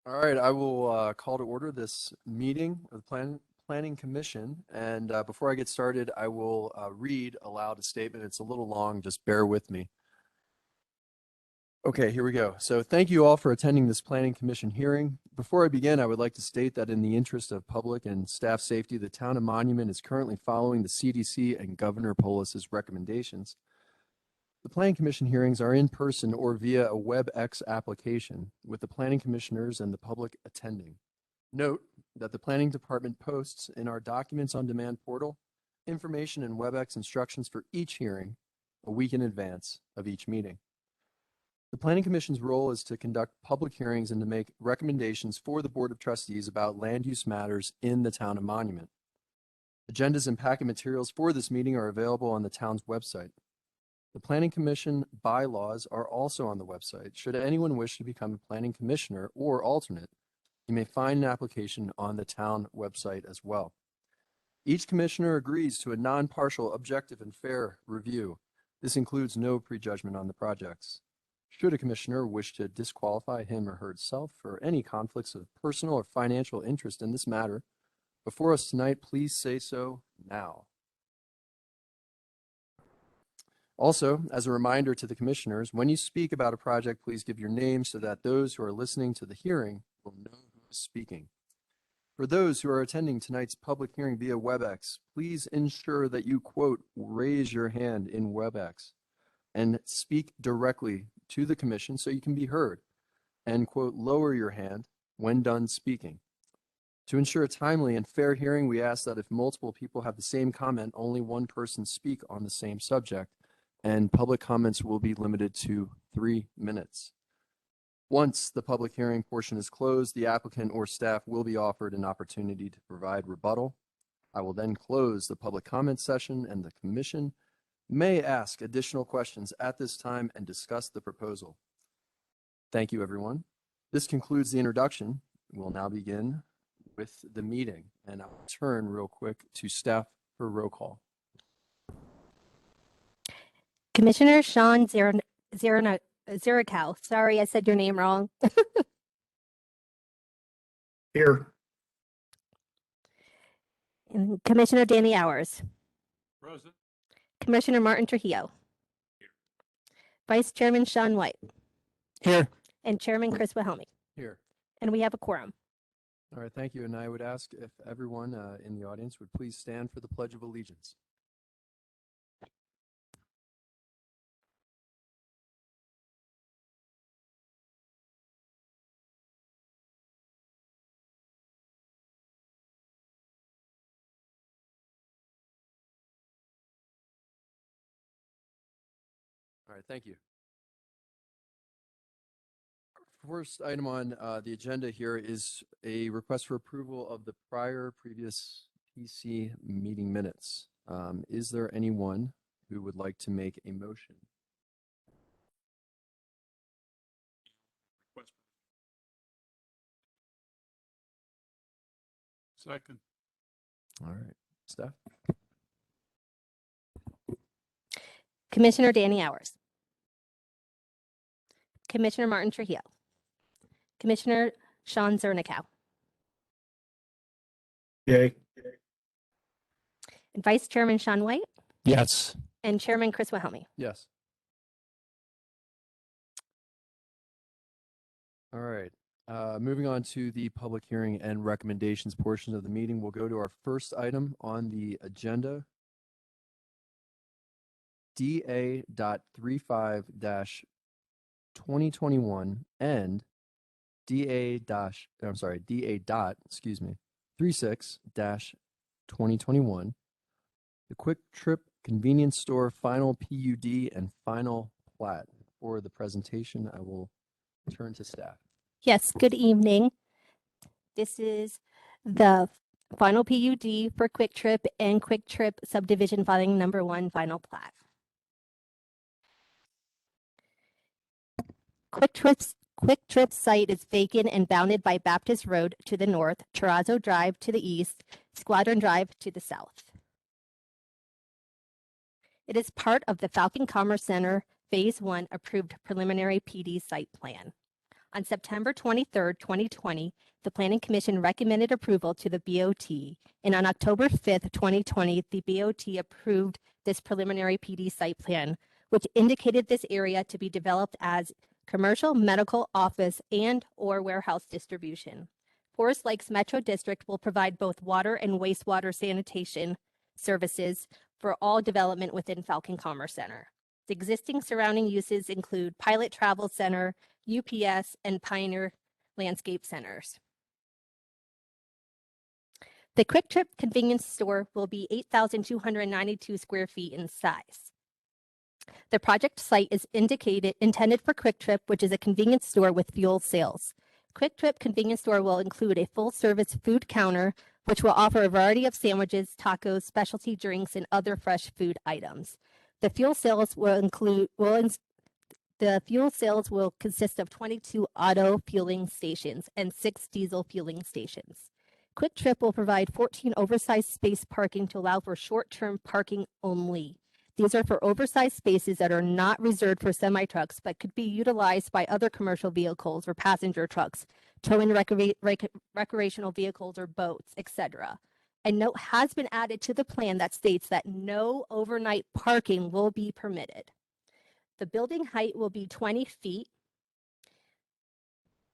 All right, I will call to order this meeting of the Planning Commission. And before I get started, I will read aloud a statement. It's a little long, just bear with me. Okay, here we go. So thank you all for attending this Planning Commission hearing. Before I begin, I would like to state that in the interest of public and staff safety, the town of Monument is currently following the CDC and Governor Polis's recommendations. The Planning Commission hearings are in person or via a WebEx application, with the planning commissioners and the public attending. Note that the Planning Department posts in our Documents on Demand portal information and WebEx instructions for each hearing a week in advance of each meeting. The Planning Commission's role is to conduct public hearings and to make recommendations for the Board of Trustees about land use matters in the town of Monument. Agendas and packet materials for this meeting are available on the town's website. The Planning Commission bylaws are also on the website. Should anyone wish to become a planning commissioner or alternate, you may find an application on the town website as well. Each commissioner agrees to a non-partial, objective, and fair review. This includes no prejudgment on the projects. Should a commissioner wish to disqualify him or herself for any conflicts of personal or financial interest in this matter before us tonight, please say so now. Also, as a reminder to the commissioners, when you speak about a project, please give your name so that those who are listening to the hearing will know who is speaking. For those who are attending tonight's public hearing via WebEx, please ensure that you, quote, raise your hand in WebEx and speak directly to the commission so you can be heard, and, quote, lower your hand when done speaking. To ensure a timely and fair hearing, we ask that if multiple people have the same comment, only one person speak on the same subject, and public comments will be limited to 3 minutes. Once the public hearing portion is closed, the applicant or staff will be offered an opportunity to provide rebuttal. I will then close the public comment session, and the commission may ask additional questions at this time and discuss the proposal. Thank you, everyone. This concludes the introduction. We'll now begin with the meeting, and I'll turn real quick to staff for roll call. Commissioner Sean Zerikow. Sorry, I said your name wrong. Here. And Commissioner Danny Hours. Present. Commissioner Martin Trujillo. Here. Vice Chairman Sean White. Here. And Chairman Chris Wilhelmi. Here. And we have a quorum. All right, thank you. And I would ask if everyone in the audience would please stand for the Pledge of Allegiance. All right, thank you. First item on the agenda here is a request for approval of the previous PC meeting minutes. Is there anyone who would like to make a motion? Second. All right, Steph? Commissioner Danny Hours. Commissioner Martin Trujillo. Commissioner Sean Zerikow. Yay. And Vice Chairman Sean White. Yes. And Chairman Chris Wilhelmi. Yes. All right. Moving on to the public hearing and recommendations portion of the meeting, we'll go to our first item on the agenda. DA.35-2021 and DA.36-2021, the Quick Trip Convenience Store final PUD and final plat. For the presentation, I will turn to staff. Yes, good evening. This is the final PUD for Quick Trip and Quick Trip subdivision filing number 1 final plat. Quick Trip site is vacant and bounded by Baptist Road to the north, Terrazzo Drive to the east, Squadron Drive to the south. It is part of the Falcon Commerce Center Phase 1 approved preliminary PD site plan. On September 23rd, 2020, the Planning Commission recommended approval to the BOT, and on October 5th, 2020, the BOT approved this preliminary PD site plan, which indicated this area to be developed as commercial, medical, office, and/or warehouse distribution. Forest Lakes Metro District will provide both water and wastewater sanitation services for all development within Falcon Commerce Center. The existing surrounding uses include Pilot Travel Center, UPS, and Pioneer Landscape Centers. The Quick Trip convenience store will be 8,292 square feet in size. The project site is intended for Quick Trip, which is a convenience store with fuel sales. Quick Trip convenience store will include a full-service food counter, which will offer a variety of sandwiches, tacos, specialty drinks, and other fresh food items. The fuel sales will consist of 22 auto fueling stations and 6 diesel fueling stations. Quick Trip will provide 14 oversized space parking to allow for short-term parking only. These are for oversized spaces that are not reserved for semi-trucks, but could be utilized by other commercial vehicles or passenger trucks, towing recreational vehicles or boats, etc. A note has been added to the plan that states that no overnight parking will be permitted. The building height will be 20 feet,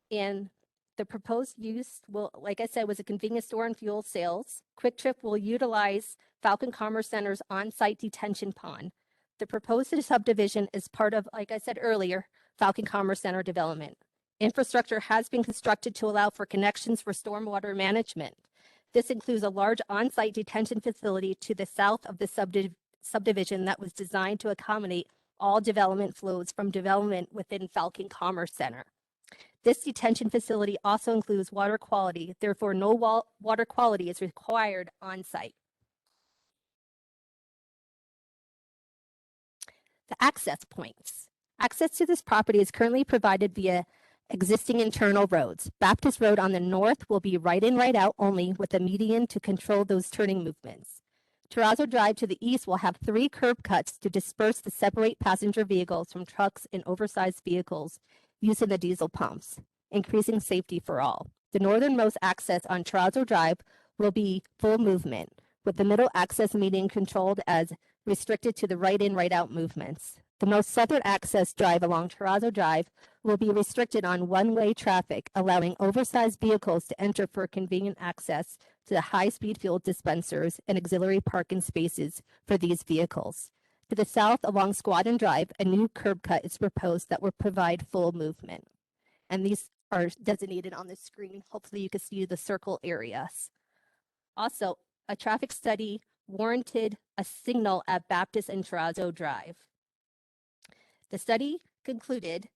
and the proposed use will, like I said, was a convenience store and fuel sales. Quick Trip will utilize Falcon Commerce Center's on-site detention pond. The proposed subdivision is part of, like I said earlier, Falcon Commerce Center development. Infrastructure has been constructed to allow for connections for stormwater management. This includes a large on-site detention facility to the south of the subdivision that was designed to accommodate all development flows from development within Falcon Commerce Center. This detention facility also includes water quality, therefore no water quality is required on site. The access points. Access to this property is currently provided via existing internal roads. Baptist Road on the north will be right in, right out only, with a median to control those turning movements. Terrazzo Drive to the east will have 3 curb cuts to disperse the separate passenger vehicles from trucks and oversized vehicles using the diesel pumps, increasing safety for all. The northernmost access on Terrazzo Drive will be full movement, with the middle access median controlled as restricted to the right in, right out movements. The most southern access drive along Terrazzo Drive will be restricted on one-way traffic, allowing oversized vehicles to enter for convenient access to the high-speed fuel dispensers and auxiliary parking spaces for these vehicles. To the south along Squadron Drive, a new curb cut is proposed that will provide full movement. And these are designated on the screen. Hopefully you can see the circle areas. Also, a traffic study warranted a signal at Baptist and Terrazzo Drive. The study concluded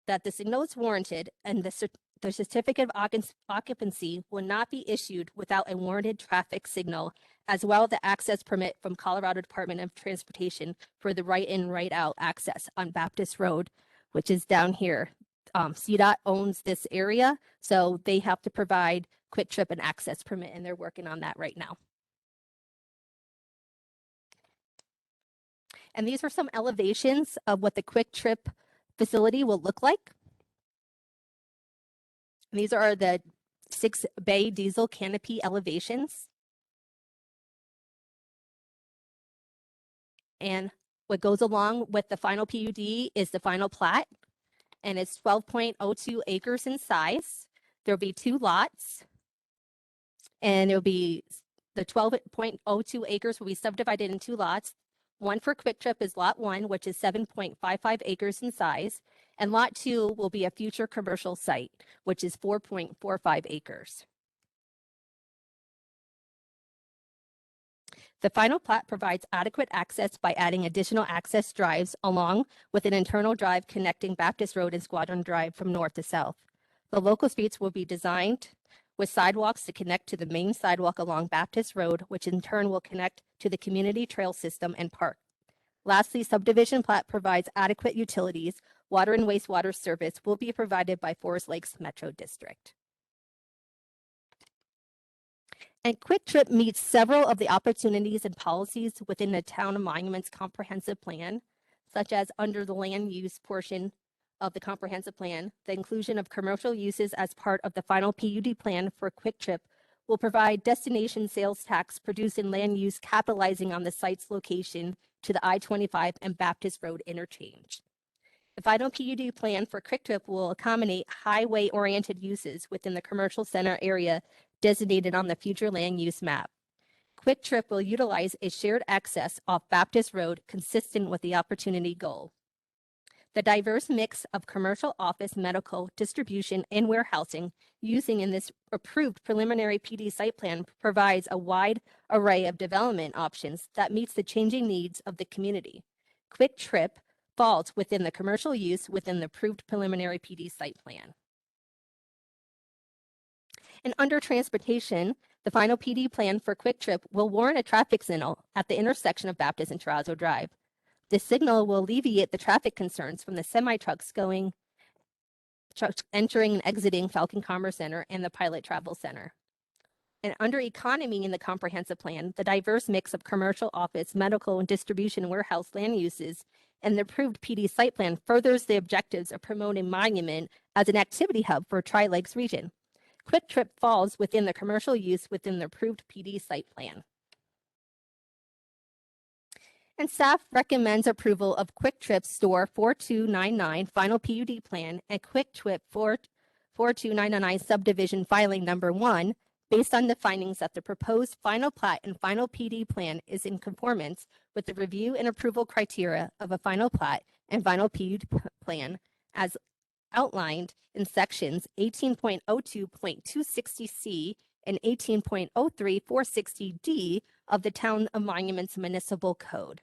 that the signal is warranted and the certificate of occupancy will not be issued without a warranted traffic signal, as well as the access permit from Colorado Department of Transportation for the right in, right out access on Baptist Road, which is down here. CDOT owns this area, so they have to provide Quick Trip and access permit, and they're working on that right now. And these are some elevations of what the Quick Trip facility will look like. And these are the 6-bay diesel canopy elevations. And what goes along with the final PUD is the final plat, and it's 12.02 acres in size. There'll be 2 lots, and there'll be the 12.02 acres will be subdivided in 2 lots. One for Quick Trip is lot 1, which is 7.55 acres in size, and lot 2 will be a future commercial site, which is 4.45 acres. The final plat provides adequate access by adding additional access drives along with an internal drive connecting Baptist Road and Squadron Drive from north to south. The local streets will be designed with sidewalks to connect to the main sidewalk along Baptist Road, which in turn will connect to the community trail system and park. Lastly, subdivision plat provides adequate utilities. Water and wastewater service will be provided by Forest Lakes Metro District. And Quick Trip meets several of the opportunities and policies within the Town of Monuments Comprehensive Plan, such as under the land use portion of the comprehensive plan, the inclusion of commercial uses as part of the final PUD plan for Quick Trip will provide destination sales tax produced in land use capitalizing on the site's location to the I-25 and Baptist Road interchange. The final PUD plan for Quick Trip will accommodate highway-oriented uses within the commercial center area designated on the future land use map. Quick Trip will utilize a shared access off Baptist Road consistent with the opportunity goal. The diverse mix of commercial, office, medical, distribution, and warehousing using in this approved preliminary PD site plan provides a wide array of development options that meets the changing needs of the community. Quick Trip falls within the commercial use within the approved preliminary PD site plan. And under transportation, the final PD plan for Quick Trip will warrant a traffic signal at the intersection of Baptist and Terrazzo Drive. This signal will alleviate the traffic concerns from the semi-trucks entering and exiting Falcon Commerce Center and the Pilot Travel Center. And under economy in the comprehensive plan, the diverse mix of commercial, office, medical, and distribution warehouse land uses and the approved PD site plan furthers the objectives of promoting Monument as an activity hub for Tri-Lakes region. Quick Trip falls within the commercial use within the approved PD site plan. And staff recommends approval of Quick Trip Store 4299 final PUD plan and Quick Trip 42999 subdivision filing number 1 based on the findings that the proposed final plat and final PD plan is in conformance with the review and approval criteria of a final plat and final PUD plan as outlined in sections 18.02.260C and 18.03.460D of the Town of Monuments Municipal Code.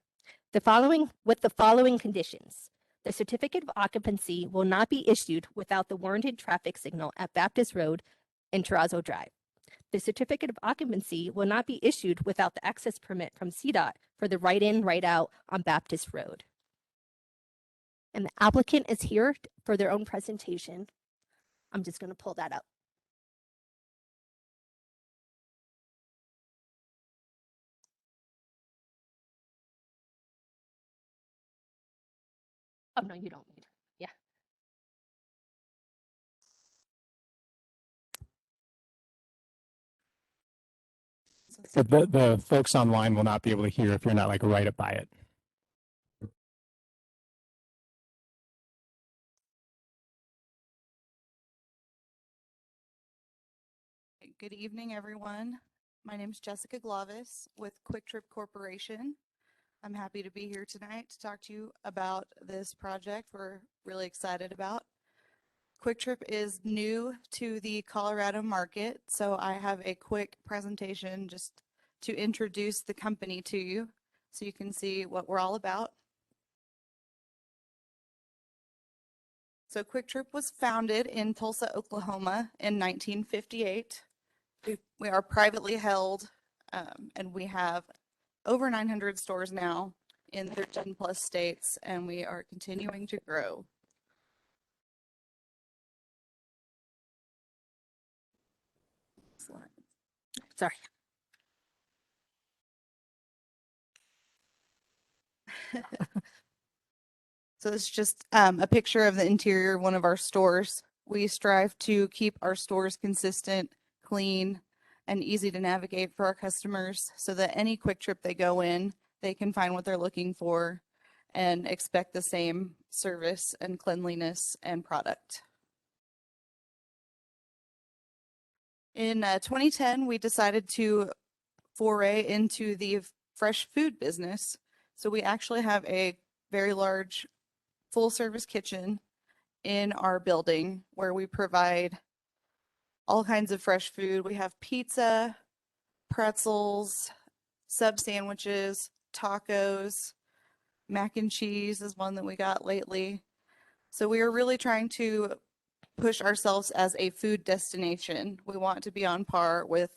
With the following conditions. The certificate of occupancy will not be issued without the warranted traffic signal at Baptist Road and Terrazzo Drive. The certificate of occupancy will not be issued without the access permit from CDOT for the right-in, right-out on Baptist Road. And the applicant is here for their own presentation. I'm just going to pull that up. Oh, no, you don't need. Yeah. So the folks online will not be able to hear if you're not like right up by it. Good evening, everyone. My name is Jessica Glavis with Quick Trip Corporation. I'm happy to be here tonight to talk to you about this project we're really excited about. Quick Trip is new to the Colorado market, so I have a quick presentation just to introduce the company to you so you can see what we're all about. So Quick Trip was founded in Tulsa, Oklahoma in 1958. We are privately held, and we have over 900 stores now in 13 plus states, and we are continuing to grow. Sorry. So this is just a picture of the interior of one of our stores. We strive to keep our stores consistent, clean, and easy to navigate for our customers so that any Quick Trip they go in, they can find what they're looking for and expect the same service and cleanliness and product. In 2010, we decided to foray into the fresh food business. So we actually have a very large full service kitchen in our building where we provide all kinds of fresh food. We have pizza, pretzels, sub sandwiches, tacos, mac and cheese is one that we got lately. So we are really trying to push ourselves as a food destination. We want to be on par with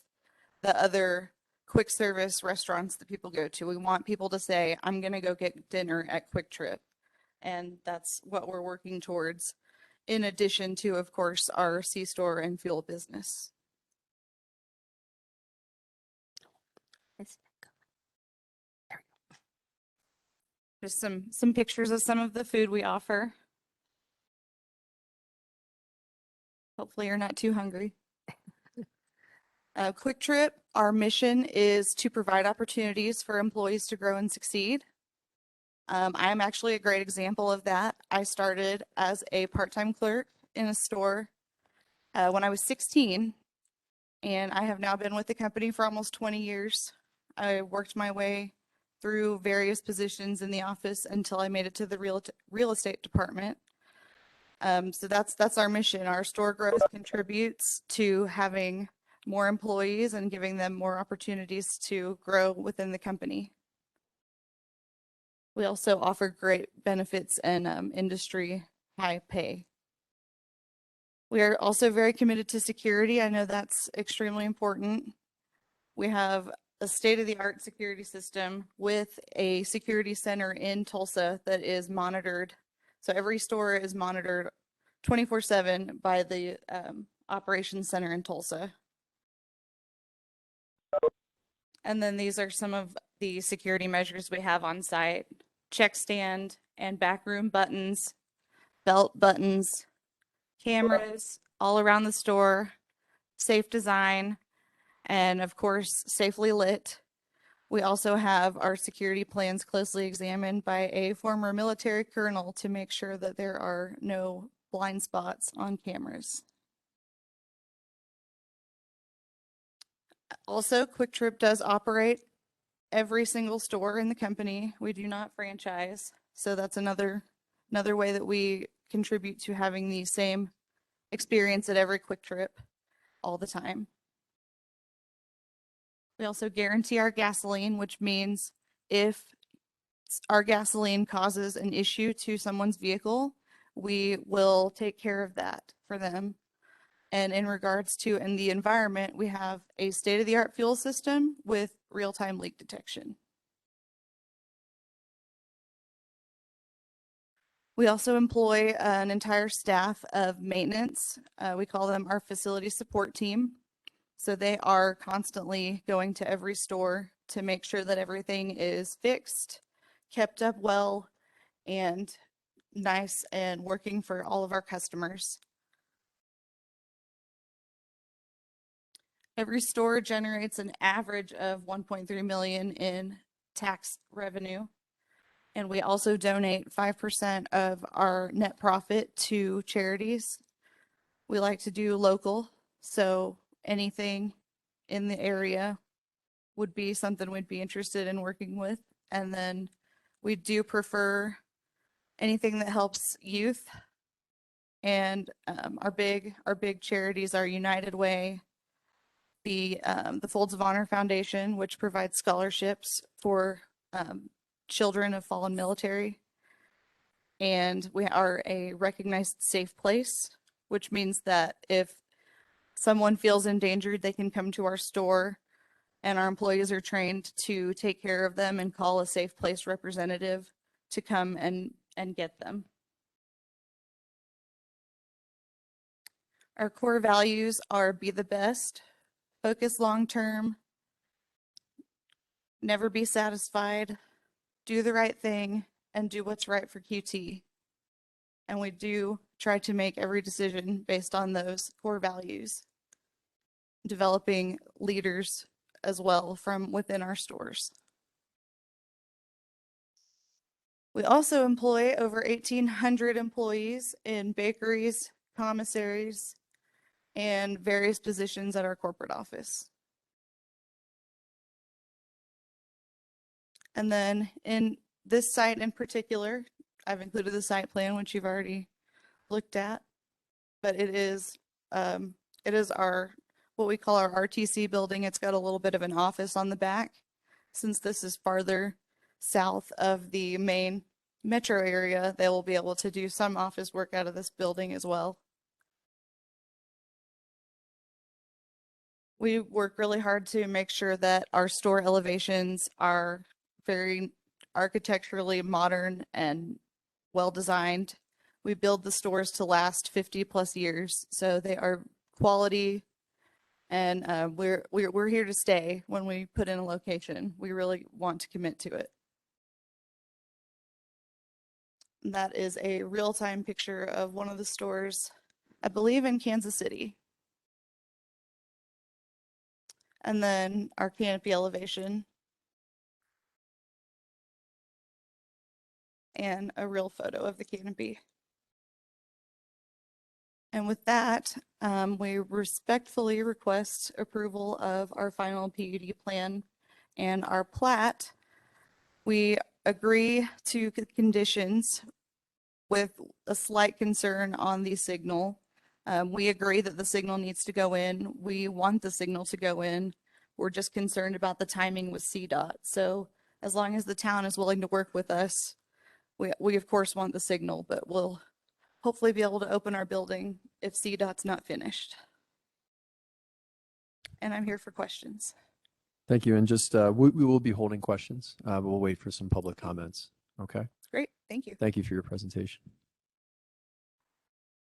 the other quick service restaurants that people go to. We want people to say, I'm going to go get dinner at Quick Trip. And that's what we're working towards, in addition to, of course, our C-store and fuel business. Just some pictures of some of the food we offer. Hopefully you're not too hungry. Quick Trip, our mission is to provide opportunities for employees to grow and succeed. I'm actually a great example of that. I started as a part-time clerk in a store when I was 16, and I have now been with the company for almost 20 years. I worked my way through various positions in the office until I made it to the real estate department. So that's our mission. Our store growth contributes to having more employees and giving them more opportunities to grow within the company. We also offer great benefits and industry high pay. We are also very committed to security. I know that's extremely important. We have a state-of-the-art security system with a security center in Tulsa that is monitored. So every store is monitored 24/7 by the operations center in Tulsa. And then these are some of the security measures we have on site: check stand and backroom buttons, belt buttons, cameras all around the store, safe design, and of course, safely lit. We also have our security plans closely examined by a former military colonel to make sure that there are no blind spots on cameras. Also, Quick Trip does operate every single store in the company. We do not franchise. So that's another way that we contribute to having the same experience at every Quick Trip all the time. We also guarantee our gasoline, which means if our gasoline causes an issue to someone's vehicle, we will take care of that for them. And in regards to in the environment, we have a state-of-the-art fuel system with real-time leak detection. We also employ an entire staff of maintenance. We call them our facility support team. So they are constantly going to every store to make sure that everything is fixed, kept up well, and nice and working for all of our customers. Every store generates an average of 1.3 million in tax revenue. And we also donate 5% of our net profit to charities. We like to do local, so anything in the area would be something we'd be interested in working with. And then we do prefer anything that helps youth. And our big charities are United Way, the Folds of Honor Foundation, which provides scholarships for children of fallen military. And we are a recognized safe place, which means that if someone feels endangered, they can come to our store, and our employees are trained to take care of them and call a safe place representative to come and get them. Our core values are be the best, focus long-term, never be satisfied, do the right thing, and do what's right for QT. And we do try to make every decision based on those core values, developing leaders as well from within our stores. We also employ over 1,800 employees in bakeries, commissaries, and various positions at our corporate office. And then in this site in particular, I've included the site plan, which you've already looked at, but it is our, what we call our RTC building. It's got a little bit of an office on the back. Since this is farther south of the main metro area, they will be able to do some office work out of this building as well. We work really hard to make sure that our store elevations are very architecturally modern and well designed. We build the stores to last 50+ years, so they are quality, and we're here to stay. When we put in a location, we really want to commit to it. That is a real-time picture of one of the stores I believe in Kansas City. And then our canopy elevation. And a real photo of the canopy. And with that, we respectfully request approval of our final PUD plan and our plat. We agree to conditions with a slight concern on the signal. We agree that the signal needs to go in. We want the signal to go in. We're just concerned about the timing with CDOT. So as long as the town is willing to work with us, we of course want the signal, but we'll hopefully be able to open our building if CDOT's not finished. And I'm here for questions. Thank you. And just, we will be holding questions. We'll wait for some public comments. Okay. Great, thank you. Thank you for your presentation.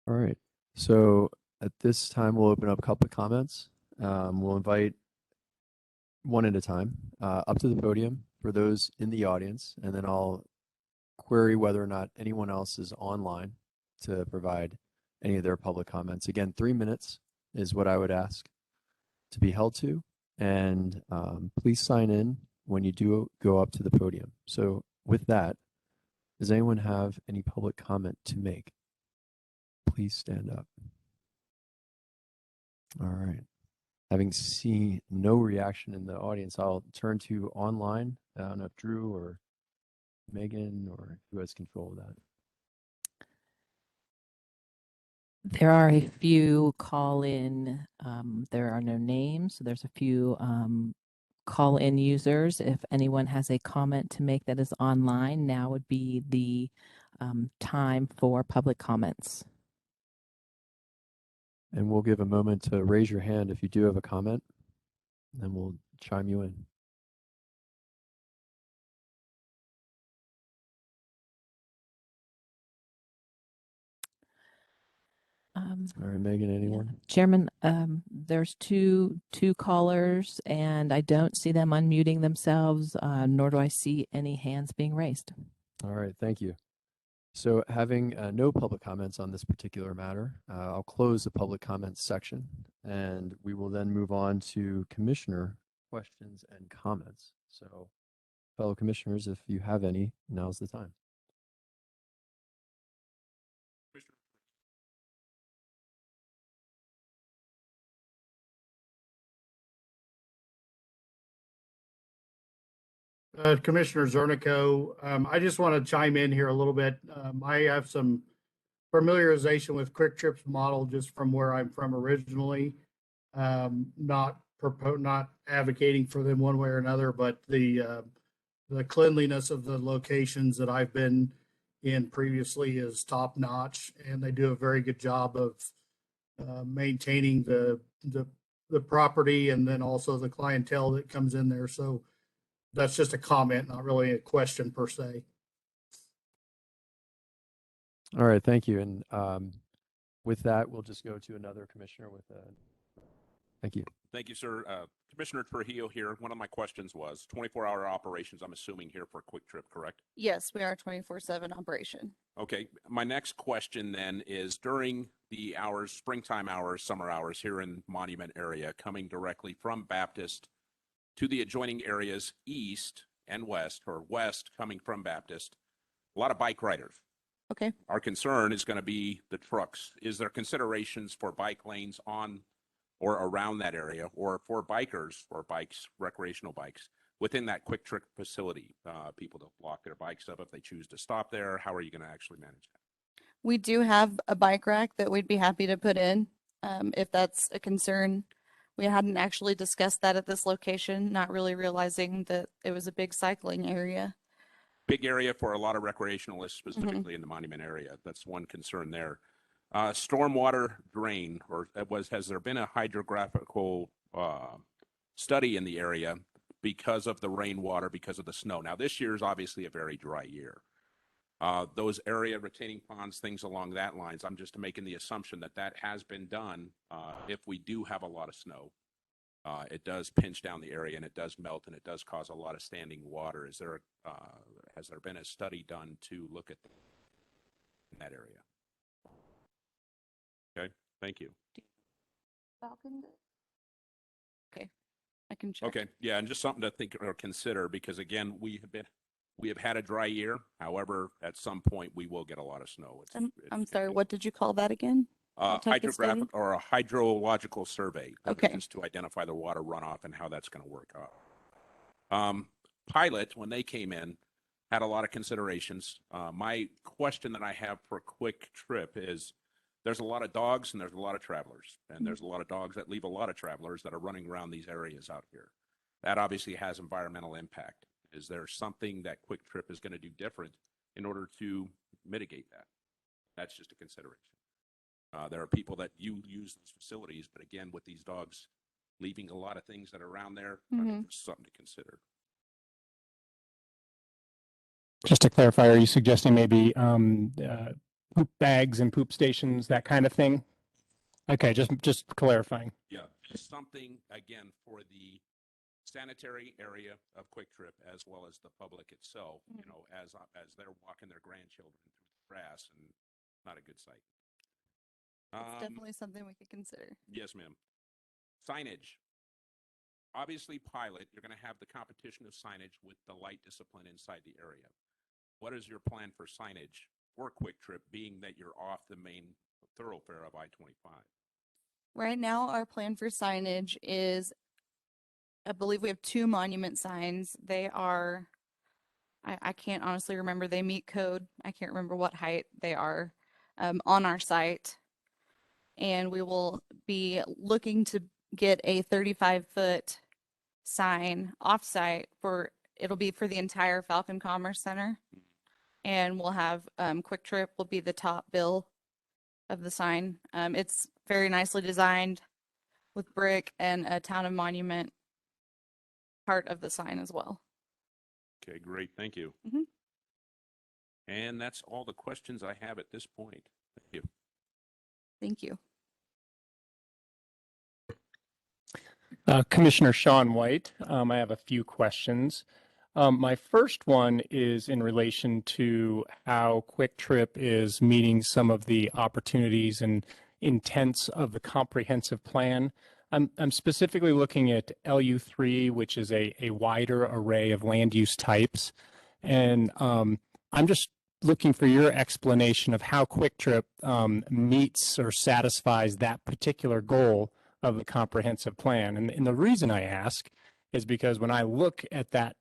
All right. So at this time, we'll open up public comments. We'll invite one at a time up to the podium for those in the audience, and then I'll query whether or not anyone else is online to provide any of their public comments. Again, 3 minutes is what I would ask to be held to. And please sign in when you do go up to the podium. So with that, does anyone have any public comment to make? Please stand up. All right. Having seen no reaction in the audience, I'll turn to online. I don't know if Drew or Megan or who has control of that. There are a few call-in, there are no names, so there's a few call-in users. If anyone has a comment to make that is online, now would be the time for public comments. And we'll give a moment to raise your hand if you do have a comment, and then we'll chime you in. All right, Megan, anyone? Yeah. Chairman, there's two callers, and I don't see them unmuting themselves, nor do I see any hands being raised. All right, thank you. So having no public comments on this particular matter, I'll close the public comments section, and we will then move on to commissioner questions and comments. So fellow commissioners, if you have any, now's the time. Commissioner Zernico, I just want to chime in here a little bit. I have some familiarization with Quick Trip's model just from where I'm from originally. Not advocating for them one way or another, but the cleanliness of the locations that I've been in previously is top notch, and they do a very good job of maintaining the property and then also the clientele that comes in there. So that's just a comment, not really a question per se. All right, thank you. And with that, we'll just go to another commissioner with a, thank you. Thank you, sir. Commissioner Trujillo here. One of my questions was 24-hour operations, I'm assuming here for Quick Trip, correct? Yes, we are 24/7 operation. Okay. My next question then is during the hours, springtime hours, summer hours here in Monument area, coming directly from Baptist to the adjoining areas east and west, or west coming from Baptist, a lot of bike riders. Okay. Our concern is going to be the trucks. Is there considerations for bike lanes on or around that area, or for bikers or bikes, recreational bikes, within that Quick Trip facility? People to lock their bikes up if they choose to stop there. How are you going to actually manage that? We do have a bike rack that we'd be happy to put in if that's a concern. We hadn't actually discussed that at this location, not really realizing that it was a big cycling area. Big area for a lot of recreationalists, specifically in the Monument area. That's one concern there. Stormwater drain, or has there been a hydrographical study in the area because of the rainwater, because of the snow? Now, this year is obviously a very dry year. Those area retaining ponds, things along that lines, I'm just making the assumption that that has been done. If we do have a lot of snow, it does pinch down the area and it does melt and it does cause a lot of standing water. Has there been a study done to look at that area? Okay. Thank you. Falcon? Okay, I can check. Okay, yeah, and just something to think or consider, because again, we have had a dry year. However, at some point we will get a lot of snow. I'm sorry, what did you call that again? what type of study? Hydrographic or a hydrological survey. Okay. Just to identify the water runoff and how that's going to work out. Pilot, when they came in, had a lot of considerations. My question that I have for Quick Trip is, there's a lot of dogs and there's a lot of travelers, and there's a lot of dogs that leave a lot of travelers that are running around these areas out here. That obviously has environmental impact. Is there something that Quick Trip is going to do different in order to mitigate that? That's just a consideration. There are people that use these facilities, but again, with these dogs leaving a lot of things that are around there, just something to consider. Just to clarify, are you suggesting maybe poop bags and poop stations, that kind of thing? Okay, just clarifying. Yeah, just something again for the sanitary area of Quick Trip as well as the public itself. You know, as they're walking their grandchildren through the grass, and not a good sight. It's definitely something we could consider. Yes, ma'am. Signage. Obviously, Pilot, you're going to have the competition of signage with the light discipline inside the area. What is your plan for signage for Quick Trip, being that you're off the main thoroughfare of I-25? Right now, our plan for signage is, I believe we have 2 monument signs. They are, I can't honestly remember, they meet code. I can't remember what height they are on our site. And we will be looking to get a 35-foot sign off-site it'll be for the entire Falcon Commerce Center. And we'll have Quick Trip will be the top bill of the sign. It's very nicely designed with brick and a town of monument part of the sign as well. Okay, great. Thank you. And that's all the questions I have at this point. Thank you. Thank you. Commissioner Sean White, I have a few questions. My first one is in relation to how Quick Trip is meeting some of the opportunities and intents of the comprehensive plan. I'm specifically looking at LU3, which is a wider array of land use types. And I'm just looking for your explanation of how Quick Trip meets or satisfies that particular goal of the comprehensive plan. And the reason I ask is because when I look at that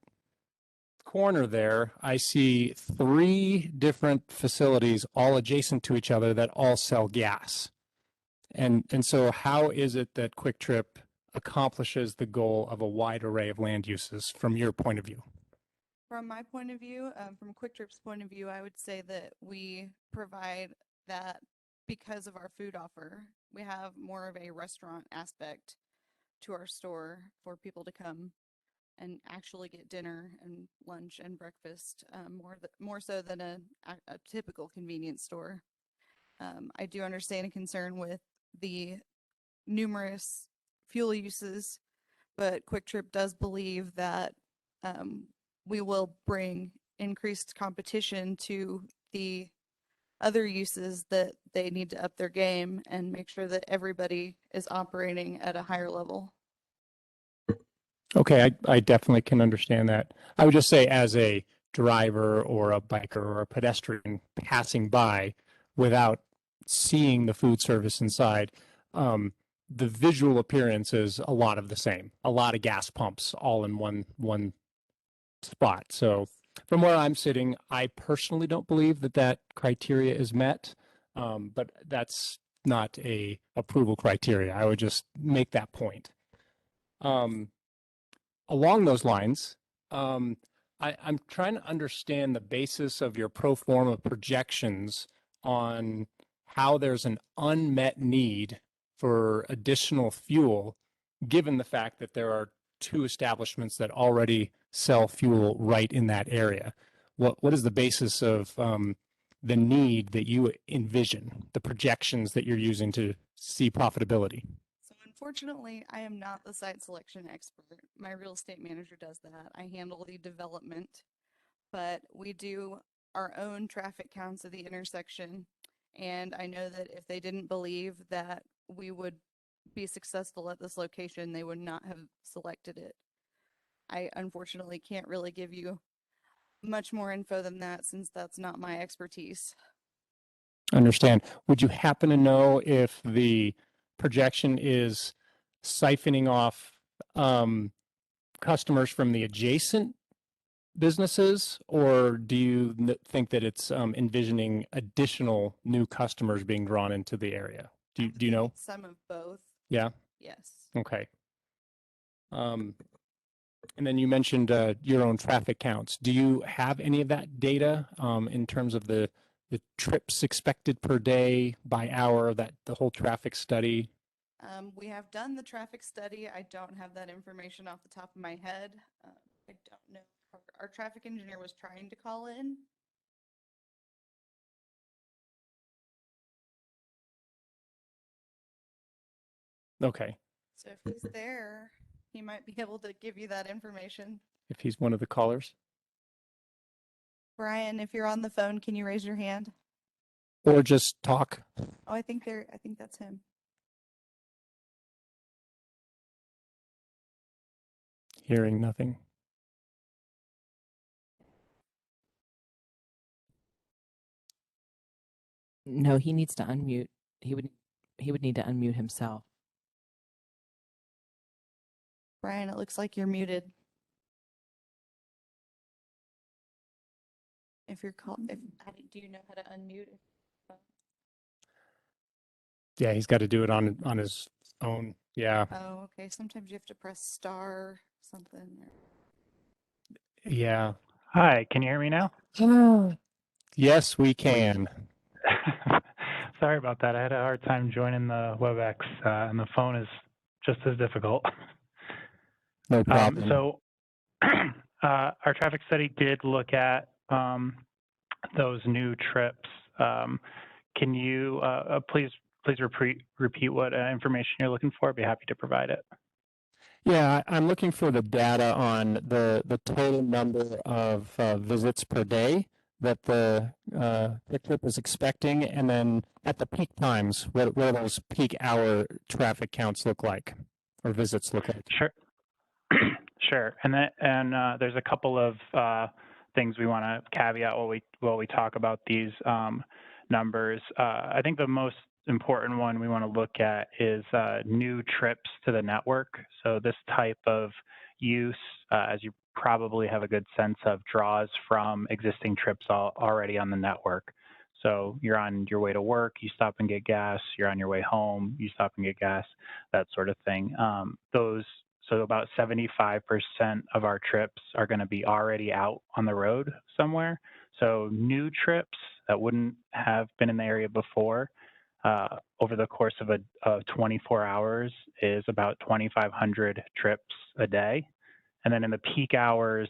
corner there, I see 3 different facilities all adjacent to each other that all sell gas. And so how is it that Quick Trip accomplishes the goal of a wide array of land uses from your point of view? From my point of view, from Quick Trip's point of view, I would say that we provide that because of our food offer. We have more of a restaurant aspect to our store for people to come and actually get dinner and lunch and breakfast, more so than a typical convenience store. I do understand a concern with the numerous fuel uses, but Quick Trip does believe that we will bring increased competition to the other uses, that they need to up their game and make sure that everybody is operating at a higher level. Okay, I definitely can understand that. I would just say, as a driver or a biker or a pedestrian passing by without seeing the food service inside, the visual appearance is a lot of the same. A lot of gas pumps all in one spot. So from where I'm sitting, I personally don't believe that criteria is met, but that's not a approval criteria. I would just make that point. Along those lines, I'm trying to understand the basis of your pro forma projections on how there's an unmet need for additional fuel, given the fact that there are 2 establishments that already sell fuel right in that area. What is the basis of the need that you envision, the projections that you're using to see profitability? So unfortunately, I am not the site selection expert. My real estate manager does that. I handle the development, but we do our own traffic counts of the intersection, And I know that if they didn't believe that we would be successful at this location, they would not have selected it. I unfortunately can't really give you much more info than that since that's not my expertise. Understand. Would you happen to know if the projection is siphoning off customers from the adjacent businesses, or do you think that it's envisioning additional new customers being drawn into the area? Do you know? Some of both. Yeah. Yes. Okay. And then you mentioned your own traffic counts. Do you have any of that data in terms of the trips expected per day by hour, that the whole traffic study? We have done the traffic study. I don't have that information off the top of my head. I don't know. Our traffic engineer was trying to call in. Okay. So if he's there, he might be able to give you that information. If he's one of the callers. Brian, if you're on the phone, can you raise your hand? Or just talk. Oh, I think that's him. Hearing nothing. No, he needs to unmute. He would need to unmute himself. Brian, it looks like you're muted. If you're do you know how to unmute? Yeah, he's got to do it on his own. Yeah. Oh, okay. Sometimes you have to press star something. Yeah. Hi, can you hear me now? Yes, we can. Sorry about that. I had a hard time joining the WebEx, and the phone is just as difficult. No problem. So our traffic study did look at those new trips. Can you please repeat what information you're looking for? I'd be happy to provide it. Yeah, I'm looking for the data on the total number of visits per day that the trip is expecting, and then at the peak times, what do those peak hour traffic counts look like, or visits look like? Sure. Sure. And there's a couple of things we want to caveat while we talk about these numbers. I think the most important one we want to look at is new trips to the network. So this type of use, as you probably have a good sense of, draws from existing trips already on the network. So you're on your way to work, you stop and get gas. You're on your way home, you stop and get gas, that sort of thing. So about 75% of our trips are going to be already out on the road somewhere. So new trips that wouldn't have been in the area before, over the course of 24 hours is about 2,500 trips a day. And then in the peak hours,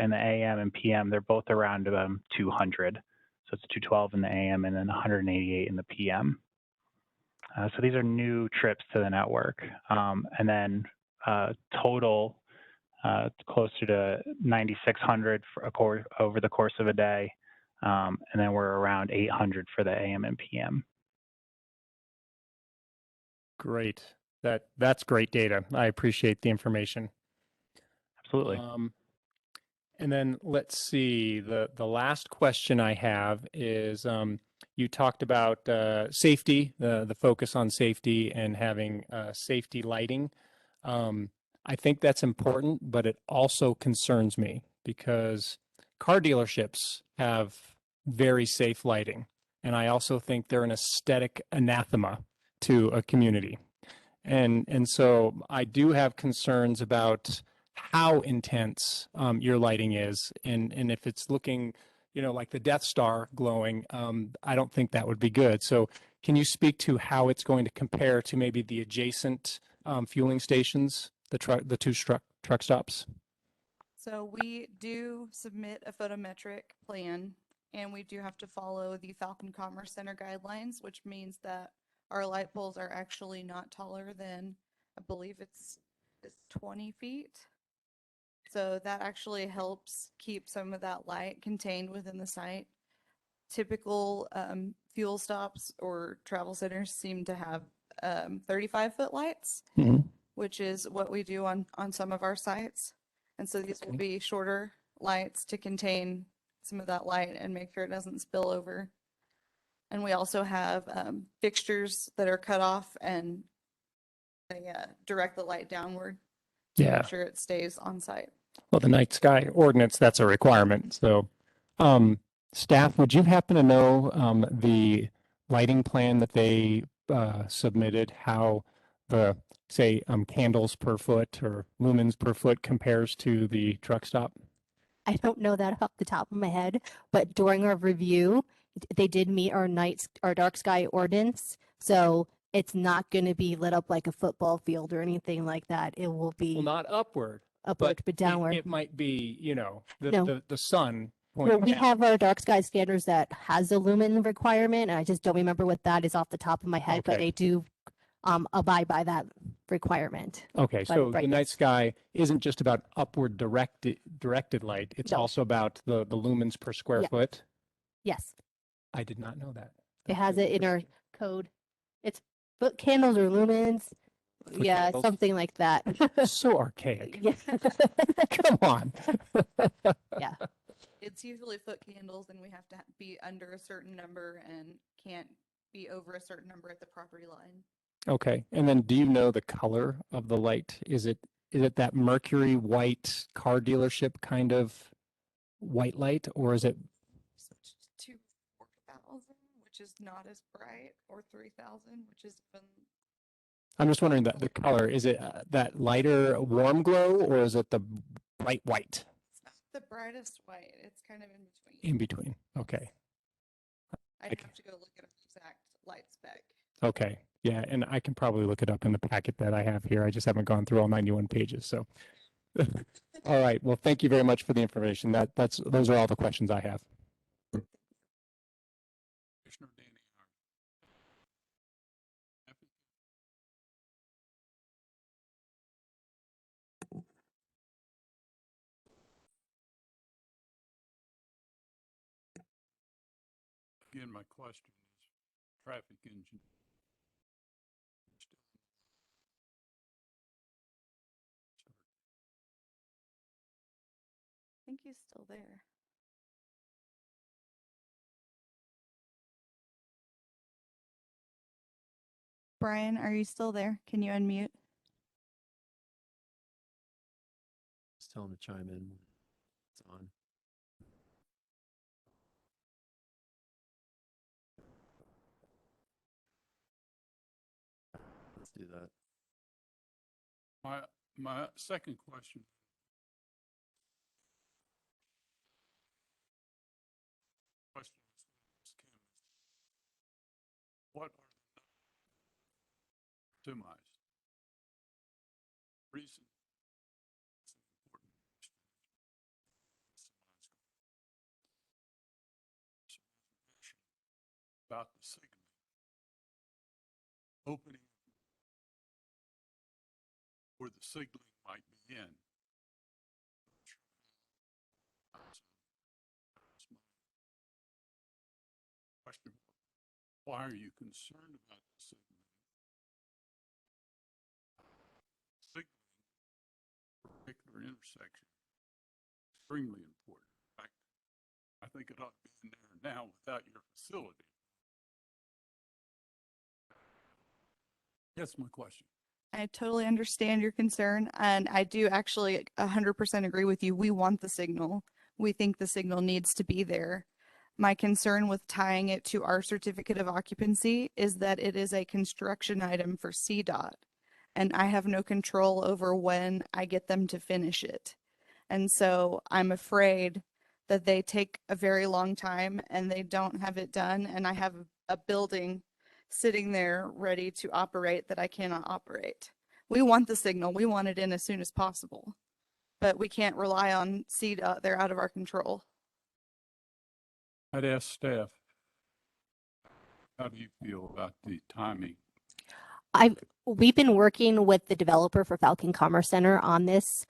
in the AM and PM, they're both around 200. So it's 212 in the AM and then 188 in the PM. So these are new trips to the network. And then total closer to 9,600 over the course of a day. And then we're around 800 for the AM and PM. Great. That's great data. I appreciate the information. Absolutely. And then let's see, the last question I have is, you talked about safety, the focus on safety and having safety lighting. I think that's important, but it also concerns me because car dealerships have very safe lighting. And I also think they're an aesthetic anathema to a community. And so I do have concerns about how intense your lighting is, and if it's looking, like the Death Star glowing, I don't think that would be good. So can you speak to how it's going to compare to maybe the adjacent fueling stations, the two truck stops? So we do submit a photometric plan, and we do have to follow the Falcon Commerce Center guidelines, which means that our light poles are actually not taller than, I believe it's 20 feet. So that actually helps keep some of that light contained within the site. typical fuel stops or travel centers seem to have 35-foot lights, Mhm. which is what we do on some of our sites. And so these will Okay. be shorter lights to contain some of that light and make sure it doesn't spill over. And we also have fixtures that are cut off and they direct the light downward to Yeah. make sure it stays on site. Well, the night sky ordinance, that's a requirement. So, staff, would you happen to know the lighting plan that they submitted, how the, say, candles per foot or lumens per foot compares to the truck stop? I don't know that off the top of my head, but during our review, they did meet our dark sky ordinance. So it's not going to be lit up like a football field or anything like that. It will be Well, not upward, upward, but downward. It might be, No. the sun Well, pointing we down. have our dark sky standards that has a lumen requirement, and I just don't remember what that is off the top of my head, but Okay. they do abide by that requirement. Okay, by the so the night brightness. sky isn't just about upward directed light. It's No. also about the lumens per square Yeah. foot. Yes, I did not know that. it That's has good it in our information. code. It's foot candles or lumens. Foot Yeah, candles? something like that. So archaic. Yeah. Come on. Yeah. It's usually foot candles and we have to be under a certain number and can't be over a certain number at the property line. Okay, and then do you know the color of the light? Is it that mercury white car dealership kind of white light, or is it? Switched to 4,000, which is not as bright, or 3,000, which is even I'm just wondering the color. Is it that lighter warm glow, or is it the bright white it's not the brightest white. It's kind of in between. in between? Okay. I'd Okay. have to go look at an exact light spec. Okay. Yeah, and I can probably look it up in the packet that I have here. I just haven't gone through all 91 pages. So, all right. Well, thank you very much for the information. Those are all the questions I have. Commissioner Danny Howard. Again, my question is traffic engine. I think he's still there. Brian, are you still there? Can you unmute? Just tell him to chime in. It's on. Let's do that. My second question. What are the semis? Reason. It's an important question. About the signaling. Opening where the signaling might be in. Question: why are you concerned about the signaling? Signaling for a particular intersection is extremely important. In fact, I think it ought to be in there now without your facility. That's my question. I totally understand your concern, and I do actually 100% agree with you. We want the signal. We think the signal needs to be there. My concern with tying it to our certificate of occupancy is that it is a construction item for CDOT, and I have no control over when I get them to finish it. And so I'm afraid that they take a very long time and they don't have it done, and I have a building sitting there ready to operate that I cannot operate. We want the signal. We want it in as soon as possible, but we can't rely on CDOT. They're out of our control. I'd ask staff, how do you feel about the timing? We've been working with the developer for Falcon Commerce Center on this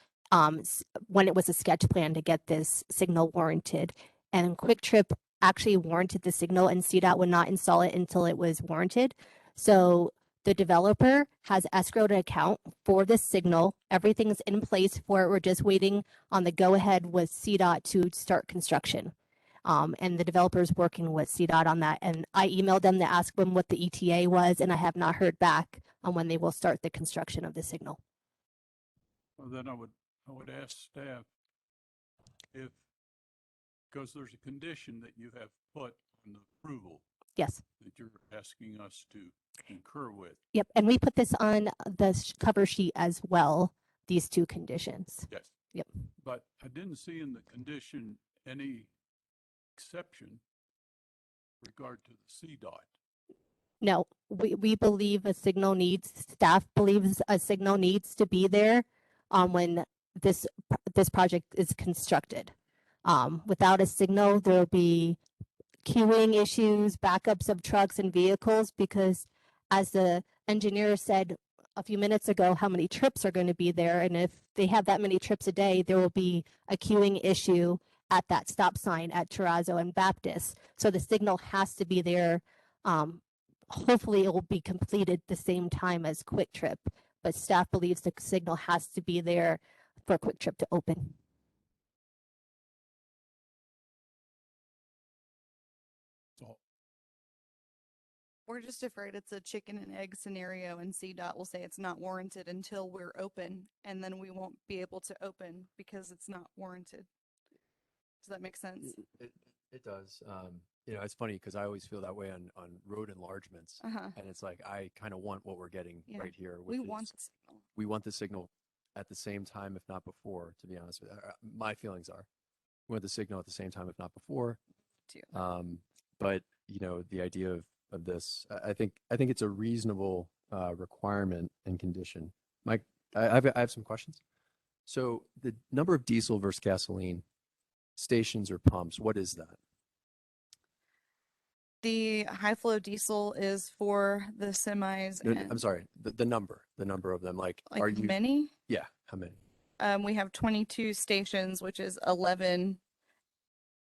when it was a sketch plan to get this signal warranted. And Quick Trip actually warranted the signal, and CDOT would not install it until it was warranted. So the developer has escrowed an account for this signal. Everything's in place for it. We're just waiting on the go-ahead with CDOT to start construction. And the developer's working with CDOT on that. And I emailed them to ask them what the ETA was, and I have not heard back on when they will start the construction of the signal. Well, then I would ask staff if, because there's a condition that you have put on the approval Yes. that you're asking us to concur with. Yep. And we put this on the cover sheet as well, these two conditions. Yes. Yep. But I didn't see in the condition any exception regard to the CDOT. No, we believe a signal needs, staff believes a signal needs to be there when this project is constructed. Without a signal, there will be queuing issues, backups of trucks and vehicles, because as the engineer said a few minutes ago, how many trips are going to be there. And if they have that many trips a day, there will be a queuing issue at that stop sign at Terrazzo and Baptist. So the signal has to be there. Hopefully it will be completed the same time as Quick Trip, but staff believes the signal has to be there for Quick Trip to open. We're just afraid it's a chicken and egg scenario, and CDOT will say it's not warranted until we're open, and then we won't be able to open because it's not warranted. Does that make sense? It does. You know, it's funny because I always feel that way on road enlargements, and it's like I kind of want what we're getting right here. We want the signal. We want the signal at the same time, if not before. To be honest with you, my feelings are we want the signal at the same time, if not before. Too. But you know, the idea of this, I think it's a reasonable requirement and condition. Mike, I have some questions. So the number of diesel versus gasoline stations or pumps, what is that? The high flow diesel is for the semis. No, and I'm sorry, the number of them. Like are you many? Yeah, how many? We have 22 stations, which is 11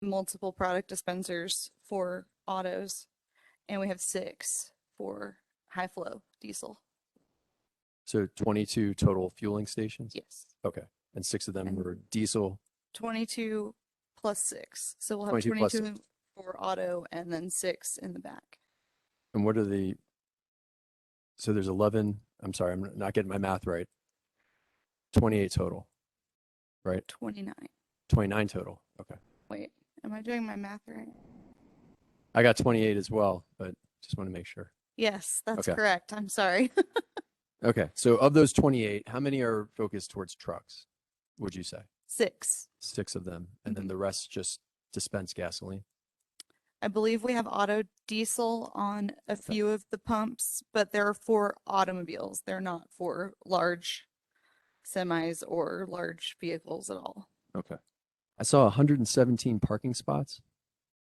multiple product dispensers for autos, and we have 6 for high flow diesel. So 22 total fueling stations? Yes. Okay. And 6 of them And were diesel? 22 plus 6. So we'll have 22 plus 22 for auto and then 6 in the back. And what are so there's 11, I'm sorry, I'm not getting my math right. 28 total, right? 29. 29 total. Okay. Wait, am I doing my math right? I got 28 as well, but just want to make sure. Yes, that's Okay. correct. I'm sorry. Okay. So of those 28, how many are focused towards trucks, would you say? 6. 6 of them. And then the rest just dispense gasoline? I believe we have auto diesel on a few of the pumps, but they're for automobiles. They're not for large semis or large vehicles at all. Okay. I saw 117 parking spots.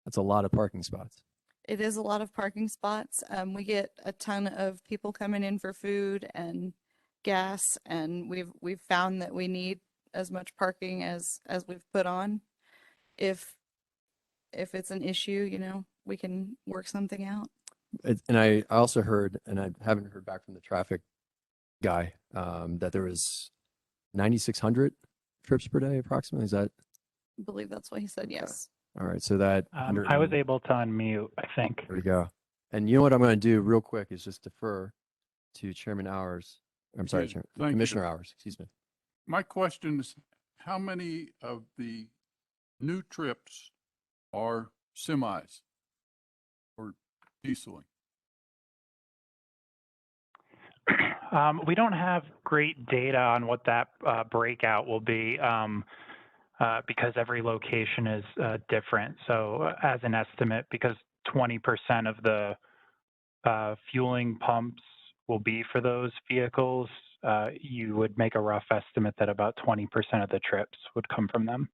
That's a lot of parking spots. It is a lot of parking spots. We get a ton of people coming in for food and gas, and we've found that we need as much parking as we've put on. If it's an issue, you know, we can work something out. And I also heard, and I haven't heard back from the traffic guy, that there was 9,600 trips per day approximately. Is that? I believe that's what he said. Yes. All right. So that I was able to unmute, I think. There we go. And you know what I'm going to do real quick is just defer to Chairman Hours. I'm sorry, Okay, thank you. Commissioner Hours, excuse me. My question is, how many of the new trips are semis or dieseling? We don't have great data on what that breakout will be because every location is different. So as an estimate, because 20% of the fueling pumps will be for those vehicles, you would make a rough estimate that about 20% of the trips would come from them.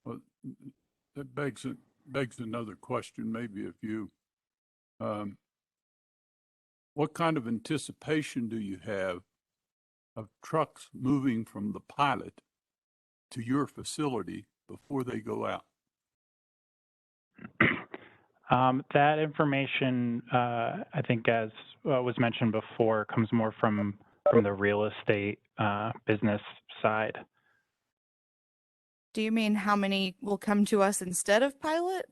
Well, that begs another question, maybe if you, what kind of anticipation do you have of trucks moving from the pilot to your facility before they go out? That information, I think, as was mentioned before, comes more from the real estate business side. Do you mean how many will come to us instead of pilot?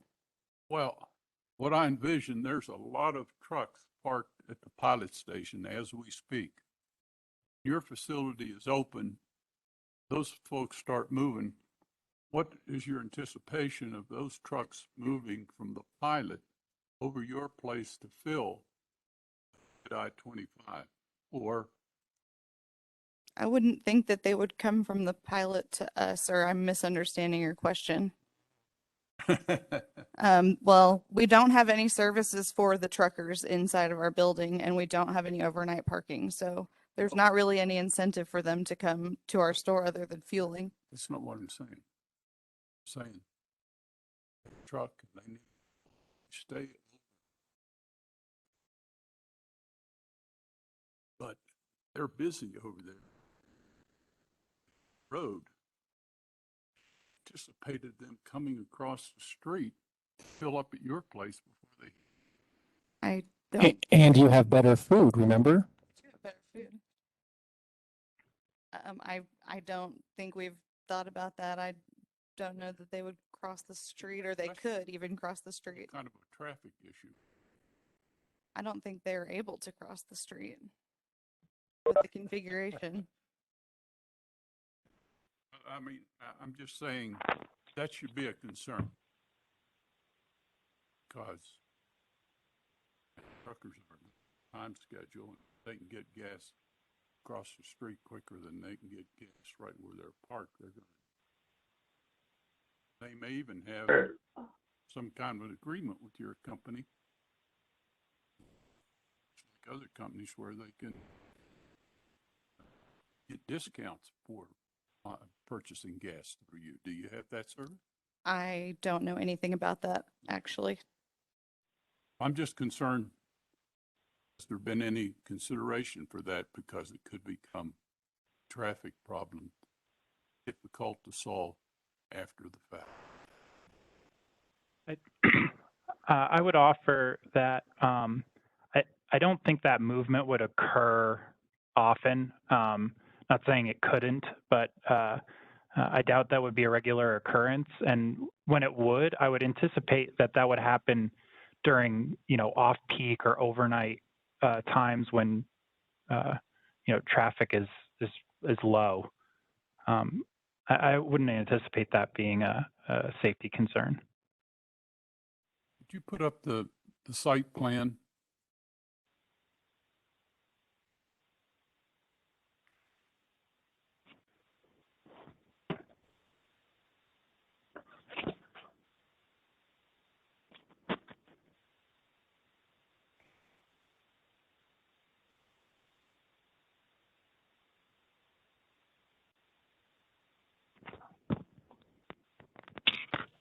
Well, what I envision, there's a lot of trucks parked at the pilot station as we speak. Your facility is open, those folks start moving. What is your anticipation of those trucks moving from the pilot over your place to fill at I-25? Or I wouldn't think that they would come from the pilot to us, or I'm misunderstanding your question. Well, we don't have any services for the truckers inside of our building, and we don't have any overnight parking. So there's not really any incentive for them to come to our store other than fueling. that's not what I'm saying. I'm saying truck, they need to stay. But they're busy over there. Road. Anticipated them coming across the street to fill up at your place before they. I don't. And you have better food, remember? Better food. I don't think we've thought about that. I don't know that they would cross the street, or they could even cross the street. Kind of a traffic issue. I don't think they're able to cross the street with the configuration. I mean, I'm just saying that should be a concern. Because truckers are on a time schedule and they can get gas across the street quicker than they can get gas right where they're parked. They may even have some kind of an agreement with your company, like other companies, where they can get discounts for purchasing gas through you. Do you have that service? I don't know anything about that, actually. I'm just concerned, has there been any consideration for that, because it could become a traffic problem, difficult to solve after the fact? I would offer that I don't think that movement would occur often. Not saying it couldn't, but I doubt that would be a regular occurrence. And when it would, I would anticipate that that would happen during, off-peak or overnight times when, traffic is low. I wouldn't anticipate that being a safety concern. Did you put up the site plan?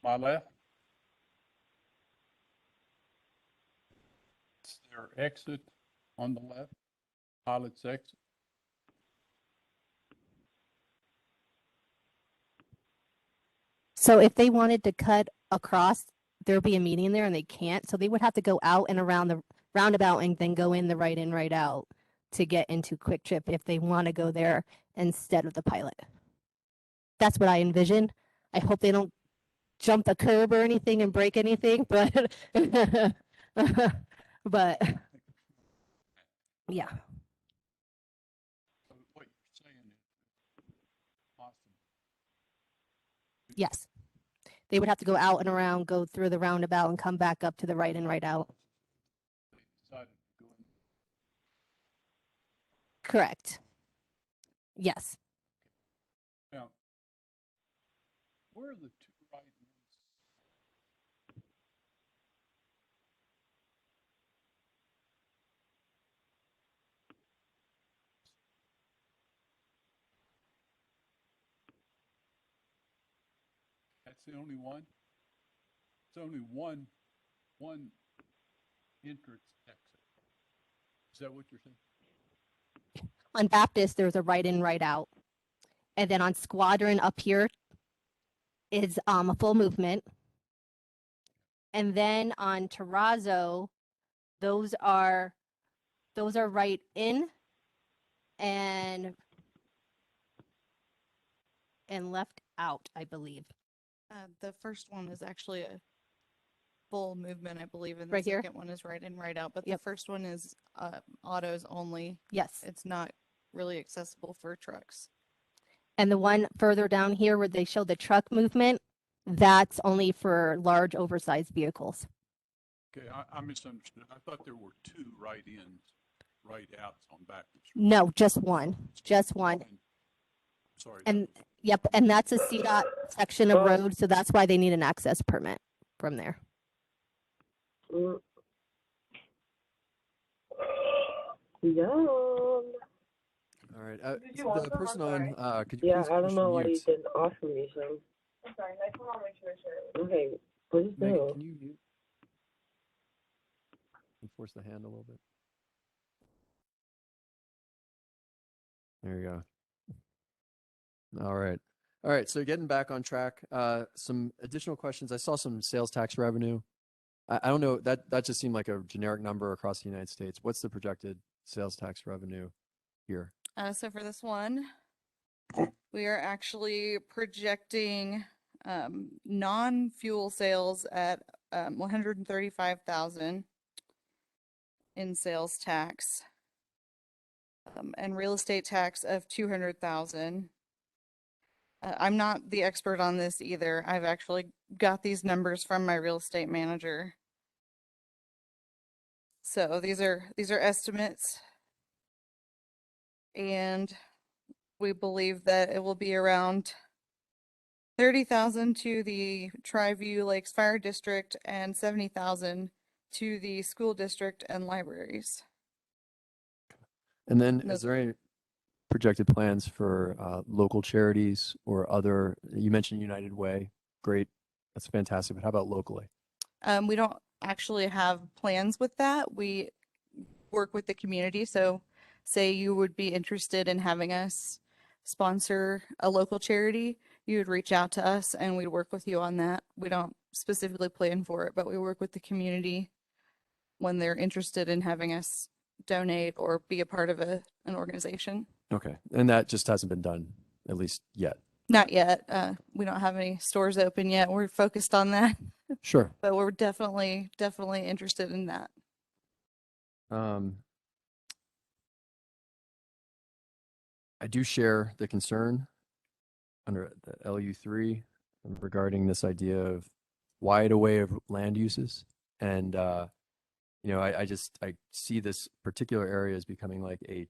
My left? Is there exit on the left? Pilot's exit? So if they wanted to cut across, there'll be a median there and they can't. So they would have to go out and around the roundabout and then go in the right in, right out to get into Quick Trip if they want to go there instead of the pilot. That's what I envision. I hope they don't jump the curb or anything and break anything, but but yeah. So what you're saying is possible. Yes. They would have to go out and around, go through the roundabout and come back up to the right and right out. They decided to go in. Correct. Yes. Now, where are the two right ones? That's the only one? It's only one entrance exit. Is that what you're saying? On Baptist, there's a right in, right out. And then on Squadron up here, is a full movement. And then on Terrazzo, those are right in and left out, I believe. The first one is actually a full movement, I believe, and the Right here? second one is right in, right out. But Yep. the first one is autos only. Yes. It's not really accessible for trucks. And the one further down here where they show the truck movement, that's only for large oversized vehicles. Okay, I misunderstood. I thought there were two right-ins, right-outs on Baptist. No, just one, just one. Sorry. And yep, and that's a CDOT section of road, so that's why they need an access permit from there. Yum. All right. Did you want The some? person I'm on, could you Yeah, please I don't push know why you mute? didn't offer me some. I'm sorry, next one I'll make sure to share. Okay, please Megan, do. can you mute? Can you force the hand a little bit? There you go. All right. All right. So getting back on track, some additional questions. I saw some sales tax revenue. I don't know, that just seemed like a generic number across the United States. What's the projected sales tax revenue here? So for this one, we are actually projecting non-fuel sales at 135,000 in sales tax, and real estate tax of 200,000. I'm not the expert on this either. I've actually got these numbers from my real estate manager. So these are estimates, and we believe that it will be around 30,000 to the Tri-View Lakes Fire District and 70,000 to the school district and libraries. And then Those- is there any projected plans for local charities or other, you mentioned United Way, great, that's fantastic, but how about locally? We don't actually have plans with that. We work with the community. So say you would be interested in having us sponsor a local charity, you would reach out to us and we'd work with you on that. We don't specifically plan for it, but we work with the community when they're interested in having us donate or be a part of an organization. Okay, and that just hasn't been done, at least yet. Not yet. We don't have any stores open yet. We're focused on that, Sure. but we're definitely interested in that. I do share the concern under the LU3 regarding this idea of wide array of land uses. And, you know, I see this particular area as becoming like a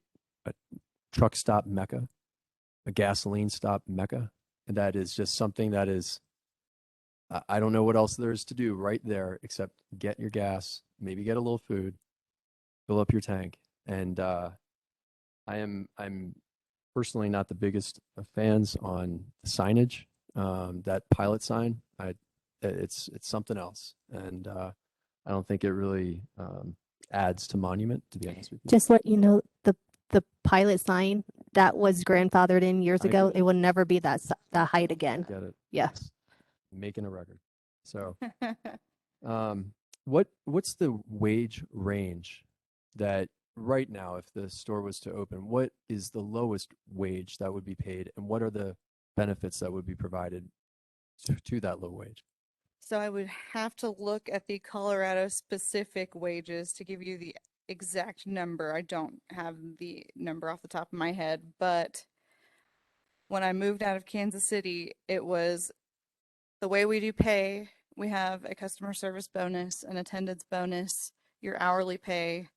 truck stop mecca, a gasoline stop mecca. And that is just something that is, I don't know what else there is to do right there except get your gas, maybe get a little food, fill up your tank. And I'm personally not the biggest of fans on signage. That pilot sign, it's something else, and I don't think it really adds to Monument, to be honest with you. Just let you know, the pilot sign that was grandfathered in years I ago, get it will never be that height again. Get it? Yes. Making a record. So, what's the wage range that right now, if the store was to open, what is the lowest wage that would be paid, and what are the benefits that would be provided to that low wage? So I would have to look at the Colorado specific wages to give you the exact number. I don't have the number off the top of my head, but when I moved out of Kansas City, it was the way we do pay. We have a customer service bonus, an attendance bonus, your hourly pay,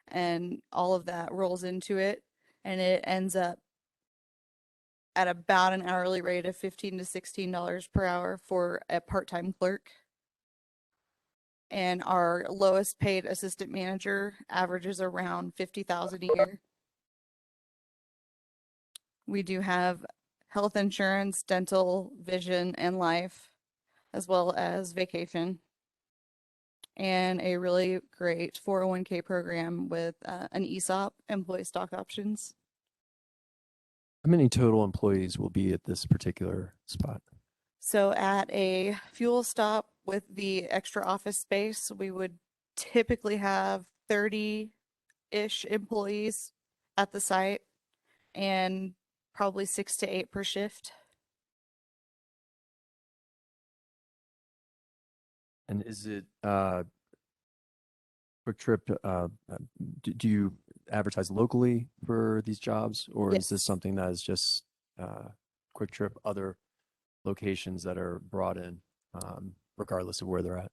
and all of that rolls into it. And it ends up at about an hourly rate of $15 to $16 per hour for a part-time clerk. And our lowest paid assistant manager averages around 50,000 a year. We do have health insurance, dental, vision, and life, as well as vacation, and a really great 401k program with an ESOP, employee stock options. How many total employees will be at this particular spot? So at a fuel stop with the extra office space, we would typically have 30-ish employees at the site and probably 6 to 8 per shift. And is it Quick Trip? Do you advertise locally for these jobs, or is this Yes. something that is just Quick Trip other locations that are brought in, regardless of where they're at?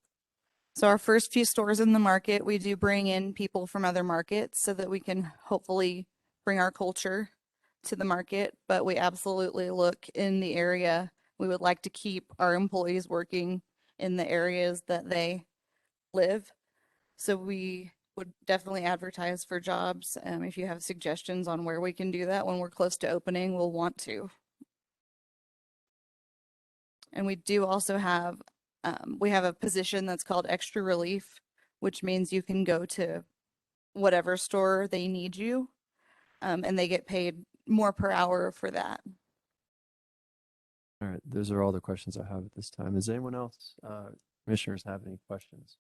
So our first few stores in the market, we do bring in people from other markets so that we can hopefully bring our culture to the market, but we absolutely look in the area. We would like to keep our employees working in the areas that they live. So we would definitely advertise for jobs. If you have suggestions on where we can do that when we're close to opening, we'll want to. And we do also have, we have a position that's called extra relief, which means you can go to whatever store they need you, and they get paid more per hour for that. All right, those are all the questions I have at this time. Does anyone else, commissioners, have any questions?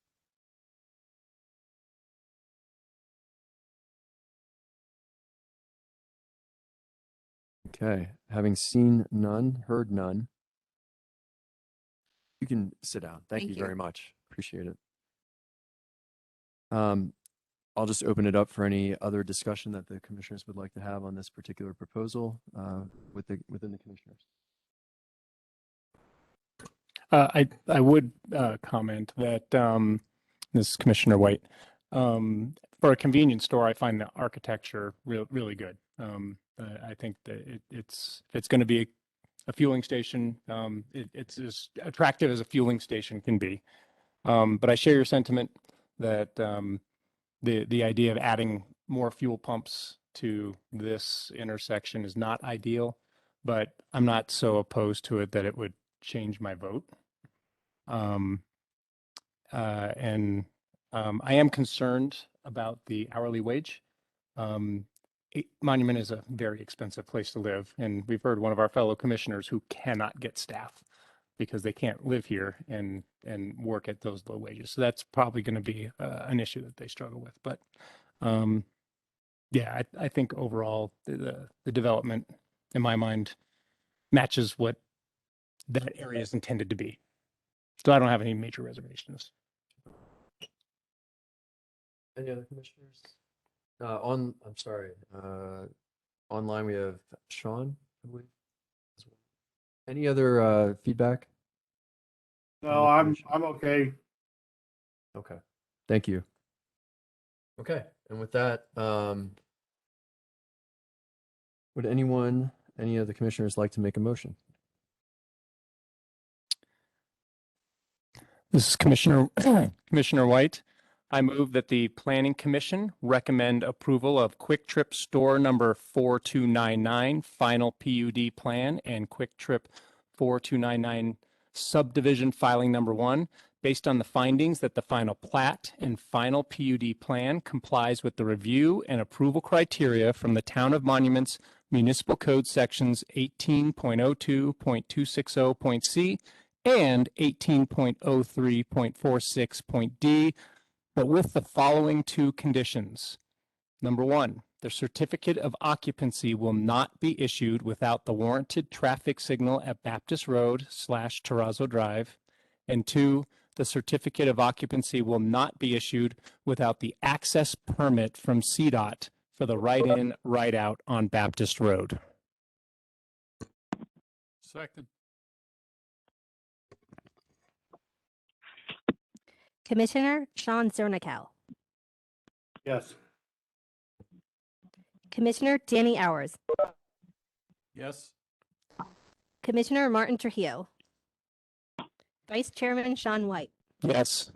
Okay, having seen none, heard none. You can sit down. Thank you very much. Appreciate it. I'll just open it up for any other discussion that the commissioners would like to have on this particular proposal within the commissioners. I would comment that this is Commissioner White. For a convenience store, I find the architecture really good. I think that it's going to be a fueling station. It's as attractive as a fueling station can be. But I share your sentiment that the idea of adding more fuel pumps to this intersection is not ideal, but I'm not so opposed to it that it would change my vote. I am concerned about the hourly wage. Monument is a very expensive place to live, and we've heard one of our fellow commissioners who cannot get staff because they can't live here and work at those low wages. So that's probably going to be an issue that they struggle with. But yeah, I think overall the development, in my mind, matches what that area is intended to be. So I don't have any major reservations. Any other commissioners? I'm sorry. Online we have Sean, I believe. Any other feedback? No, I'm okay. Okay, thank you. Okay, and with that, would any of the commissioners like to make a motion? This is Commissioner White. I move that the Planning Commission recommend approval of Quick Trip Store number 4299 final PUD plan and Quick Trip 4299 subdivision filing number 1 based on the findings that the final plat and final PUD plan complies with the review and approval criteria from the Town of Monuments Municipal Code sections 18.02.260.c and 18.03.46.d, but with the following 2 conditions. Number 1, the certificate of occupancy will not be issued without the warranted traffic signal at Baptist Road / Terrazzo Drive. And 2, the certificate of occupancy will not be issued without the access permit from CDOT for the right-in, right-out on Baptist Road. Second. Commissioner Sean Zernical, Yes. Commissioner Danny Hours, Yes. Commissioner Martin Trujillo, Vice Chairman Sean White, Yes.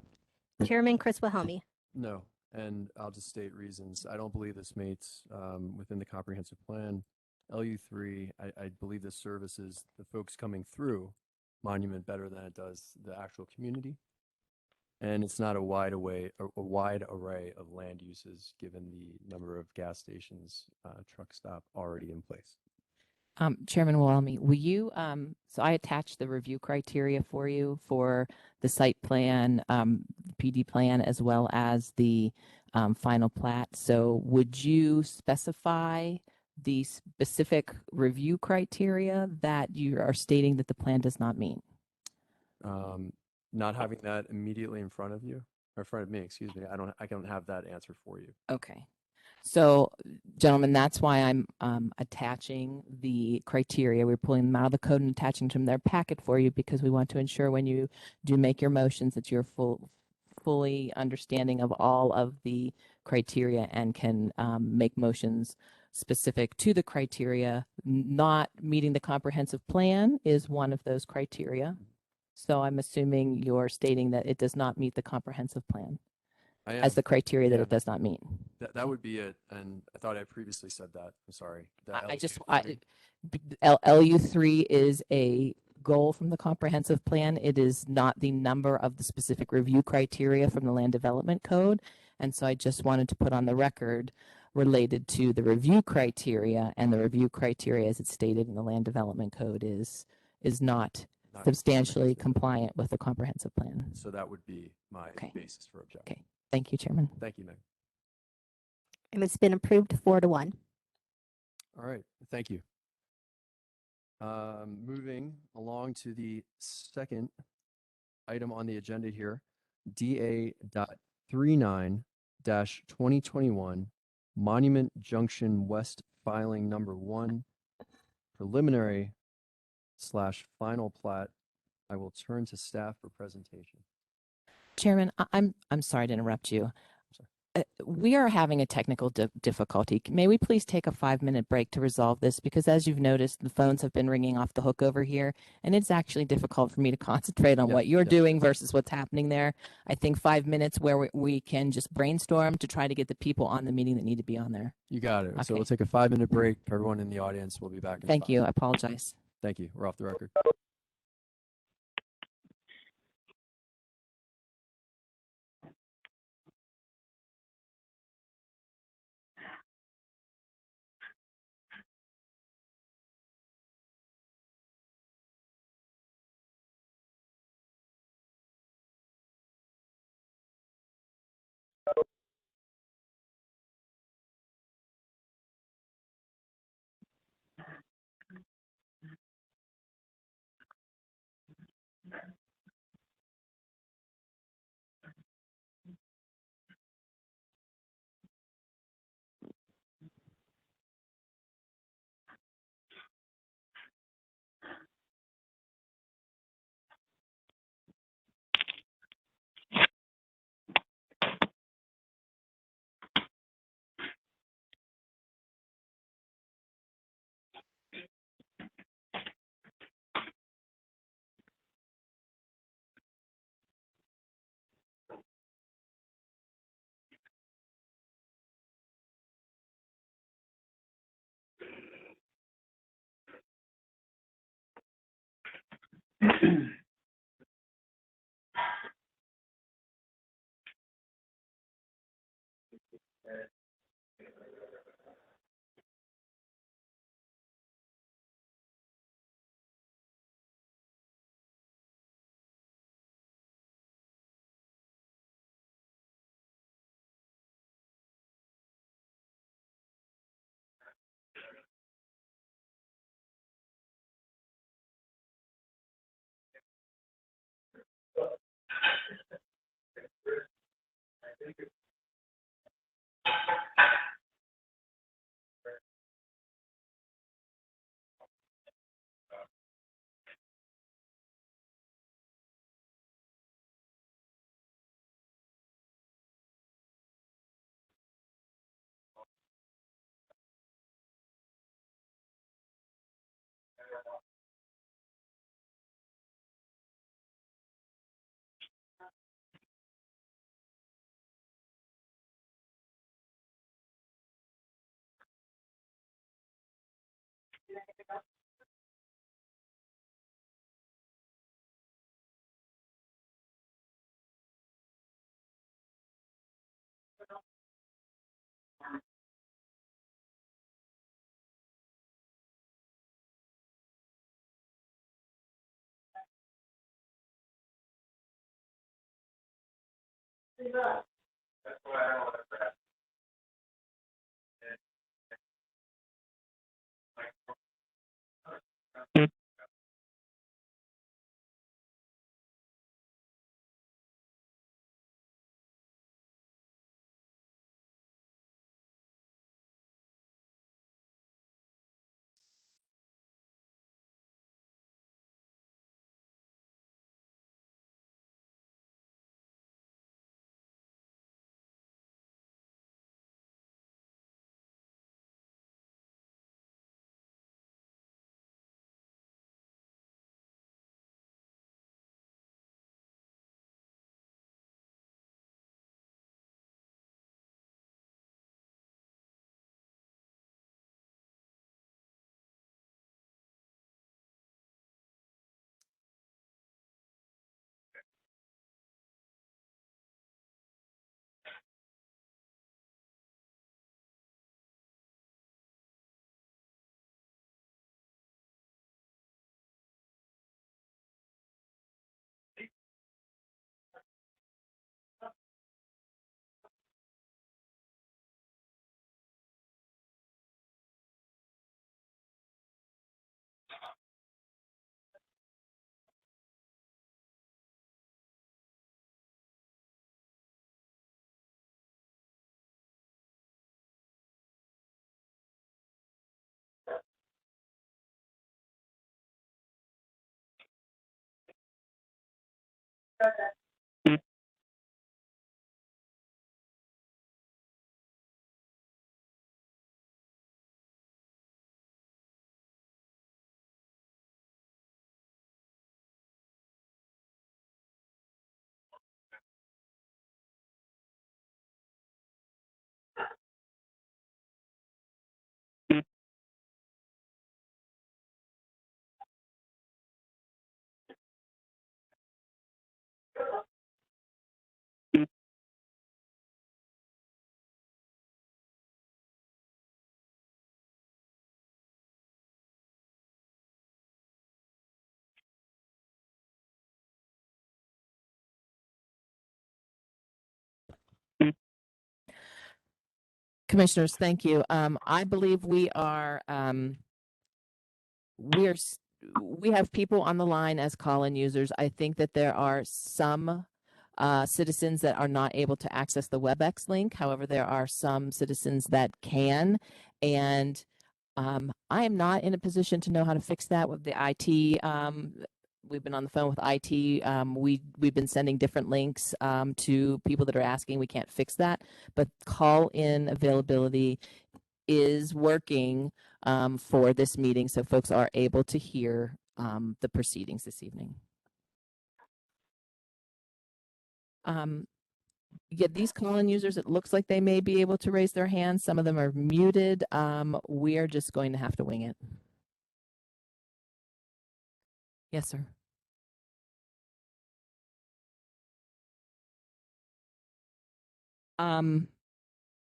Chairman Chris Wilhelmi. No, and I'll just state reasons. I don't believe this meets within the comprehensive plan. LU3, I believe this services the folks coming through Monument better than it does the actual community. And it's not a wide array of land uses given the number of gas stations, truck stop already in place. Chairman Walmy, will you, so I attached the review criteria for you for the site plan, PD plan, as well as the final plat. So would you specify the specific review criteria that you are stating that the plan does not meet? Not having that immediately in front of you, or in front of me, excuse me, I don't have that answer for you. Okay. So, gentlemen, that's why I'm attaching the criteria. We're pulling them out of the code and attaching them to their packet for you because we want to ensure when you do make your motions that you're fully understanding of all of the criteria and can make motions specific to the criteria. Not meeting the comprehensive plan is one of those criteria. So I'm assuming you're stating that it does not meet the comprehensive plan as the criteria that Yeah. it does not meet. That would be it, and I thought I previously said that. I'm sorry. The LU3 is a goal from the comprehensive plan. It is not the number of the specific review criteria from the land development code. And so I just wanted to put on the record related to the review criteria, and the review criteria as it's stated in the land development code is not substantially compliant with the comprehensive plan. So that would be my basis for objection. Okay. Thank you, Chairman. Thank you, Meg. And it's been approved 4-1. All right, thank you. Moving along to the second item on the agenda here, DA.39-2021, Monument Junction West filing number 1, preliminary/final plat. I will turn to staff for presentation. Chairman, I'm sorry to interrupt you. We are having a technical difficulty. May we please take a 5-minute break to resolve this? Because as you've noticed, the phones have been ringing off the hook over here, and it's actually difficult for me to concentrate on what you're doing versus what's happening there. I think 5 minutes where we can just brainstorm to try to get the people on the meeting that need to be on there. You got it. Okay. So we'll take a 5-minute break. Everyone in the audience will be back in Thank 5. you. I apologize. Thank you. We're off the record. Commissioners, thank you. I believe we have people on the line as call-in users. I think that there are some citizens that are not able to access the WebEx link. However, there are some citizens that can, and I am not in a position to know how to fix that with the IT. We've been on the phone with IT. We've been sending different links to people that are asking. We can't fix that, but call-in availability is working for this meeting, so folks are able to hear the proceedings this evening. Yeah, these call-in users, it looks like they may be able to raise their hands. Some of them are muted. We are just going to have to wing it. Yes, sir.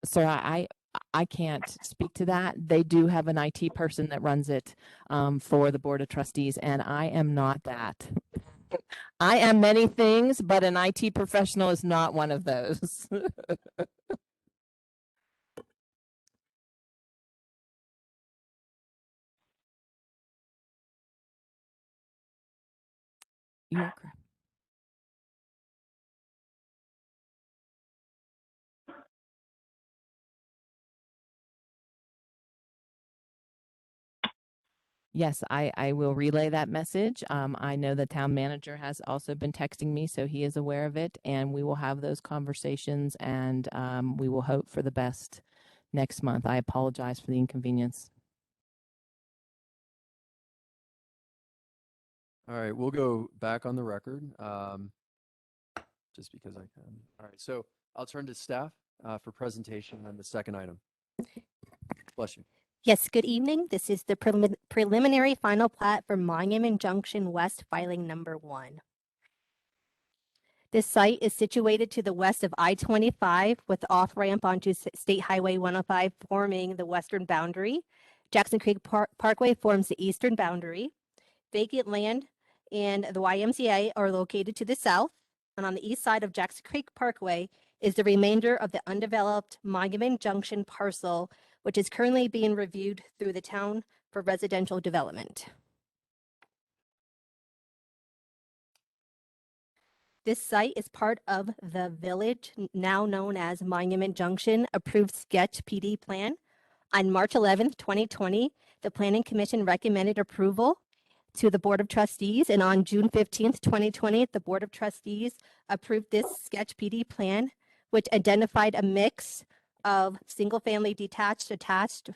So I can't speak to that. They do have an IT person that runs it for the Board of Trustees, and I am not that. I am many things, but an IT professional is not one of those. You're correct. Yes, I will relay that message. I know the town manager has also been texting me, so he is aware of it, and we will have those conversations, and we will hope for the best next month. I apologize for the inconvenience. All right, we'll go back on the record, just because I can. All right, so I'll turn to staff for presentation on the second item. Bless you. Yes, good evening. This is the preliminary final plat for Monument Junction West, filing number 1. This site is situated to the west of I-25 with off-ramp onto State Highway 105 forming the western boundary. Jackson Creek Parkway forms the eastern boundary. Vacant land and the YMCA are located to the south. And on the east side of Jackson Creek Parkway is the remainder of the undeveloped Monument Junction parcel, which is currently being reviewed through the town for residential development. This site is part of the village now known as Monument Junction approved sketch PD plan. On March 11th, 2020, the Planning Commission recommended approval to the Board of Trustees, and on June 15th, 2020, the Board of Trustees approved this sketch PD plan, which identified a mix of single-family detached, attached,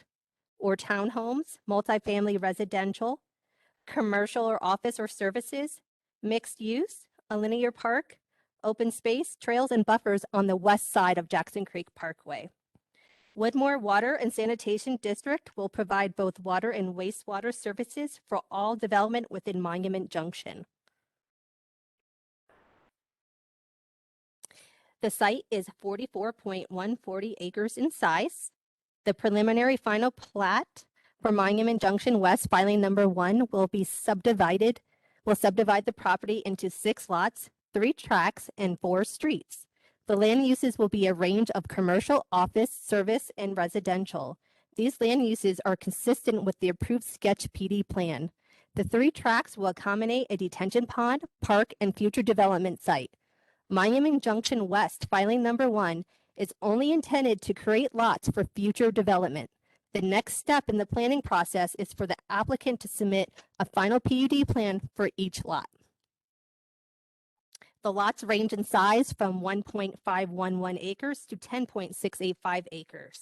or townhomes, multifamily residential, commercial or office or services, mixed use, a linear park, open space, trails, and buffers on the west side of Jackson Creek Parkway. Woodmore Water and Sanitation District will provide both water and wastewater services for all development within Monument Junction. The site is 44.140 acres in size. The preliminary final plat for Monument Junction West filing number 1 will subdivide the property into 6 lots, 3 tracts, and 4 streets. The land uses will be a range of commercial, office, service, and residential. These land uses are consistent with the approved sketch PD plan. The 3 tracts will accommodate a detention pond, park, and future development site. Monument Junction West filing number 1 is only intended to create lots for future development. The next step in the planning process is for the applicant to submit a final PUD plan for each lot. The lots range in size from 1.511 acres to 10.685 acres.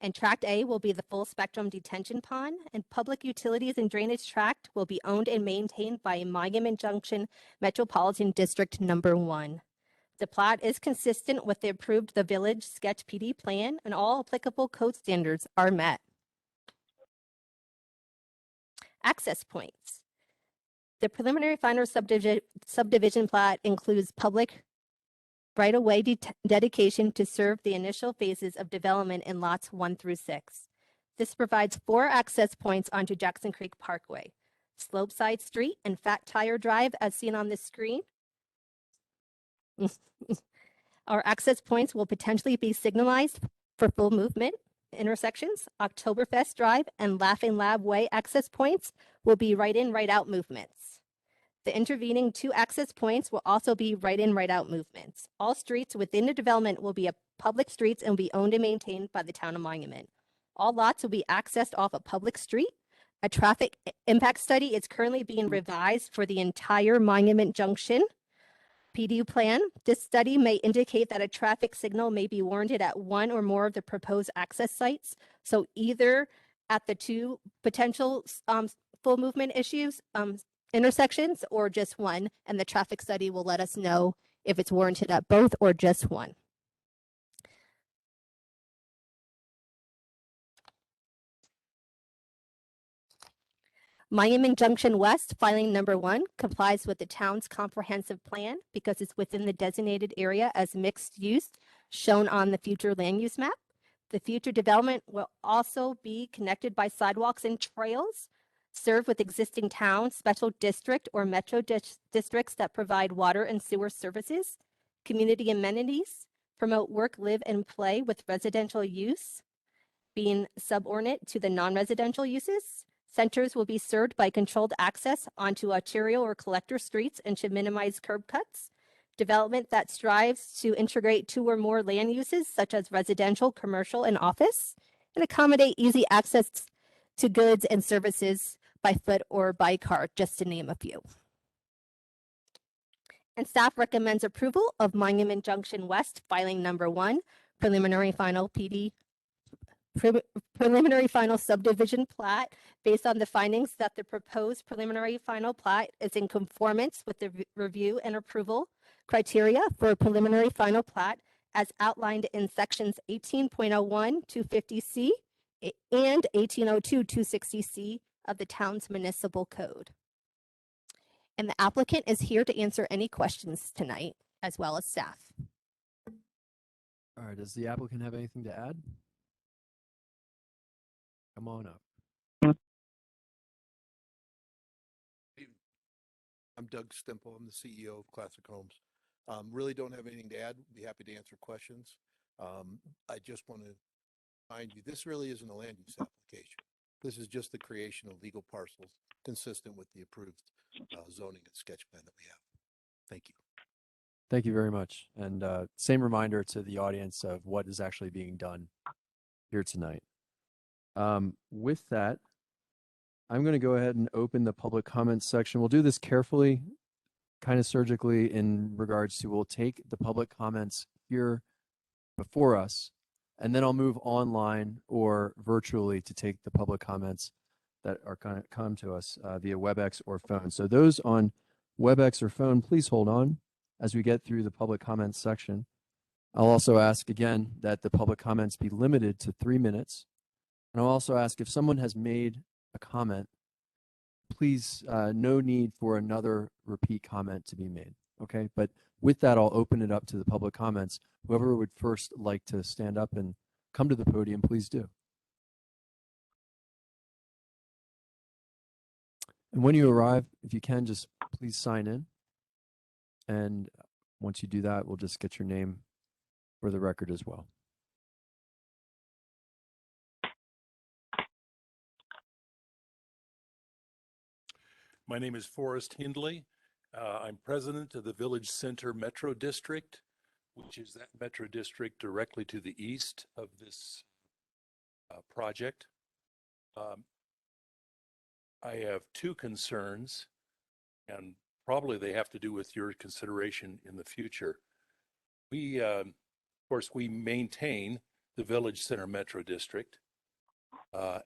And Tract A will be the full spectrum detention pond, and public utilities and drainage tract will be owned and maintained by Monument Junction Metropolitan District number 1. The plat is consistent with the approved village sketch PD plan, and all applicable code standards are met. Access points. The preliminary final subdivision plat includes public right-of-way dedication to serve the initial phases of development in lots 1 through 6. This provides 4 access points onto Jackson Creek Parkway: Slopeside Street and Fat Tire Drive, as seen on this screen. Our access points will potentially be signalized for full movement intersections. Oktoberfest Drive and Laughing Lab Way access points will be right-in, right-out movements. The intervening 2 access points will also be right-in, right-out movements. All streets within the development will be public streets and will be owned and maintained by the town of Monument. All lots will be accessed off a public street. A traffic impact study is currently being revised for the entire Monument Junction PD plan. This study may indicate that a traffic signal may be warranted at one or more of the proposed access sites. So either at the 2 potential full movement intersections, or just one, and the traffic study will let us know if it's warranted at both or just one. Monument Junction West filing number 1 complies with the town's comprehensive plan because it's within the designated area as mixed use shown on the future land use map. The future development will also be connected by sidewalks and trails, serve with existing town, special district, or metro districts that provide water and sewer services, community amenities, promote work, live, and play with residential use being subordinate to the non-residential uses. Centers will be served by controlled access onto arterial or collector streets and should minimize curb cuts. Development that strives to integrate 2 or more land uses, such as residential, commercial, and office, and accommodate easy access to goods and services by foot or by car, just to name a few. And staff recommends approval of Monument Junction West filing number 1, preliminary final subdivision plat, based on the findings that the proposed preliminary final plat is in conformance with the review and approval criteria for a preliminary final plat as outlined in sections 18.01 250C and 1802 260C of the town's municipal code. And the applicant is here to answer any questions tonight, as well as staff. All right, does the applicant have anything to add? Come on up. I'm Doug Stemple. I'm the CEO of Classic Homes. Really don't have anything to add. Be happy to answer questions. I just want to remind you, this really isn't a land use application. This is just the creation of legal parcels consistent with the approved zoning and sketch plan that we have. Thank you. Thank you very much. And same reminder to the audience of what is actually being done here tonight. With that, I'm going to go ahead and open the public comments section. We'll do this carefully, kind of surgically in regards to we'll take the public comments here before us, and then I'll move online or virtually to take the public comments that are going to come to us via WebEx or phone. So those on WebEx or phone, please hold on as we get through the public comments section. I'll also ask again that the public comments be limited to 3 minutes. And I'll also ask if someone has made a comment, please, no need for another repeat comment to be made, okay? But with that, I'll open it up to the public comments. Whoever would first like to stand up and come to the podium, please do. And when you arrive, if you can, just please sign in. And once you do that, we'll just get your name for the record as well. My name is Forrest Hindley. I'm president of the Village Center Metro District, which is that metro district directly to the east of this project. I have two concerns, and probably they have to do with your consideration in the future. We, of course, we maintain the Village Center Metro District,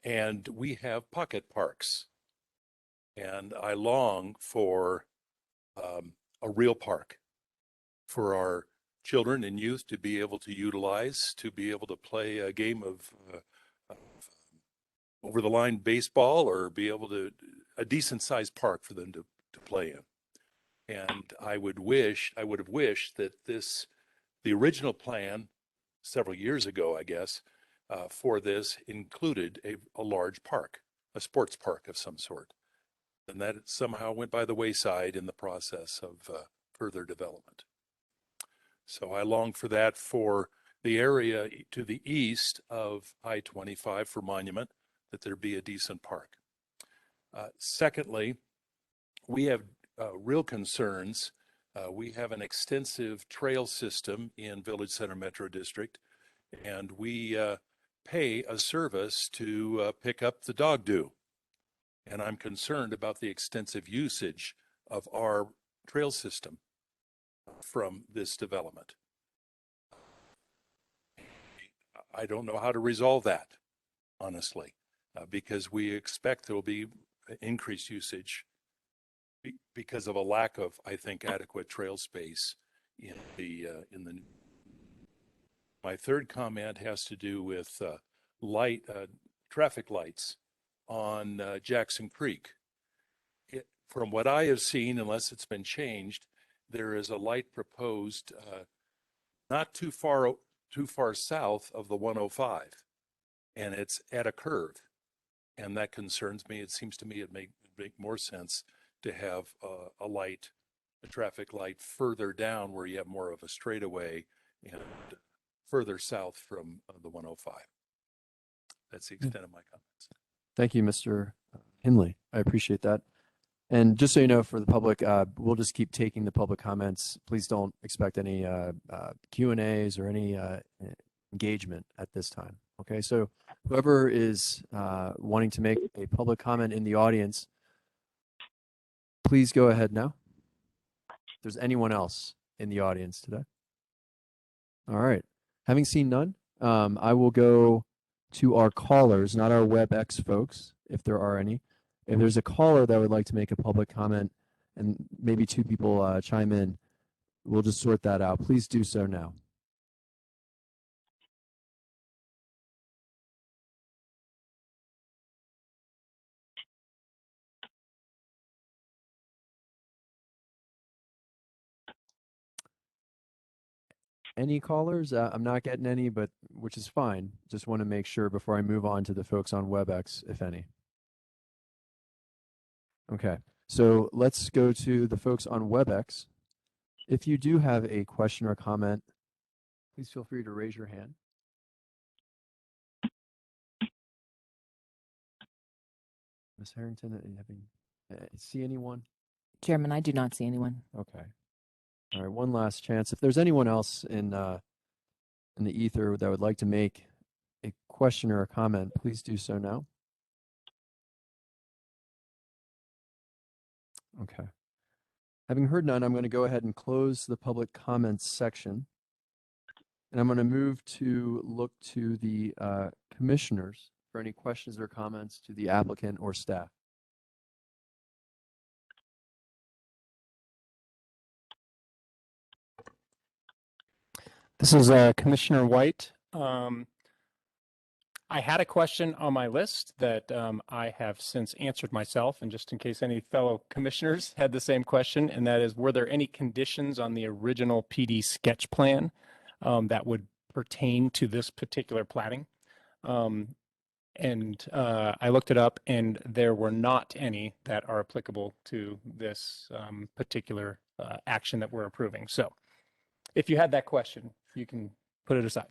and we have pocket parks. And I long for a real park for our children and youth to be able to utilize, to be able to play a game of over-the-line baseball, or be able to, a decent-sized park for them to play in. And I would have wished that the original plan several years ago, I guess, for this included a large park, a sports park of some sort. And that somehow went by the wayside in the process of further development. So I long for that for the area to the east of I-25 for Monument, that there be a decent park. Secondly, we have real concerns. We have an extensive trail system in Village Center Metro District, and we pay a service to pick up the dog doo. And I'm concerned about the extensive usage of our trail system from this development. I don't know how to resolve that, honestly, because we expect there will be increased usage because of a lack of, I think, adequate trail space in the. My third comment has to do with traffic lights on Jackson Creek. From what I have seen, unless it's been changed, there is a light proposed not too far south of the 105, and it's at a curve, and that concerns me. It seems to me it make more sense to have a traffic light further down where you have more of a straightaway and further south from the 105. That's the extent of my comments. Thank you, Mr. Hindley. I appreciate that. And just so you know, for the public, we'll just keep taking the public comments. Please don't expect any Q&As or any engagement at this time. Okay, so whoever is wanting to make a public comment in the audience, please go ahead now. If there's anyone else in the audience today. All right. Having seen none, I will go to our callers, not our WebEx folks, if there are any. If there's a caller that would like to make a public comment and maybe two people chime in, we'll just sort that out. Please do so now. Any callers? I'm not getting any, but which is fine. Just want to make sure before I move on to the folks on WebEx, if any. Okay, so let's go to the folks on WebEx. If you do have a question or comment, please feel free to raise your hand. Ms. Harrington, are you having, see anyone? Chairman, I do not see anyone. Okay. All right, one last chance. If there's anyone else in the ether that would like to make a question or a comment, please do so now. Okay. Having heard none, I'm going to go ahead and close the public comments section. And I'm going to move to look to the commissioners for any questions or comments to the applicant or staff. This is Commissioner White. I had a question on my list that I have since answered myself, and just in case any fellow commissioners had the same question, and that is, were there any conditions on the original PD sketch plan that would pertain to this particular platting? And I looked it up, and there were not any that are applicable to this particular action that we're approving. So if you had that question, you can put it aside.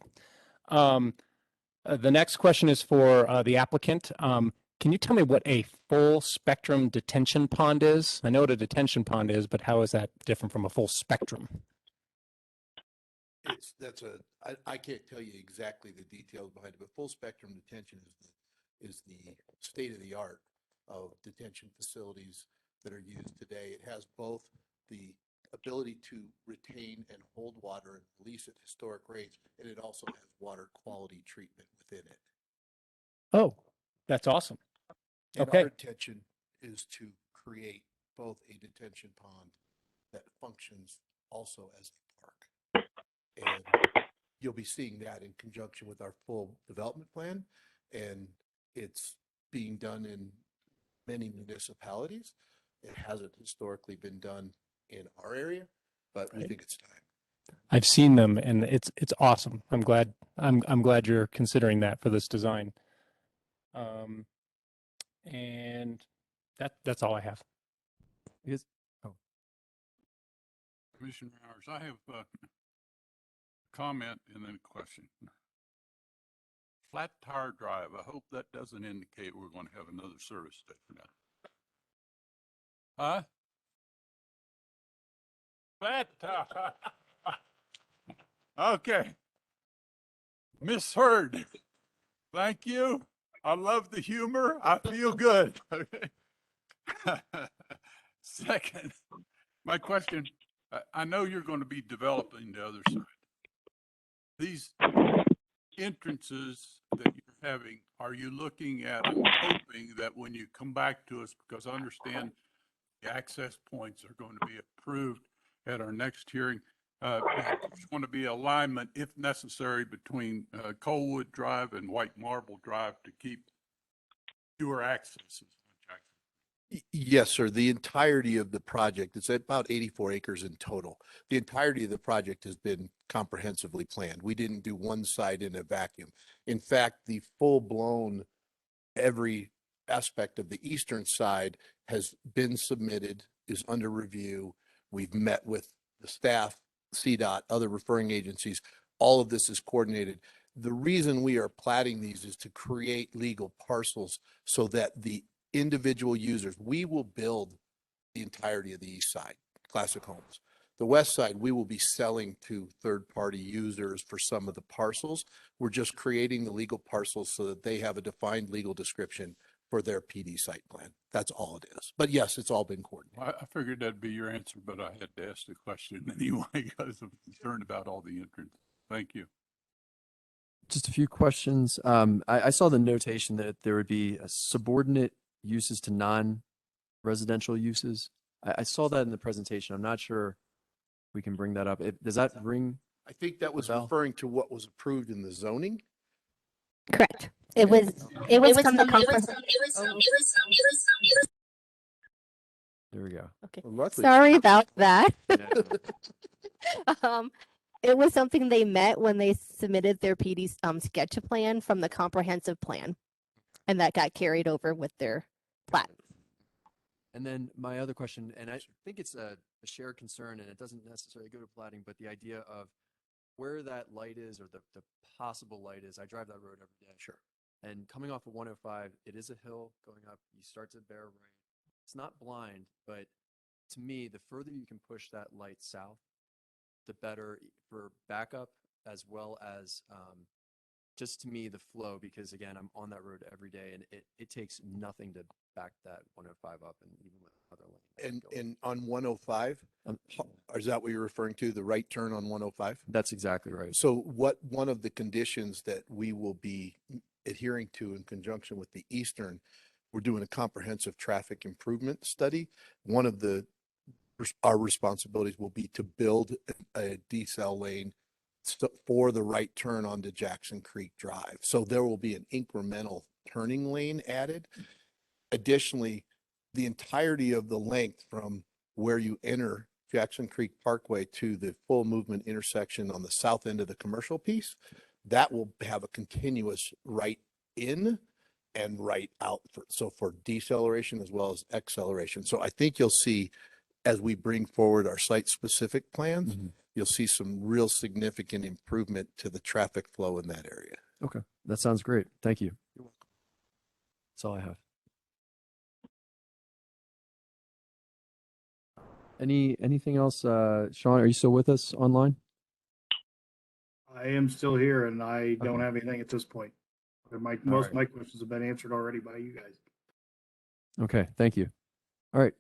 The next question is for the applicant. Can you tell me what a full spectrum detention pond is? I know what a detention pond is, but how is that different from a full spectrum? I can't tell you exactly the details behind it, but full spectrum detention is the state of the art of detention facilities that are used today. It has both the ability to retain and hold water and release at historic rates, and it also has water quality treatment within it. Oh, that's awesome. And Okay. our intention is to create both a detention pond that functions also as a park. And you'll be seeing that in conjunction with our full development plan. And it's being done in many municipalities. It hasn't historically been done in our area, but we think it's time. I've seen them, and it's awesome. I'm glad you're considering that for this design. And that's all I have. Yes. Commissioner Howard, I have a comment and then a question. Flat Tire Drive, I hope that doesn't indicate we're going to have another service station. Huh? Flat Tire. Okay. Misheard. Thank you. I love the humor. I feel good. Okay. Second, my question, I know you're going to be developing the other side. These entrances that you're having, are you looking at, I'm hoping that when you come back to us, because I understand the access points are going to be approved at our next hearing, there's going to be alignment, if necessary, between Coalwood Drive and White Marble Drive to keep fewer accesses. Yes, sir. The entirety of the project, it's about 84 acres in total. The entirety of the project has been comprehensively planned. We didn't do one side in a vacuum. In fact, the full-blown, every aspect of the eastern side has been submitted, is under review. We've met with the staff, CDOT, other referring agencies. All of this is coordinated. The reason we are platting these is to create legal parcels so that the individual users, we will build the entirety of the east side, classic homes. The west side, we will be selling to third-party users for some of the parcels. We're just creating the legal parcels so that they have a defined legal description for their PD site plan. That's all it is. But yes, it's all been coordinated. I figured that'd be your answer, but I had to ask the question anyway because I'm concerned about all the entrants. Thank you. Just a few questions. I saw the notation that there would be a subordinate uses to non-residential uses. I saw that in the presentation. I'm not sure we can bring that up. Does that ring? I think that was referring to what was approved in the zoning. Correct. It was from the conference. There we go. Okay. Well, luckily- Sorry about that. Yeah. It was something they met when they submitted their PD sketch plan from the comprehensive plan, and that got carried over with their plat. And then my other question, and I think it's a shared concern, and it doesn't necessarily go to plating, but the idea of where that light is or the possible light is. I drive that road every day. Sure. And coming off of 105, it is a hill going up. You start to bear rain. It's not blind, but to me, the further you can push that light south, the better for backup as well as just to me the flow, because again, I'm on that road every day and it takes nothing to back that 105 up, and even with other lanes. And on 105, is that what you're referring to, the right turn on 105? That's exactly right. So one of the conditions that we will be adhering to in conjunction with the Eastern, we're doing a comprehensive traffic improvement study. One of our responsibilities will be to build a decel lane for the right turn onto Jackson Creek Drive. So there will be an incremental turning lane added. Additionally, the entirety of the length from where you enter Jackson Creek Parkway to the full movement intersection on the south end of the commercial piece, that will have a continuous right in and right out. For deceleration as well as acceleration. So I think you'll see, as we bring forward our site-specific plans, you'll see some real significant improvement to the traffic flow in that area. Okay, that sounds great. Thank you. That's all I have. Anything else? Sean, are you still with us online? I am still here and I don't have anything at this point. Most of my questions have been answered already by you guys. Okay, thank you. All right.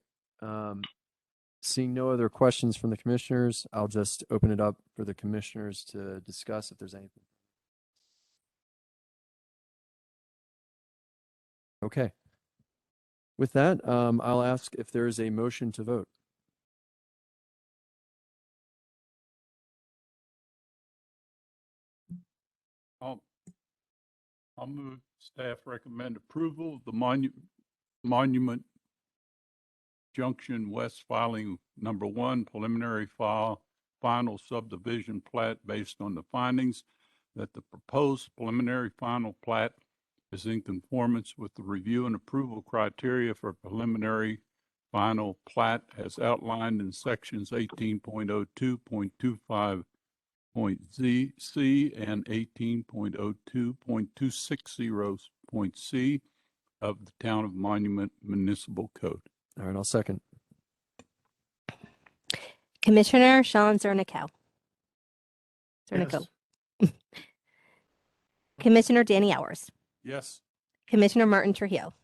Seeing no other questions from the commissioners, I'll just open it up for the commissioners to discuss if there's anything. Okay. With that, I'll ask if there is a motion to vote. I'll move staff recommend approval of the Monument Junction West filing number 1 preliminary final subdivision plat based on the findings that the proposed preliminary final plat is in conformance with the review and approval criteria for preliminary final plat as outlined in sections 18.02.25 C and 18.02.260 of the Town of Monument Municipal Code. All right, I'll second. Commissioner Sean Zernicow. Yes. Commissioner Danny Hours. Yes. Commissioner Martin Trujillo.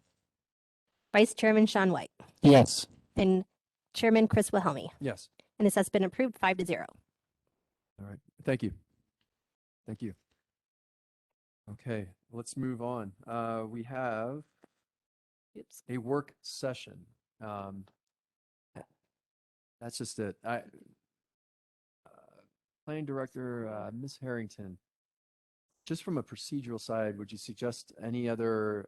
Vice Chairman Sean White. Yes. And Chairman Chris Wilhelmy. Yes. And this has been approved 5-0. All right. Thank you. Thank you. Okay, let's move on. We have a work session. That's just it. Planning Director, Ms. Harrington, just from a procedural side, would you suggest any other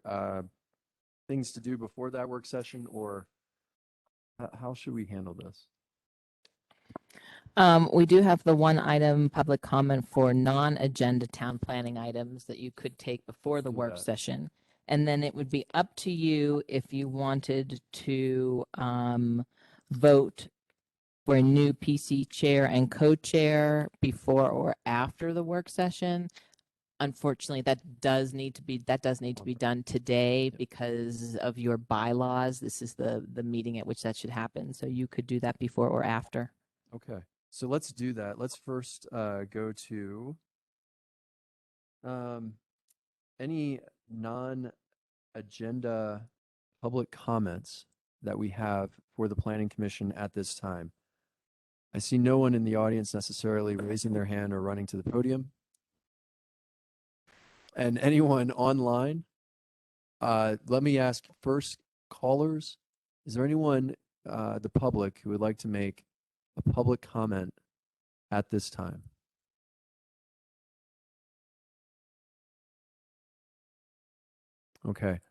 things to do before that work session, or how should we handle this? We do have the one item public comment for non-agenda town planning items that you could take before the work session. And then it would be up to you if you wanted to vote for a new PC chair and co-chair before or after the work session. Unfortunately, that does need to be done today because of your bylaws. This is the meeting at which that should happen. So you could do that before or after. Okay, so let's do that. Let's first go to any non-agenda public comments that we have for the Planning Commission at this time. I see no one in the audience necessarily raising their hand or running to the podium. And anyone online, let me ask first, callers, is there anyone, the public, who would like to make a public comment at this time? Okay.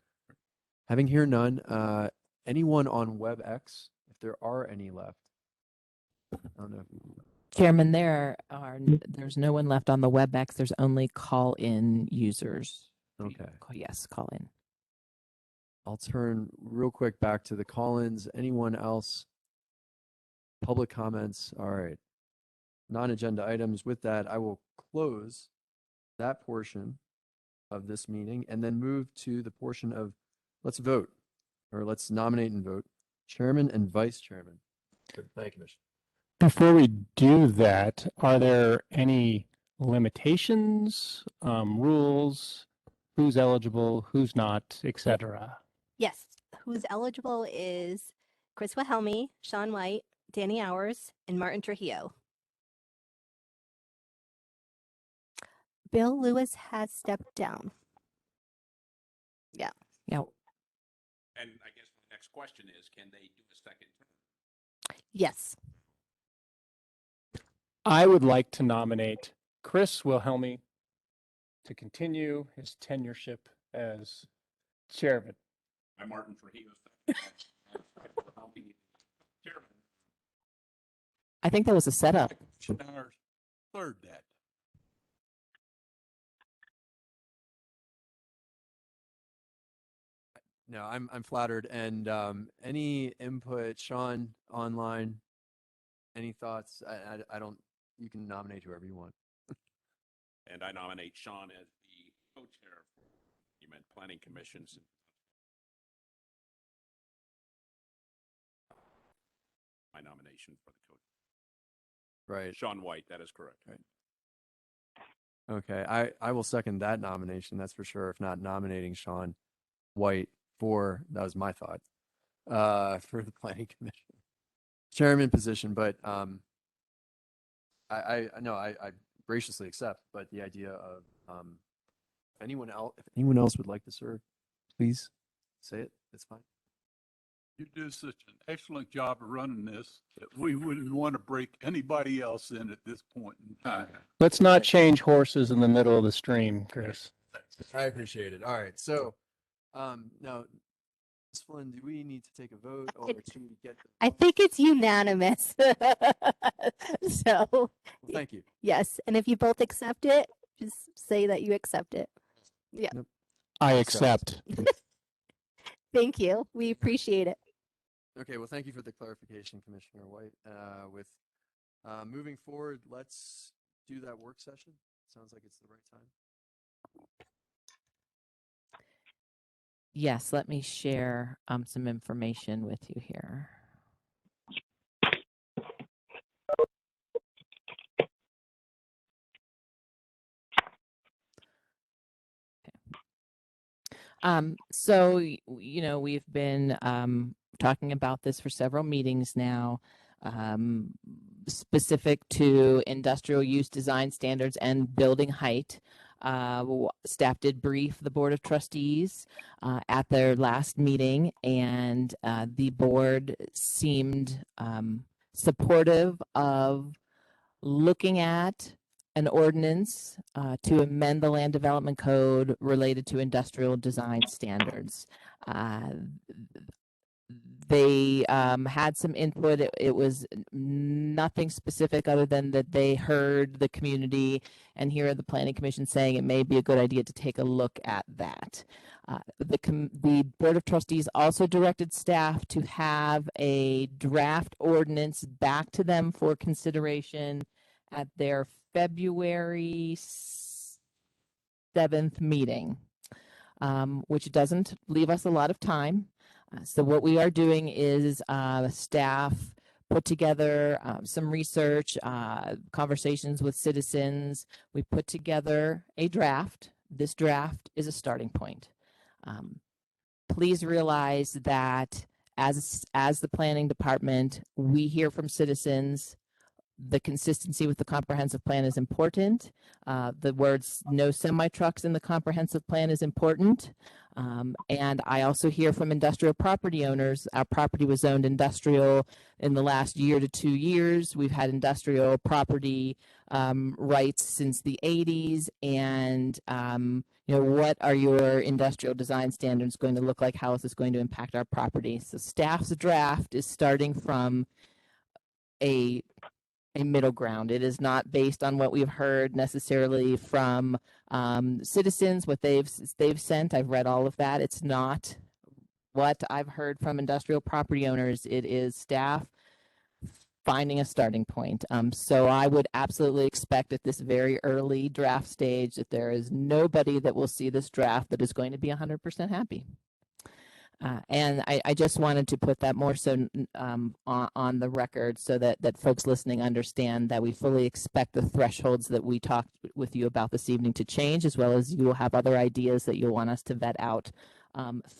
Having here none, anyone on WebEx, if there are any left? I don't know. Chairman, there's no one left on the WebEx. There's only call-in users. Okay. Yes, call in. I'll turn real quick back to the call-ins. Anyone else Public comments. All right. Non-agenda items. With that, I will close that portion of this meeting and then move to the portion of let's vote, or let's nominate and vote chairman and vice chairman for the planning commission. Before we do that, are there any limitations, rules, who's eligible, who's not, etc.? Yes, who's eligible is Chris Wilhelmi, Sean White, Danny Hours, and Martin Trujillo. Bill Lewis has stepped down. Yeah. Yeah. And I guess the next question is, can they do a second term? Yes. I would like to nominate Chris Wilhelmi to continue his tenureship as chairman. By Martin Trujillo. Chairman. I think that was a setup. Third that. No, I'm flattered. And any input, Sean, online? Any thoughts? I don't. You can nominate whoever you want. And I nominate Sean as the co-chair for the Monument Planning Commissions. My nomination for the co. Right. Sean White. That is correct. Right. Okay. I will second that nomination. That's for sure. If not nominating Sean White for, that was my thought, for the planning commission chairman position. But I know I graciously accept, but the idea of if anyone else would like to serve, please say it. It's fine. You do such an excellent job of running this that we wouldn't want to break anybody else in at this point in time. Let's not change horses in the middle of the stream, Chris. I appreciate it. All right. So now, Ms. Flynn, do we need to take a vote, or should we get? I think it's unanimous. So, Well, thank you. yes. And if you both accept it, just say that you accept it. Yeah. Yep. I accept. Thank you. We appreciate it. Okay. Well, thank you for the clarification, Commissioner White. With moving forward, let's do that work session. Sounds like it's the right time. Yes, let me share some information with you here. So, you know, we've been talking about this for several meetings now, specific to industrial use design standards and building height. Staff did brief the Board of Trustees at their last meeting, and the board seemed supportive of looking at an ordinance to amend the land development code related to industrial design standards. They had some input. It was nothing specific other than that they heard the community and here the Planning Commission saying it may be a good idea to take a look at that. The Board of Trustees also directed staff to have a draft ordinance back to them for consideration at their February 7th meeting, which doesn't leave us a lot of time. So what we are doing is staff put together some research, conversations with citizens. We put together a draft. This draft is a starting point. Please realize that as the planning department, we hear from citizens. The consistency with the comprehensive plan is important. The words no semi trucks in the comprehensive plan is important. And I also hear from industrial property owners. Our property was zoned industrial in the last year to 2 years. We've had industrial property rights since the 80s. And, you know, what are your industrial design standards going to look like? How is this going to impact our property? So staff's draft is starting from a middle ground. It is not based on what we've heard necessarily from citizens, what they've sent. I've read all of that. It's not what I've heard from industrial property owners. It is staff finding a starting point. So I would absolutely expect at this very early draft stage that there is nobody that will see this draft that is going to be 100% happy. And I just wanted to put that more so on the record so that folks listening understand that we fully expect the thresholds that we talked with you about this evening to change, as well as you will have other ideas that you'll want us to vet out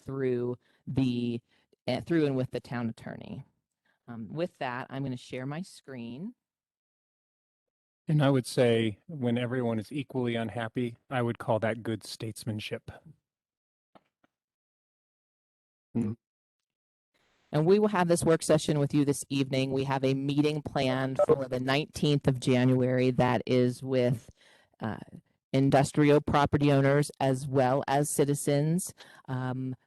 through and with the town attorney. With that, I'm going to share my screen. And I would say when everyone is equally unhappy, I would call that good statesmanship. And we will have this work session with you this evening. We have a meeting planned for the 19th of January that is with industrial property owners as well as citizens.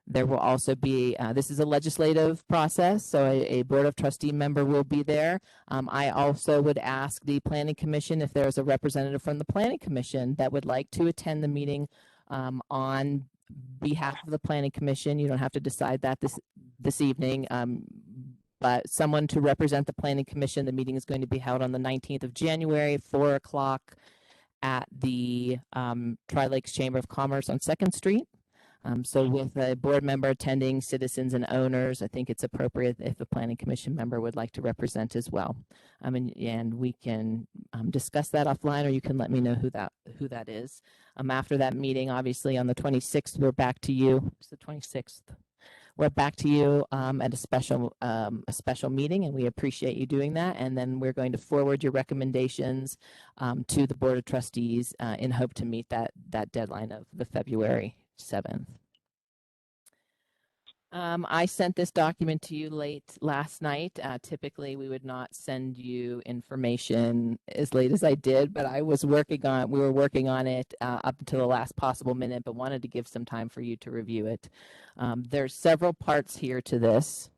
There will also be, this is a legislative process, so a Board of Trustee member will be there. I also would ask the Planning Commission if there is a representative from the Planning Commission that would like to attend the meeting on behalf of the Planning Commission. You don't have to decide that this evening, but someone to represent the Planning Commission. The meeting is going to be held on the 19th of January, 4 o'clock at the Tri-Lakes Chamber of Commerce on 2nd Street. So with a board member attending, citizens and owners, I think it's appropriate if the Planning Commission member would like to represent as well. And we can discuss that offline, or you can let me know who that is. After that meeting, obviously on the 26th, we're back to you. It's the 26th. We're back to you at a special meeting, and we appreciate you doing that. And then we're going to forward your recommendations to the Board of Trustees in hope to meet that deadline of the February 7th. I sent this document to you late last night. Typically, we would not send you information as late as I did, but we were working on it up until the last possible minute, but wanted to give some time for you to review it. There's several parts here to this.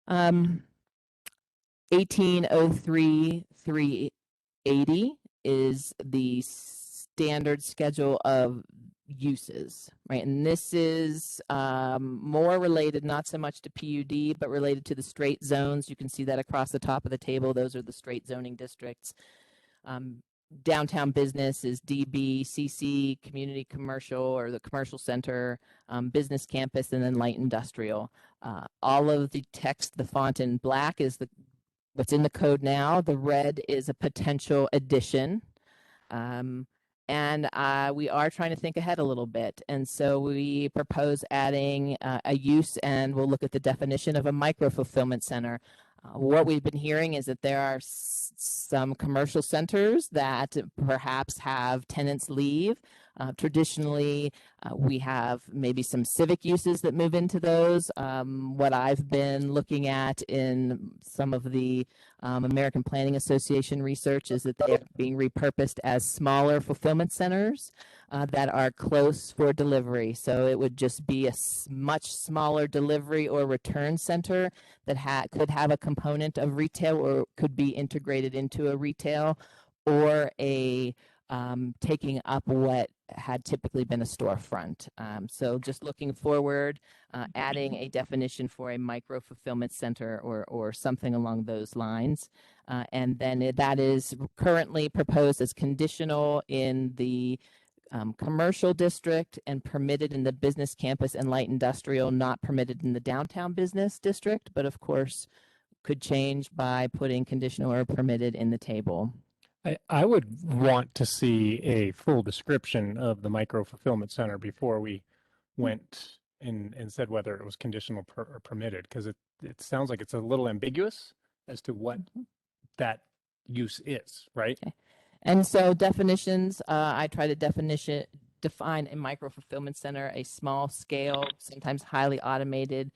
1803-380 is the standard schedule of uses, right? And this is more related, not so much to PUD, but related to the straight zones. You can see that across the top of the table. Those are the straight zoning districts. Downtown business is DB, CC, community commercial or the commercial center, business campus, and then light industrial. All of the text, the font in black is what's in the code now. The red is a potential addition. And we are trying to think ahead a little bit. And so we propose adding a use, and we'll look at the definition of a micro-fulfillment center. What we've been hearing is that there are some commercial centers that perhaps have tenants leave. Traditionally, we have maybe some civic uses that move into those. What I've been looking at in some of the American Planning Association research is that they are being repurposed as smaller fulfillment centers that are close for delivery. So it would just be a much smaller delivery or return center that could have a component of retail or could be integrated into a retail, or a taking up what had typically been a storefront. So just looking forward, adding a definition for a micro fulfillment center or something along those lines. And then that is currently proposed as conditional in the commercial district and permitted in the business campus and light industrial, not permitted in the downtown business district, but of course could change by putting conditional or permitted in the table. I would want to see a full description of the micro fulfillment center before we went and said whether it was conditional or permitted, because it sounds like it's a little ambiguous as to what that use is, right? Okay. And so definitions, I try to define a micro fulfillment center, a small scale, sometimes highly automated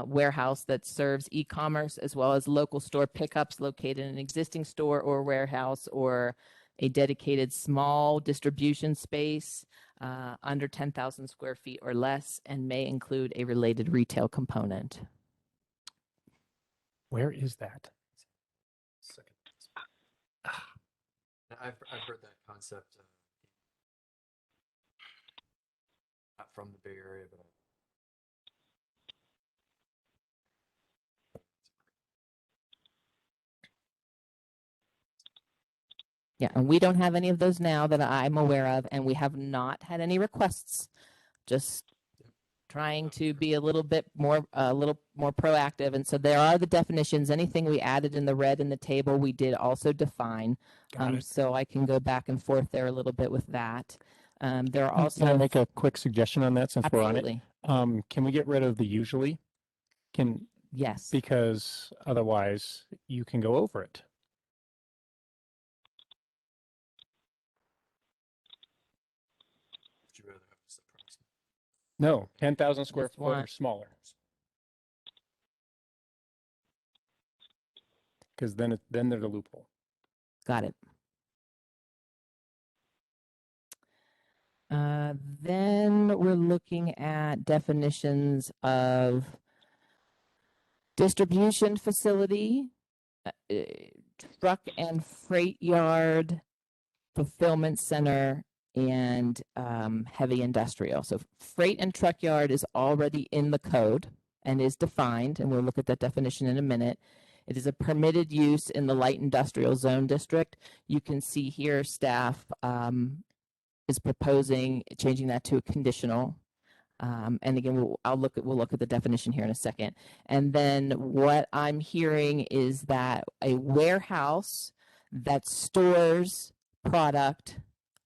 warehouse that serves e-commerce as well as local store pickups located in an existing store or warehouse, or a dedicated small distribution space under 10,000 square feet or less, and may include a related retail component. Where is that? Second. I've heard that concept not from the Bay Area, but Yeah, and we don't have any of those now that I'm aware of, and we have not had any requests. Just trying to be a little more proactive. And so there are the definitions. Anything we added in the red in the table, we did also define. Got it. So I can go back and forth there a little bit with that. There are Can I also make a quick suggestion on that since absolutely we're on it? Can we get rid of the usually? yes. Because otherwise you can go over it. Would you rather have this approximate? No, 10,000 square Just foot one. or smaller. Because then there's a loophole. Got it. Then we're looking at definitions of distribution facility, truck and freight yard, fulfillment center, and heavy industrial. So freight and truck yard is already in the code and is defined, and we'll look at that definition in a minute. It is a permitted use in the light industrial zone district. You can see here staff is proposing changing that to a conditional. And again, we'll look at the definition here in a second. And then what I'm hearing is that a warehouse that stores product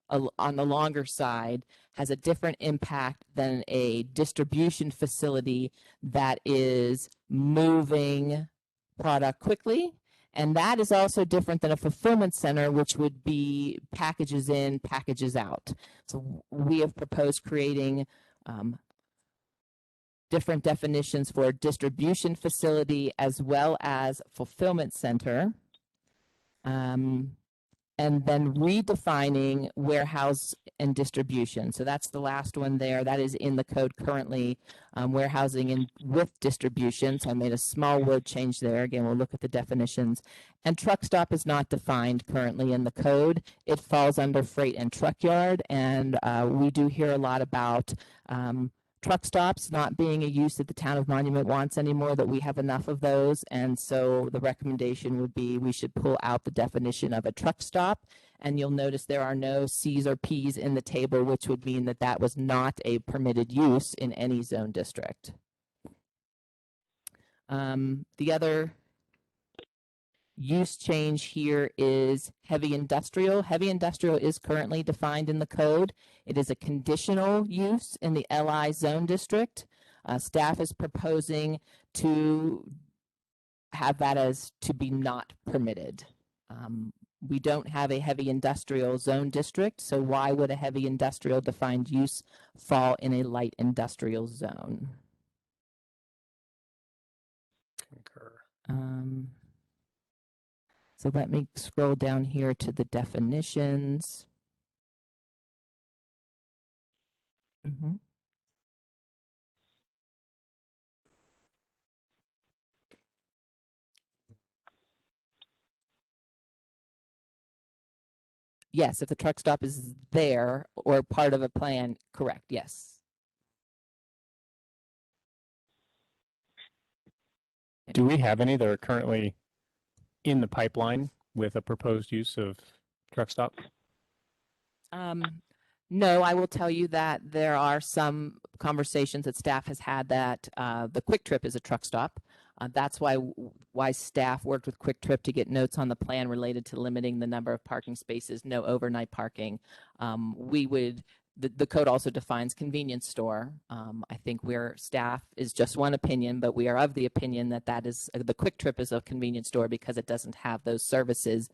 on the longer side has a different impact than a distribution facility that is moving product quickly. And that is also different than a fulfillment center, which would be packages in, packages out. So we have proposed creating different definitions for distribution facility as well as fulfillment center. And then redefining warehouse and distribution. So that's the last one there. That is in the code currently, warehousing and with distribution. So I made a small word change there. Again, we'll look at the definitions. And truck stop is not defined currently in the code. It falls under freight and truck yard. And we do hear a lot about truck stops not being a use that the town of Monument wants anymore, that we have enough of those. And so the recommendation would be we should pull out the definition of a truck stop. And you'll notice there are no C's or P's in the table, which would mean that that was not a permitted use in any zone district. The other use change here is heavy industrial. Heavy industrial is currently defined in the code. It is a conditional use in the LI zone district. Staff is proposing to have that as to be not permitted. We don't have a heavy industrial zone district, so why would a heavy industrial defined use fall in a light industrial zone? Concur. So let me scroll down here to the definitions. Yes, if the truck stop is there or part of a plan, correct, yes. Do we have any that are currently in the pipeline with a proposed use of truck stop? No, I will tell you that there are some conversations that staff has had that the Quick Trip is a truck stop. That's why staff worked with Quick Trip to get notes on the plan related to limiting the number of parking spaces, no overnight parking. The code also defines convenience store. I think where staff is just one opinion, but we are of the opinion that that is the Quick Trip is a convenience store because it doesn't have those services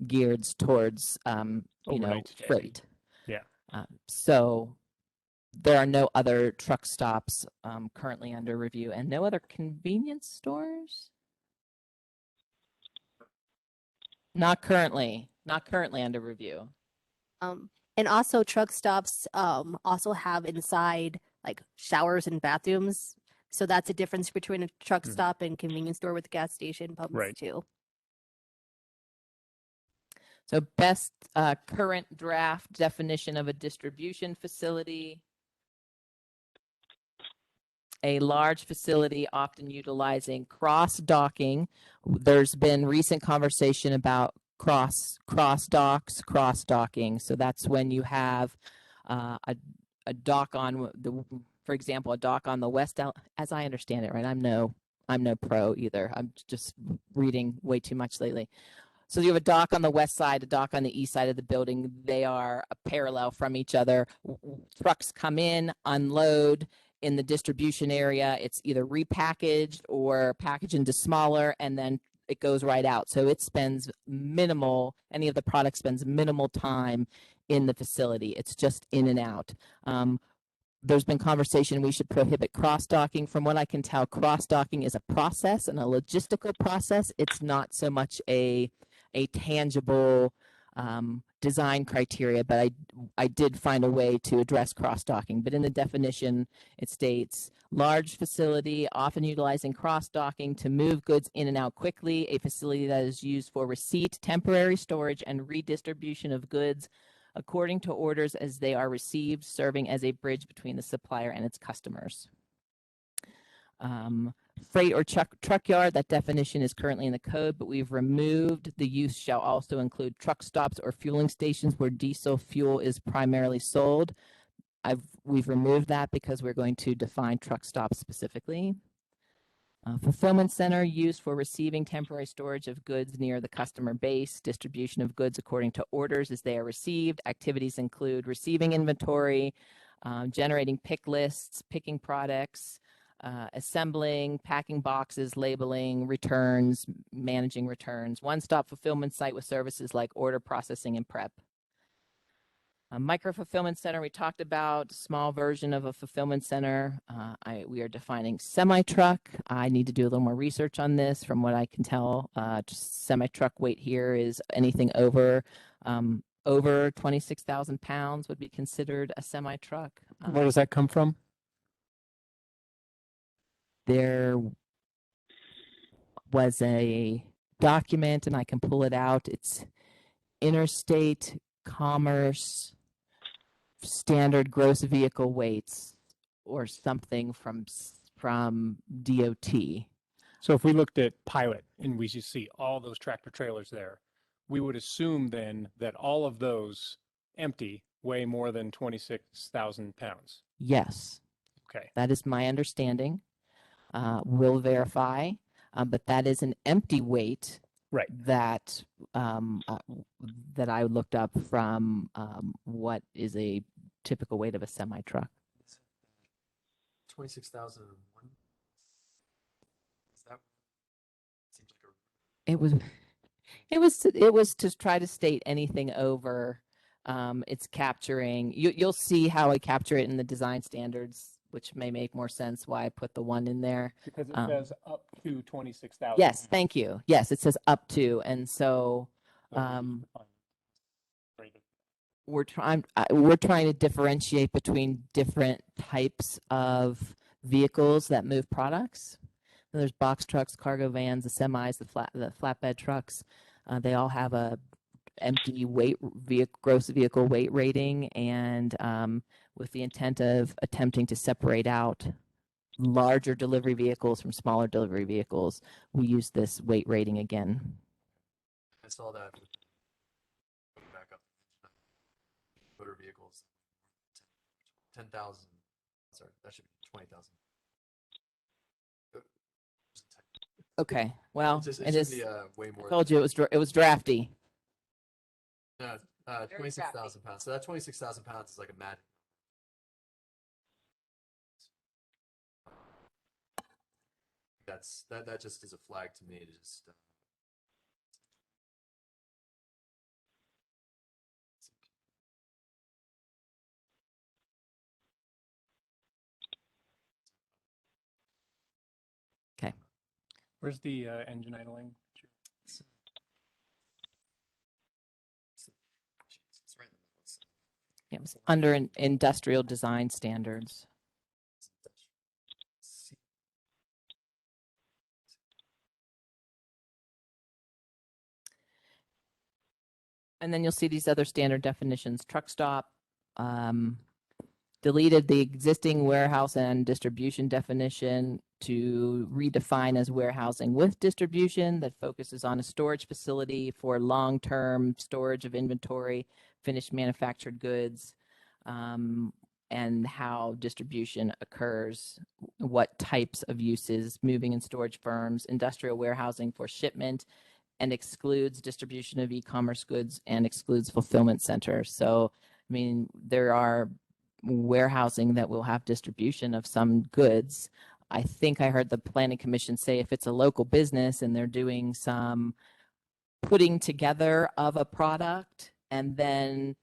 geared towards freight. Yeah. So there are no other truck stops currently under review and no other convenience stores? Not currently under review. And also truck stops also have inside like showers and bathrooms. So that's a difference between a truck stop and convenience store with gas station pumps too. So best current draft definition of a distribution facility. A large facility often utilizing cross-docking. There's been recent conversation about cross docks, cross docking. So that's when you have a dock on the, for example, a dock on the west, as I understand it, right? I'm no pro either. I'm just reading way too much lately. So you have a dock on the west side, a dock on the east side of the building. They are parallel from each other. Trucks come in, unload in the distribution area. It's either repackaged or packaged into smaller, and then it goes right out. So it spends minimal, any of the product spends minimal time in the facility. It's just in and out. There's been conversation we should prohibit cross-docking. From what I can tell, cross-docking is a process and a logistical process. It's not so much a tangible design criteria, but I did find a way to address cross-docking. But in the definition, it states, large facility often utilizing cross-docking to move goods in and out quickly, a facility that is used for receipt, temporary storage, and redistribution of goods according to orders as they are received, serving as a bridge between the supplier and its customers. Freight or truck yard, that definition is currently in the code, but we've removed the use shall also include truck stops or fueling stations where diesel fuel is primarily sold. We've removed that because we're going to define truck stops specifically. Fulfillment center used for receiving temporary storage of goods near the customer base, distribution of goods according to orders as they are received. Activities include receiving inventory, generating pick lists, picking products, assembling, packing boxes, labeling, returns, managing returns. One-stop fulfillment site with services like order processing and prep. A micro-fulfillment center, we talked about, small version of a fulfillment center. We are defining semi-truck. I need to do a little more research on this. From what I can tell, just semi-truck weight here is anything over 26,000 pounds would be considered a semi-truck. Where does that come from? There was a document, and I can pull it out. It's Interstate Commerce Standard Gross Vehicle Weights or something from DOT. So if we looked at Pilot and we should see all those tractor trailers there, we would assume then that all of those empty weigh more than 26,000 pounds. Yes. Okay. That is my understanding. We'll verify, but that is an empty weight. Right. That that I looked up from what is a typical weight of a semi truck. 26,001. Is that seems like a It was to try to state anything over. It's capturing. You'll see how I capture it in the design standards, which may make more sense why I put the one in there. Because it says up to 26,000. Yes, thank you. Yes, it says up to, and so we're trying to differentiate between different types of vehicles that move products. So there's box trucks, cargo vans, the semis, the flatbed trucks. They all have a empty gross vehicle weight rating, and with the intent of attempting to separate out larger delivery vehicles from smaller delivery vehicles, we use this weight rating again. I saw that. Back up. Motor vehicles. 10,000. Sorry, that should be 20,000. Okay, well, it is. Way more. I told you it was drafty. 26,000 pounds. So that 26,000 pounds is like a magic. That just is a flag to me to just. Okay. Where's the engine idling? It's right in the middle. Yeah, it was under industrial design standards. And then you'll see these other standard definitions. Truck stop, deleted the existing warehouse and distribution definition to redefine as warehousing with distribution that focuses on a storage facility for long-term storage of inventory, finished manufactured goods, and how distribution occurs, what types of uses, moving and storage firms, industrial warehousing for shipment, and excludes distribution of e-commerce goods and excludes fulfillment centers. So, I mean, there are warehousing that will have distribution of some goods. I think I heard the Planning Commission say if it's a local business and they're doing some putting together of a product and then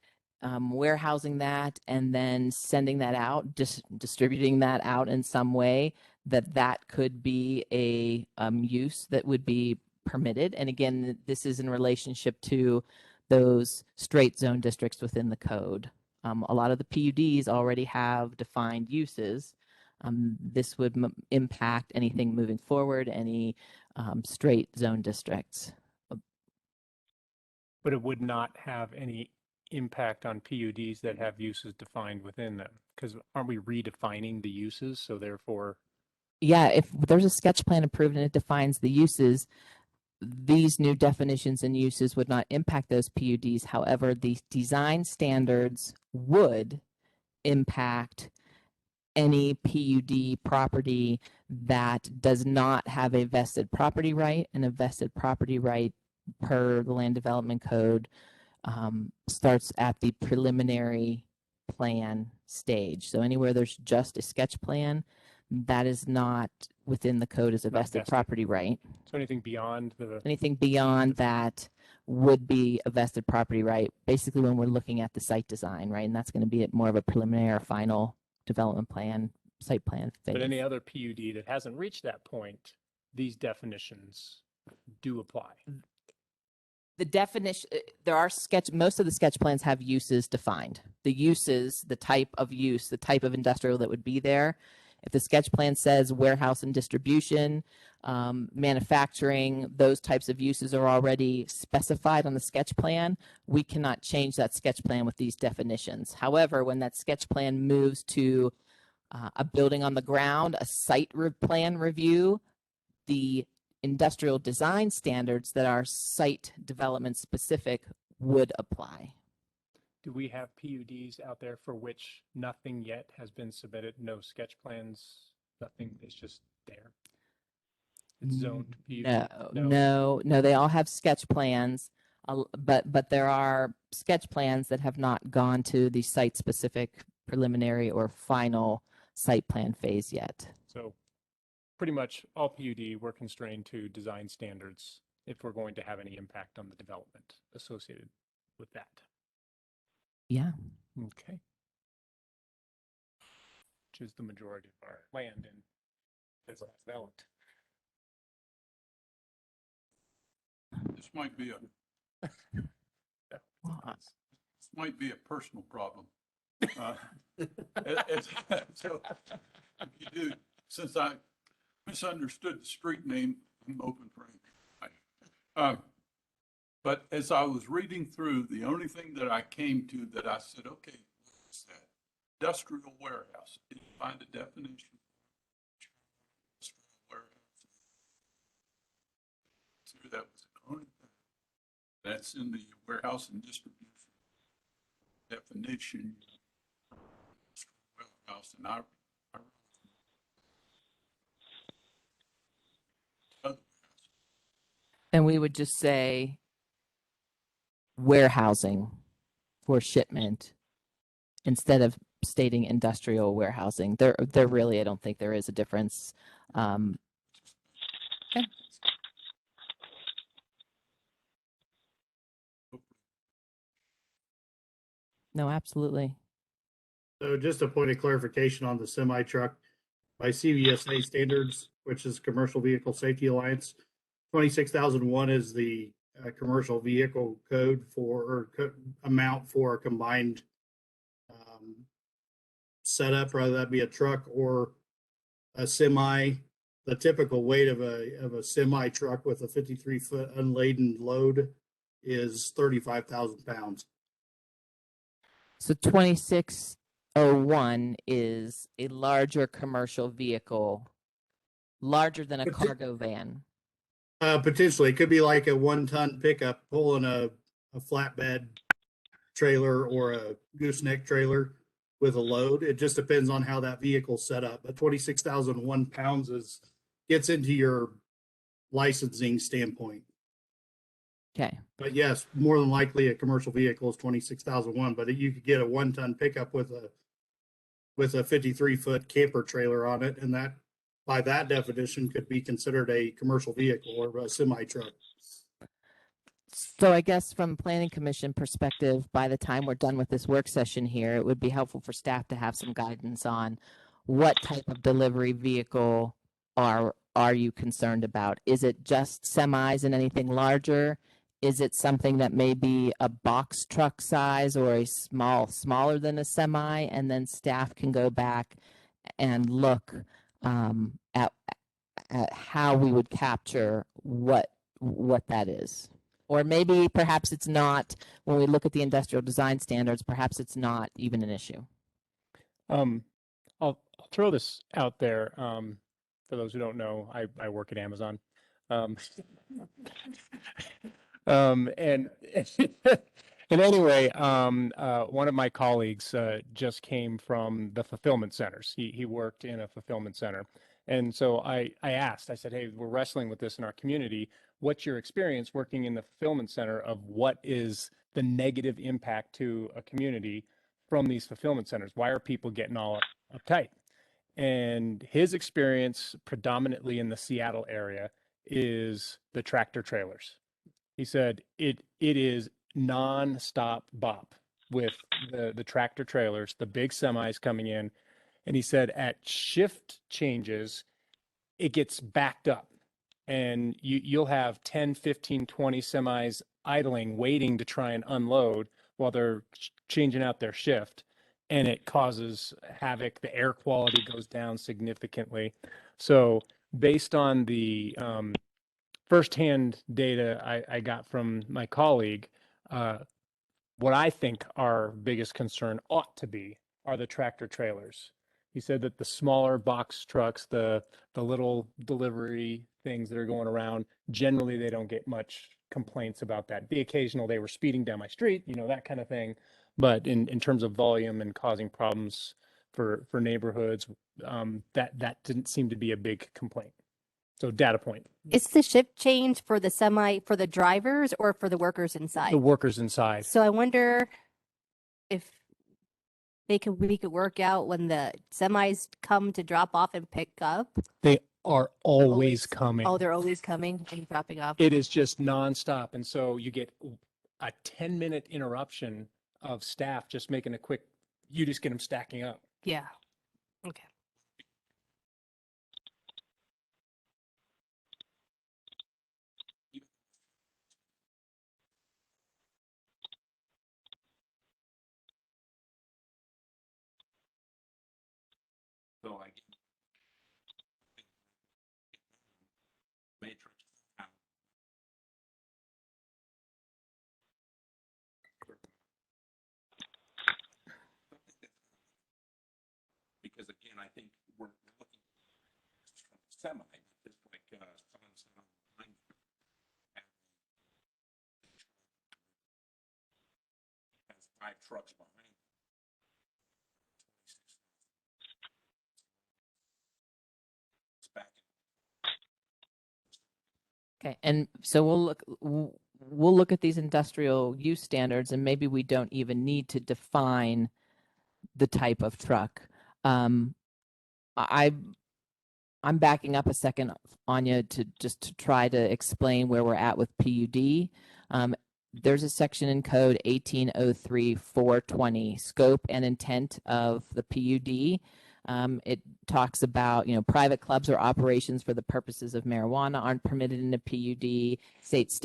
warehousing that and then sending that out, distributing that out in some way, that could be a use that would be permitted. And again, this is in relationship to those straight zone districts within the code. A lot of the PUDs already have defined uses. This would impact anything moving forward, any straight zone districts. But it would not have any impact on PUDs that have uses defined within them, because aren't we redefining the uses? So therefore, yeah, if there's a sketch plan approved and it defines the uses, these new definitions and uses would not impact those PUDs. However, the design standards would impact any PUD property that does not have a vested property right, and a vested property right per the Land Development Code starts at the preliminary plan stage. So anywhere there's just a sketch plan, that is not within the code as a vested property right. so anything beyond the Anything beyond that would be a vested property right, basically when we're looking at the site design, right? And that's going to be more of a preliminary or final development plan, site plan phase. but any other PUD that hasn't reached that point, these definitions do apply. The definition, there are most of the sketch plans have uses defined. The uses, the type of use, the type of industrial that would be there. If the sketch plan says warehouse and distribution, manufacturing, those types of uses are already specified on the sketch plan, we cannot change that sketch plan with these definitions. However, when that sketch plan moves to a building on the ground, a site plan review, the industrial design standards that are site development specific would apply. Do we have PUDs out there for which nothing yet has been submitted? No sketch plans, nothing, it's just there? It's zoned PUD? No, they all have sketch plans, but there are sketch plans that have not gone to the site specific preliminary or final site plan phase yet. So pretty much all PUD, we're constrained to design standards if we're going to have any impact on the development associated with that. Yeah. Okay. Which is the majority of our land in is developed. This might be a personal problem. So if you do, since I misunderstood the street name, I'm open for anything. But as I was reading through, the only thing that I came to that I said, okay, what is that? Industrial warehouse. Did you find a definition? Industrial warehouse. So that was the only thing. That's in the warehouse and distribution definition. Warehouse, and I And we would just say warehousing for shipment instead of stating industrial warehousing. There really, I don't think there is a difference. Okay. No, absolutely. So just a point of clarification on the semi truck, by CVSA standards, which is Commercial Vehicle Safety Alliance, 26,001 is the commercial vehicle code for amount for a combined setup, whether that be a truck or a semi. The typical weight of a semi truck with a 53-foot unladen load is 35,000 pounds. So 2601 is a larger commercial vehicle larger than a But cargo van. Potentially, it could be like a 1-ton pickup pulling a flatbed trailer or a gooseneck trailer with a load. It just depends on how that vehicle's set up. But 26,001 pounds gets into your licensing standpoint. Okay. But yes, more than likely a commercial vehicle is 26,001, but you could get a 1-ton pickup with a 53-foot camper trailer on it, and that by that definition could be considered a commercial vehicle or a semi truck. So I guess from planning commission perspective, by the time we're done with this work session here, it would be helpful for staff to have some guidance on what type of delivery vehicle are you concerned about? Is it just semis and anything larger? Is it something that may be a box truck size or a smaller than a semi? And then staff can go back and look at how we would capture what that is. Or maybe perhaps it's not, when we look at the industrial design standards, perhaps it's not even an issue. I'll throw this out there. For those who don't know, I work at Amazon. And anyway, one of my colleagues just came from the fulfillment centers. He worked in a fulfillment center. And so I said, hey, we're wrestling with this in our community. What's your experience working in the fulfillment center of what is the negative impact to a community from these fulfillment centers? Why are people getting all uptight? And his experience predominantly in the Seattle area is the tractor trailers. He said it is nonstop bop with the tractor trailers, the big semis coming in. And he said at shift changes, it gets backed up. And you'll have 10, 15, 20 semis idling, waiting to try and unload while they're changing out their shift. And it causes havoc. The air quality goes down significantly. So based on the firsthand data I got from my colleague, what I think our biggest concern ought to be are the tractor trailers. He said that the smaller box trucks, the little delivery things that are going around, generally they don't get much complaints about that. The occasional they were speeding down my street, that kind of thing. But in terms of volume and causing problems for neighborhoods, that didn't seem to be a big complaint. So data point. Is the shift change for the drivers or for the workers inside? The workers inside. So I wonder if we could work out when the semis come to drop off and pick up. They are always coming. Oh, they're always coming and dropping off. It is just nonstop. And so you get a 10-minute interruption of staff just making you just get them stacking up. Yeah. Okay. So I get matrix because again, I think we're looking from semi, just like someone said online, has 5 trucks behind. Okay, and so we'll look at these industrial use standards, and maybe we don't even need to define the type of truck. I'm backing up a second, Anya, to try to explain where we're at with PUD. There's a section in code 1803-420, scope and intent of the PUD. It talks about, private clubs or operations for the purposes of marijuana aren't permitted in a PUD. States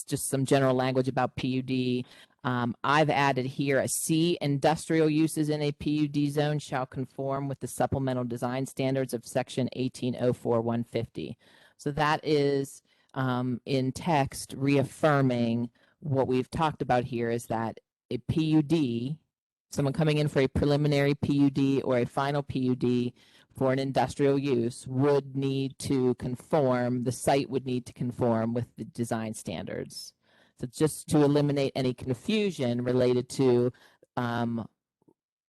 just some general language about PUD. I've added here a C, industrial uses in a PUD zone shall conform with the supplemental design standards of section 1804-150. So that is in text reaffirming what we've talked about here, is that a PUD, someone coming in for a preliminary PUD or a final PUD for an industrial use would need to conform, the site would need to conform with the design standards. So just to eliminate any confusion related to a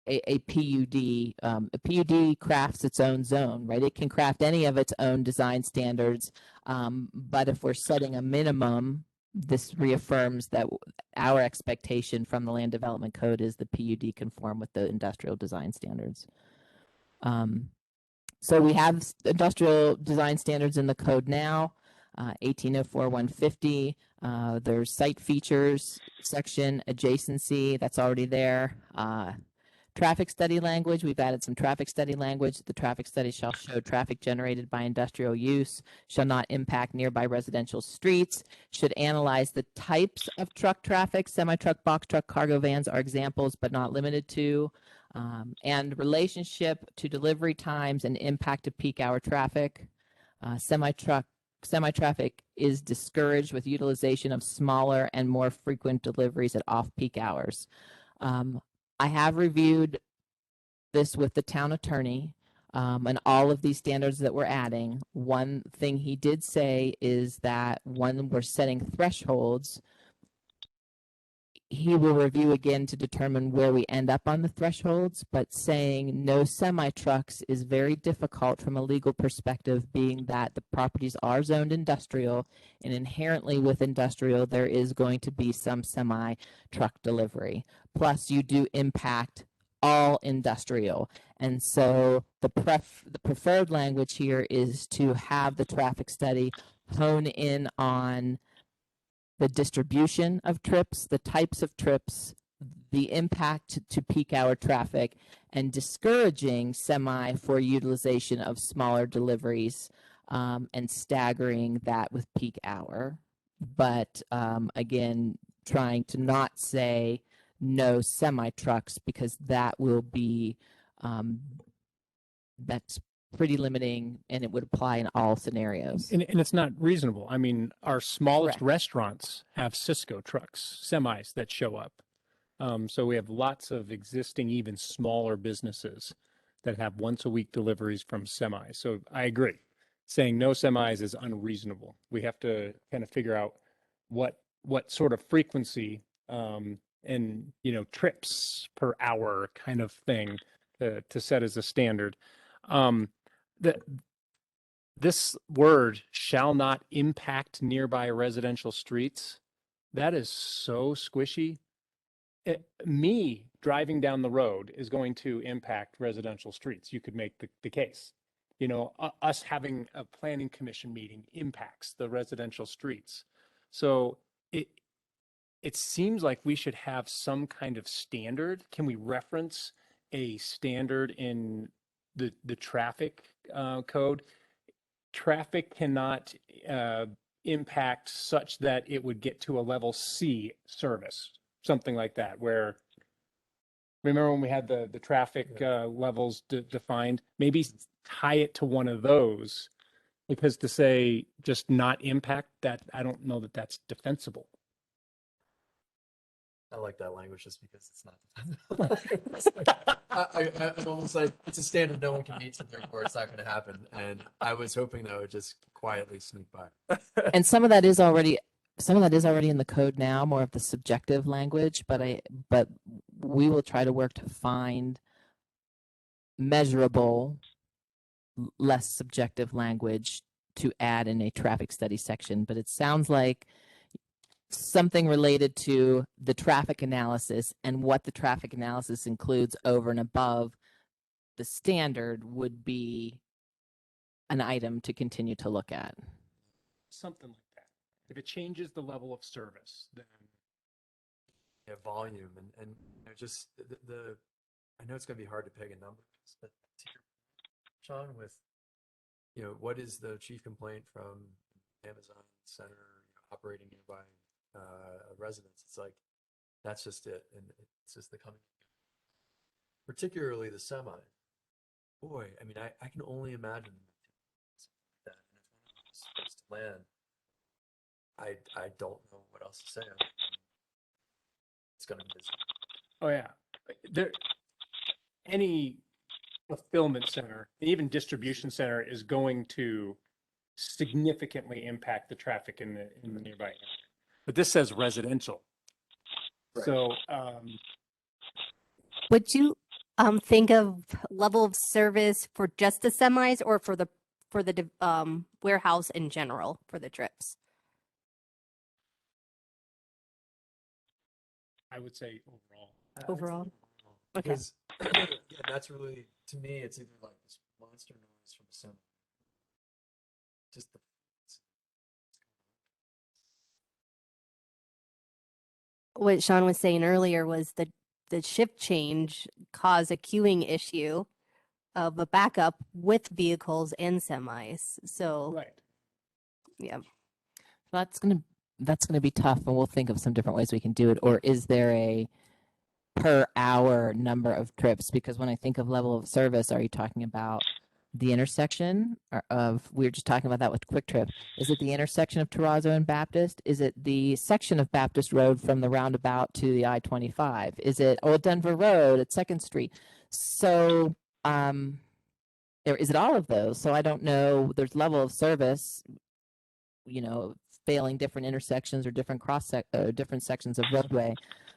PUD. A PUD crafts its own zone, right? It can craft any of its own design standards, but if we're setting a minimum, this reaffirms that our expectation from the Land Development Code is the PUD conform with the industrial design standards. So we have industrial design standards in the code now, 1804-150. There's site features section, adjacency, that's already there. Traffic study language, we've added some traffic study language. The traffic study shall show traffic generated by industrial use, shall not impact nearby residential streets, should analyze the types of truck traffic. Semi-truck, box truck, cargo vans are examples, but not limited to. And relationship to delivery times and impact of peak hour traffic. Semi-traffic is discouraged with utilization of smaller and more frequent deliveries at off-peak hours. I have reviewed this with the town attorney and all of these standards that we're adding. One thing he did say is that when we're setting thresholds, he will review again to determine where we end up on the thresholds, but saying no semi-trucks is very difficult from a legal perspective, being that the properties are zoned industrial, and inherently with industrial, there is going to be some semi-truck delivery. Plus, you do impact all industrial. And so the preferred language here is to have the traffic study hone in on the distribution of trips, the types of trips, the impact to peak hour traffic, and discouraging semi for utilization of smaller deliveries and staggering that with peak hour. But again, trying to not say no semi trucks, because that will be, that's pretty limiting, and it would apply in all scenarios. And it's not reasonable. I mean, our smallest Correct. restaurants have Cisco trucks, semis that show up. So we have lots of existing, even smaller businesses that have once a week deliveries from semis. So I agree. Saying no semis is unreasonable. We have to kind of figure out what sort of frequency and, you know, trips per hour kind of thing to set as a standard. This word shall not impact nearby residential streets. That is so squishy. Me driving down the road is going to impact residential streets. You could make the case. You know, us having a planning commission meeting impacts the residential streets. So it seems like we should have some kind of standard. Can we reference a standard in the traffic code? Traffic cannot impact such that it would get to a level C service, something like that, where, remember when we had the traffic levels defined? Maybe tie it to one of those, because to say just not impact that, I don't know that that's defensible. I like that language just because it's not. I'm almost like, it's a standard no one can meet, so therefore it's not going to happen. And I was hoping that would just quietly sneak by. And some of that is already in the code now, more of the subjective language, but we will try to work to find measurable, less subjective language to add in a traffic study section. But it sounds like something related to the traffic analysis and what the traffic analysis includes over and above the standard would be an item to continue to look at. Something like that. If it changes the level of service, then Yeah, volume and you know, just the I know it's going to be hard to peg a number, but to your point, Sean, with, you know, what is the chief complaint from Amazon Center, you know, operating nearby residents? It's like, that's just it, and it's just the coming, particularly the semi. Boy, I mean, I can only imagine that, and if one of those goes to land, I don't know what else to say. It's going to be busy. oh yeah, there any fulfillment center, and even distribution center is going to significantly impact the traffic in the nearby area. But this says residential. Right. So, Would you think of level of service for just the semis or for the warehouse in general for the trips? I would say overall. Overall? Okay. Because yeah, that's really, to me, it's either like this monster noise from a semi. Just the What Sean was saying earlier was the shift change caused a queuing issue of a backup with vehicles and semis. So Right. yeah. That's gonna be tough, and we'll think of some different ways we can do it. Or is there a per hour number of trips? Because when I think of level of service, are you talking about the intersection we were just talking about that with Quick Trip? Is it the intersection of Terrazzo and Baptist? Is it the section of Baptist Road from the roundabout to the I-25? Is it Denver Road at 2nd Street? So is it all of those? So I don't know. There's level of service, failing different intersections or different different sections of roadway.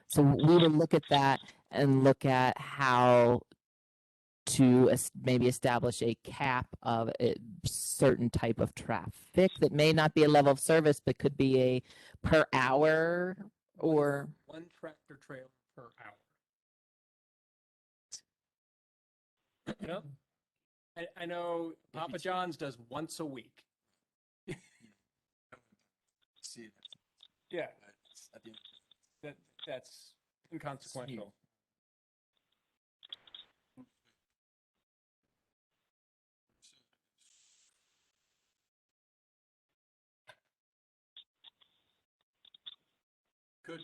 So we will look at that and look at how to maybe establish a cap of a certain type of traffic that may not be a level of service, but could be a per hour or one tractor trailer per hour. You know, I know Papa John's does once a week. see Yeah, that's inconsequential. Could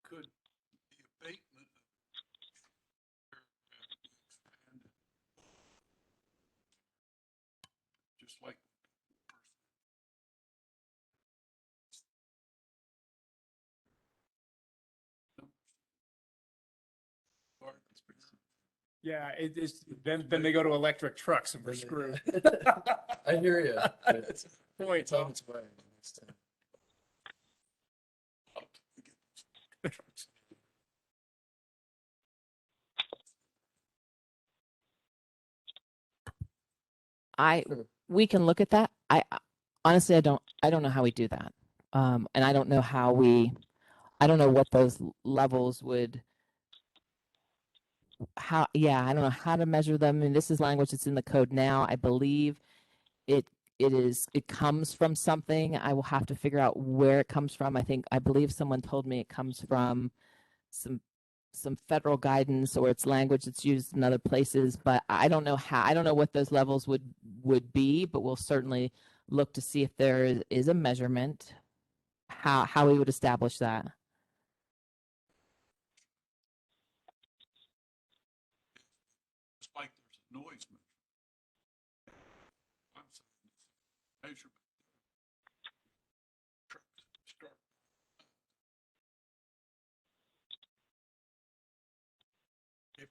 the abatement of paragraph be expanded? Just like Yeah, it is. Then they go to electric trucks and we're screwed. I hear you. That's a point. It's on its way. Next time. we can look at that. I honestly, I don't know how we do that. And I don't know I don't know what those levels would, I don't know how to measure them. And this is language that's in the code now. I believe it comes from something. I will have to figure out where it comes from. I believe someone told me it comes from some federal guidance, or it's language that's used in other places, but I don't know what those levels would be, but we'll certainly look to see if there is a measurement, how we would establish that. it's like there's a noise measure. I'm saying it's a measurement. Trucks start. If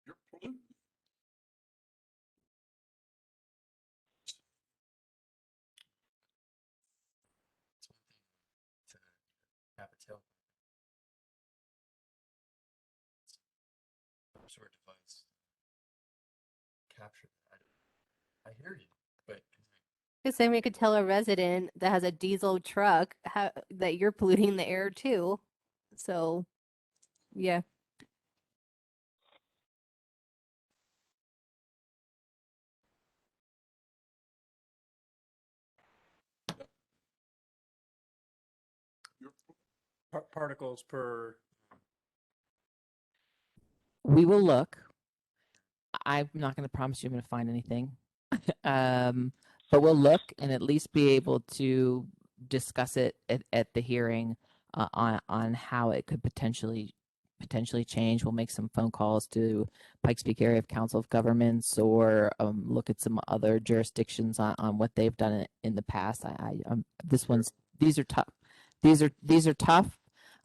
you're polluting. To have a tail. Some sort of device. Capture that. I hear you, but Because then we could tell a resident that has a diesel truck that you're polluting the air too. So, yeah. Particles per. We will look. I'm not going to promise you I'm going to find anything. But we'll look and at least be able to discuss it at the hearing on how it could potentially potentially change. We'll make some phone calls to Pikes Peak Area Council of Governments or look at some other jurisdictions on what they've done in the past. These are tough. These are tough,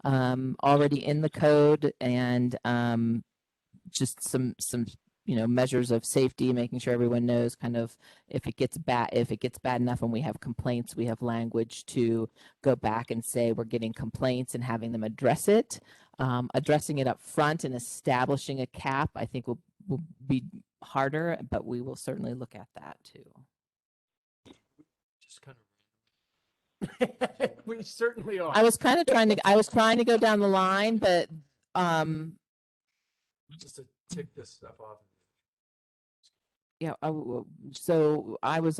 already in the code, and just some measures of safety, making sure everyone knows kind of if it gets bad enough and we have complaints, we have language to go back and say we're getting complaints and having them address it. Addressing it up front and establishing a cap, I think will be harder, but we will certainly look at that too. Just kind of. We certainly are. I was trying to go down the line, but Just to tick this stuff off. yeah. So I was.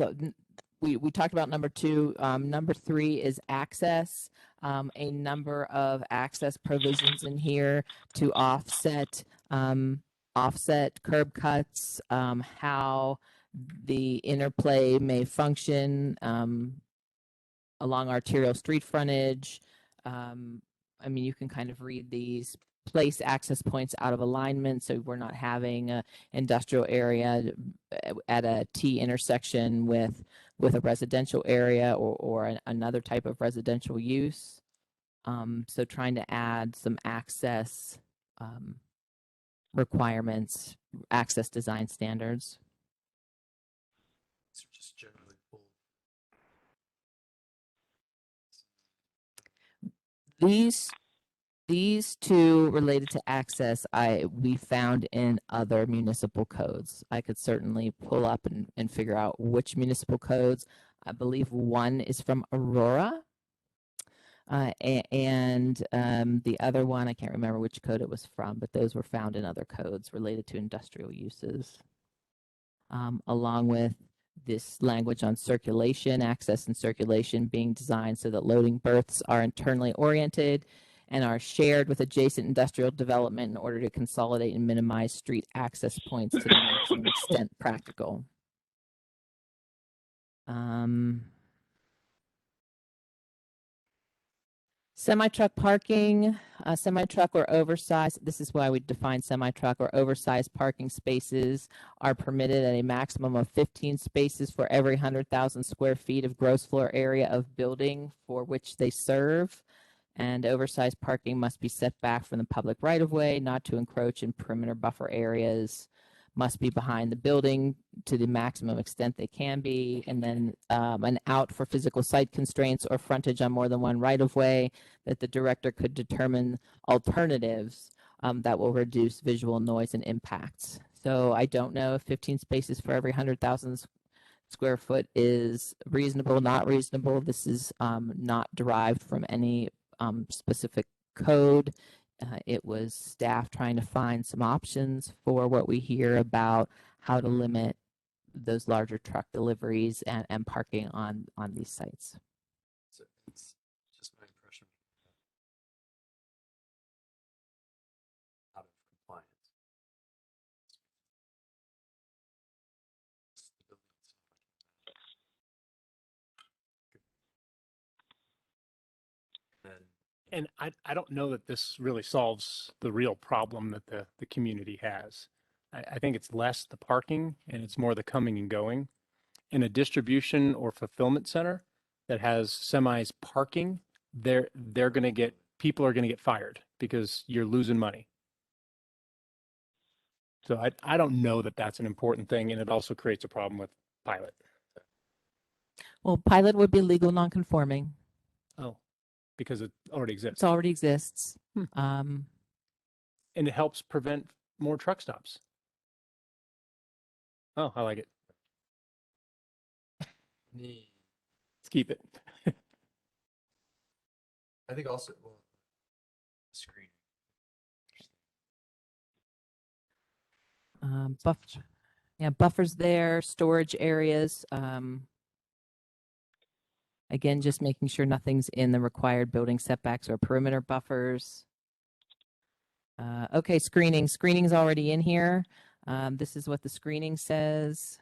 We talked about number 2. Number 3 is access. A number of access provisions in here to offset curb cuts. How the interplay may function along arterial street frontage. I mean, you can kind of read these. Place access points out of alignment, so we're not having an industrial area at a T intersection with a residential area or another type of residential use. So trying to add some access requirements, access design standards. These are just generally full. These two related to access, we found in other municipal codes. I could certainly pull up and figure out which municipal codes. I believe one is from Aurora, and the other one, I can't remember which code it was from, but those were found in other codes related to industrial uses, along with this language on circulation, access and circulation being designed so that loading berths are internally oriented and are shared with adjacent industrial development in order to consolidate and minimize street access points to the maximum extent practical. Semi-truck parking, semi-truck or oversized, this is why we define semi-truck or oversized parking spaces are permitted at a maximum of 15 spaces for every 100,000 square feet of gross floor area of building for which they serve. And oversized parking must be set back from the public right-of-way, not to encroach in perimeter buffer areas, must be behind the building to the maximum extent they can be, and then an out for physical site constraints or frontage on more than one right-of-way that the director could determine alternatives that will reduce visual noise and impacts. So I don't know if 15 spaces for every 100,000 square foot is reasonable, not reasonable. This is not derived from any specific code. It was staff trying to find some options for what we hear about how to limit those larger truck deliveries and parking on these sites. So it's just my impression. Out of compliance. And I don't know that this really solves the real problem that the community has. I think it's less the parking and it's more the coming and going. In a distribution or fulfillment center that has semis parking, people are going to get fired because you're losing money. So I don't know that that's an important thing, and it also creates a problem with pilot. Well, pilot would be legal non-conforming. Oh, because it already exists. It already exists. And it helps prevent more truck stops. Oh, I like it. Let's keep it. I think also, well, screen. Buffers there, storage areas. Again, just making sure nothing's in the required building setbacks or perimeter buffers. Okay, screening. Screening's already in here. This is what the screening says.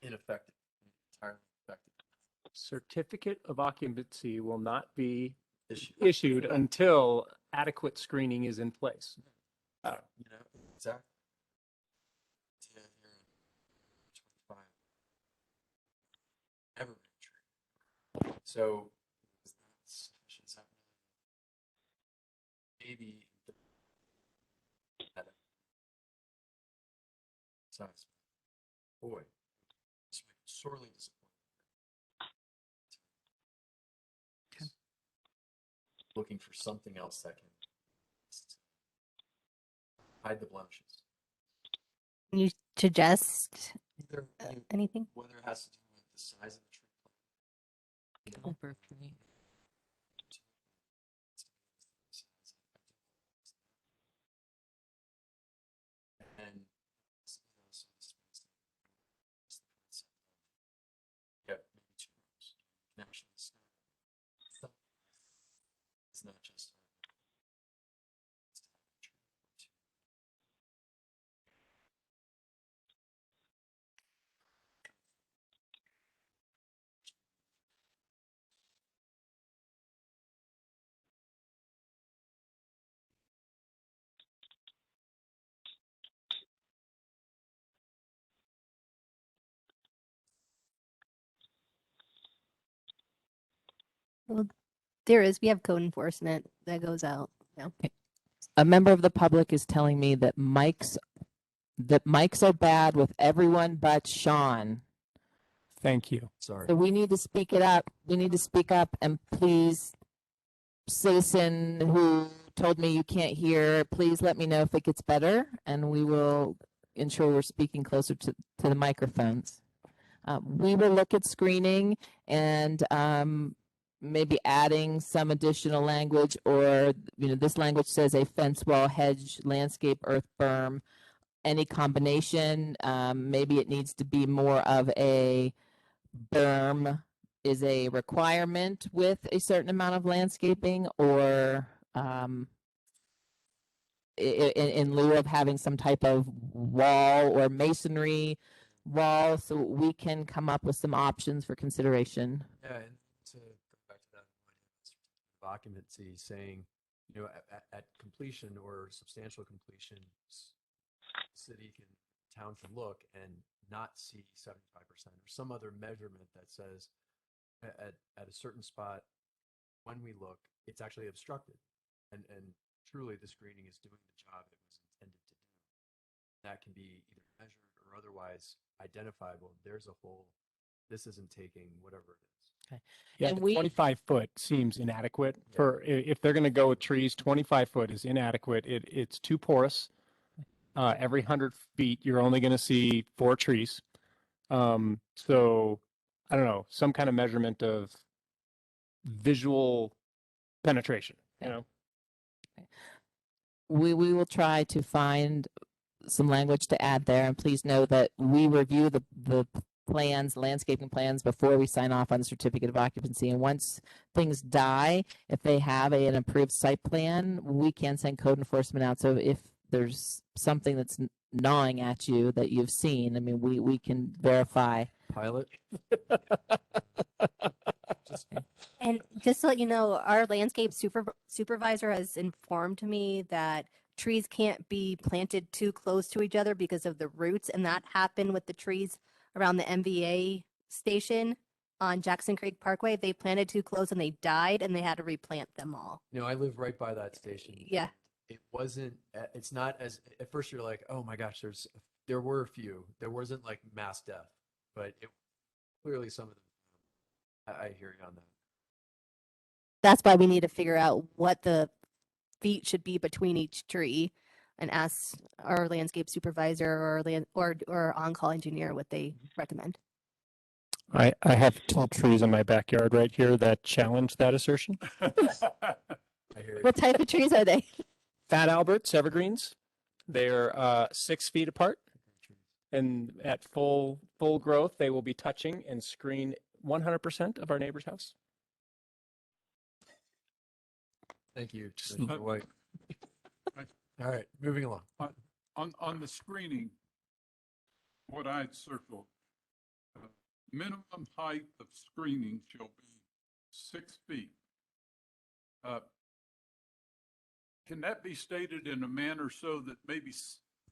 Ineffective. Entirely effective. Certificate of occupancy will not be Issue. issued until adequate screening is in place. You know, exactly. Yeah, here in 25. Never been true. So, is that sufficient? Is that maybe that size? Boy, this would be sorely disappointed. Looking for something else that can hide the blemishes. Can you suggest Either anything? whether it has to do with the size of the tree. Number 3. And yeah, maybe 2 rows. You can actually see it's not just Well, there is. We have code enforcement that goes out. Yeah. A member of the public is telling me that mics are bad with everyone but Sean. Thank you. sorry. So we need to speak it up. We need to speak up, and please, citizen who told me you can't hear, please let me know if it gets better, and we will ensure we're speaking closer to the microphones. We will look at screening and maybe adding some additional language, or this language says a fence wall, hedge, landscape, earth berm, any combination. Maybe it needs to be more of a berm is a requirement with a certain amount of landscaping, or in lieu of having some type of wall or masonry wall, so we can come up with some options for consideration. Yeah, and to go back to that certificate of occupancy, saying, at completion or substantial completion, city town can look and not see 75% or some other measurement that says at a certain spot, when we look, it's actually obstructed, and truly the screening is doing the job it was intended to do. That can be either measured or otherwise identifiable. There's a hole. This isn't taking whatever it is. Okay. Yeah, And the we 25 foot seems inadequate for if they're going to go with trees. 25 foot is inadequate. It's too porous. Every 100 feet, you're only going to see 4 trees. So I don't know, some kind of measurement of visual penetration, we will try to find some language to add there, and please know that we review the plans, landscaping plans, before we sign off on the certificate of occupancy. And once things die, if they have an approved site plan, we can send code enforcement out. So if there's something that's gnawing at you that you've seen, I mean, we can verify. Pilot. And just to let you know, our landscape supervisor has informed me that trees can't be planted too close to each other because of the roots, and that happened with the trees around the MVA station on Jackson Creek Parkway. They planted too close and they died, and they had to replant them all. I live right by that station. Yeah. It wasn't. It's not as at first you're like, oh my gosh, there were a few. There wasn't like mass death, but clearly some of them. I hear you on that. That's why we need to figure out what the feet should be between each tree, and ask our landscape supervisor or on-call engineer what they recommend. I have 2 trees in my backyard right here that challenge that assertion. I hear you. What type of trees are they? Fat Alberts, evergreens. They're 6 feet apart, and at full growth, they will be touching and screen 100% of our neighbor's house. Thank you, Mr. White. All right, moving along. On the screening, what I'd circled, minimum height of screening shall be 6 feet. Can that be stated in a manner so that maybe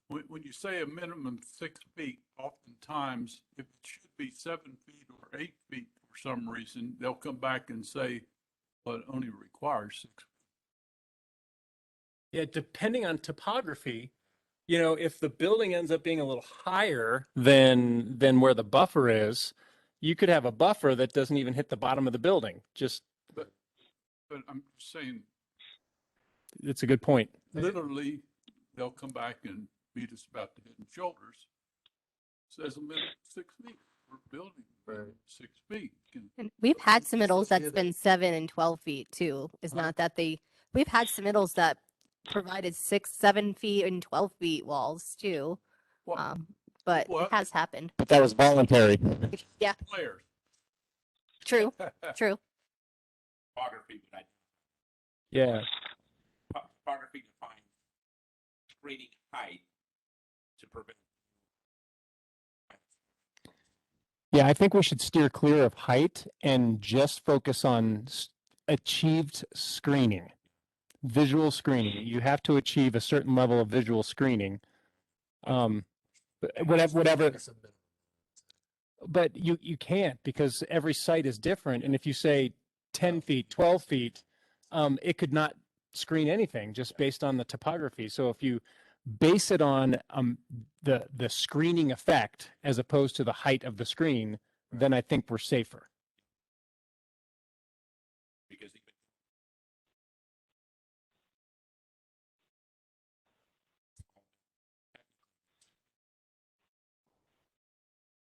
when you say a minimum 6 feet, oftentimes if it should be 7 feet or 8 feet for some reason, they'll come back and say, well, it only requires 6 feet. Yeah, depending on topography, you know, if the building ends up being a little higher than where the buffer is, you could have a buffer that doesn't even hit the bottom of the building. But I'm just saying, It's a good point. literally, they'll come back and beat us about the head and shoulders. Says a minimum 6 feet for building, 6 feet. And we've had It's submittals clear that's that- been 7 and 12 feet too. It's Huh? not that we've had submittals that provided 6, 7 feet and 12 feet walls too. What, But what? it has happened. But that was voluntary. Yeah, Players. true, true. Topography, but Yeah. topography defines screening height to prevent. Yeah, I think we should steer clear of height and just focus on achieved screening, visual screening. You have to achieve a certain level of visual screening. Whatever. But you can't, because every site is different. And if you say 10 feet, 12 feet, it could not screen anything just based on the topography. So if you base it on the screening effect as opposed to the height of the screen, then I think we're safer. Because even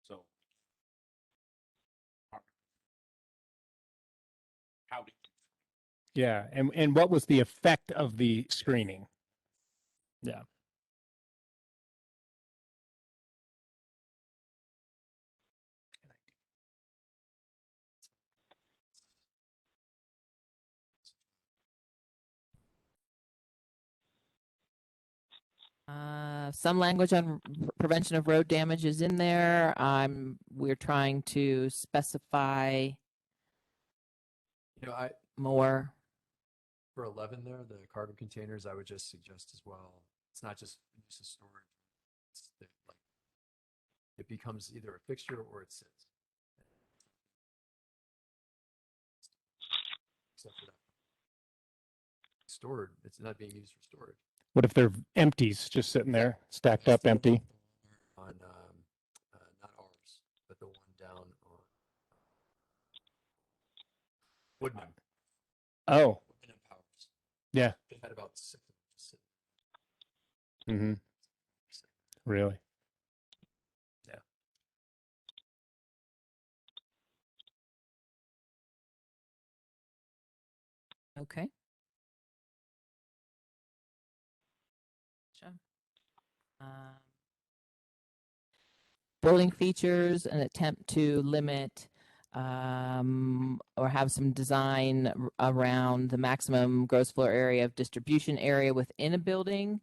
so how did Yeah. And what was the effect of the screening? Yeah. Some language on prevention of road damage is in there. We're trying to specify more. For 11 there, the cargo containers, I would just suggest as well. It's not just use of storage. It becomes either a fixture or it sits. Except for that. Stored, it's not being used for storage. What if they're empties just sitting there, stacked up empty? On, not ours, but the one down on Woodman. Oh, Woodman and Powers. yeah. They had about 6 of them just sitting. Mm-hmm. Really? Yeah. Okay. Sure. Building features, an attempt to limit or have some design around the maximum gross floor area of distribution area within a building.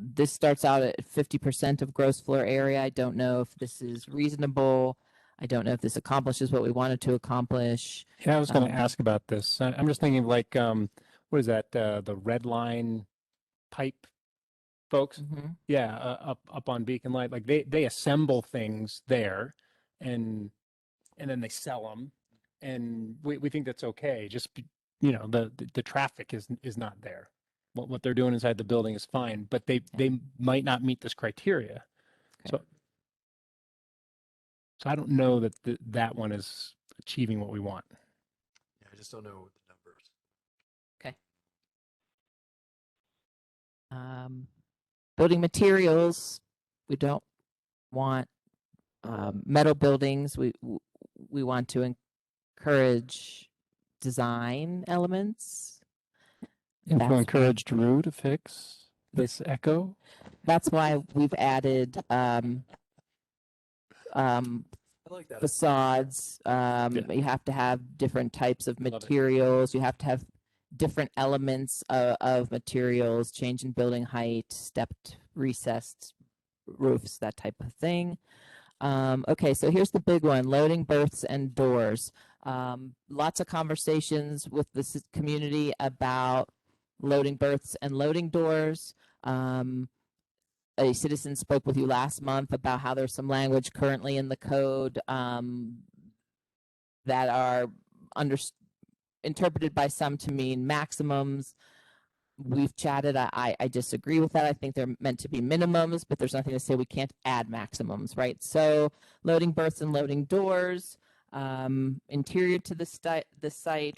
This starts out at 50% of gross floor area. I don't know if this is reasonable. I don't know if this accomplishes what we wanted to accomplish. Yeah, I was going to ask about this. I'm just thinking of like, what is that? The red line pipe folks? Mhm. Yeah, up on Beacon Light. Like they assemble things there, and then they sell them, and we think that's okay. Just the traffic is not there. What they're doing inside the building is fine, but they might not meet this criteria. Okay. So I don't know that that one is achieving what we want. Yeah, I just don't know the numbers. Okay. Building materials, we don't want metal buildings. We want to encourage design elements. And That's to why- encourage Drew to fix this echo. That's why we've added I like that. facades. You have to have different types of materials. You have to have different elements of materials, change in building height, stepped, recessed roofs, that type of thing. Okay, so here's the big one, loading berths and doors. Lots of conversations with the community about loading berths and loading doors. A citizen spoke with you last month about how there's some language currently in the code that are interpreted by some to mean maximums. We've chatted. I disagree with that. I think they're meant to be minimums, but there's nothing to say we can't add maximums, right? So loading berths and loading doors, interior to the site.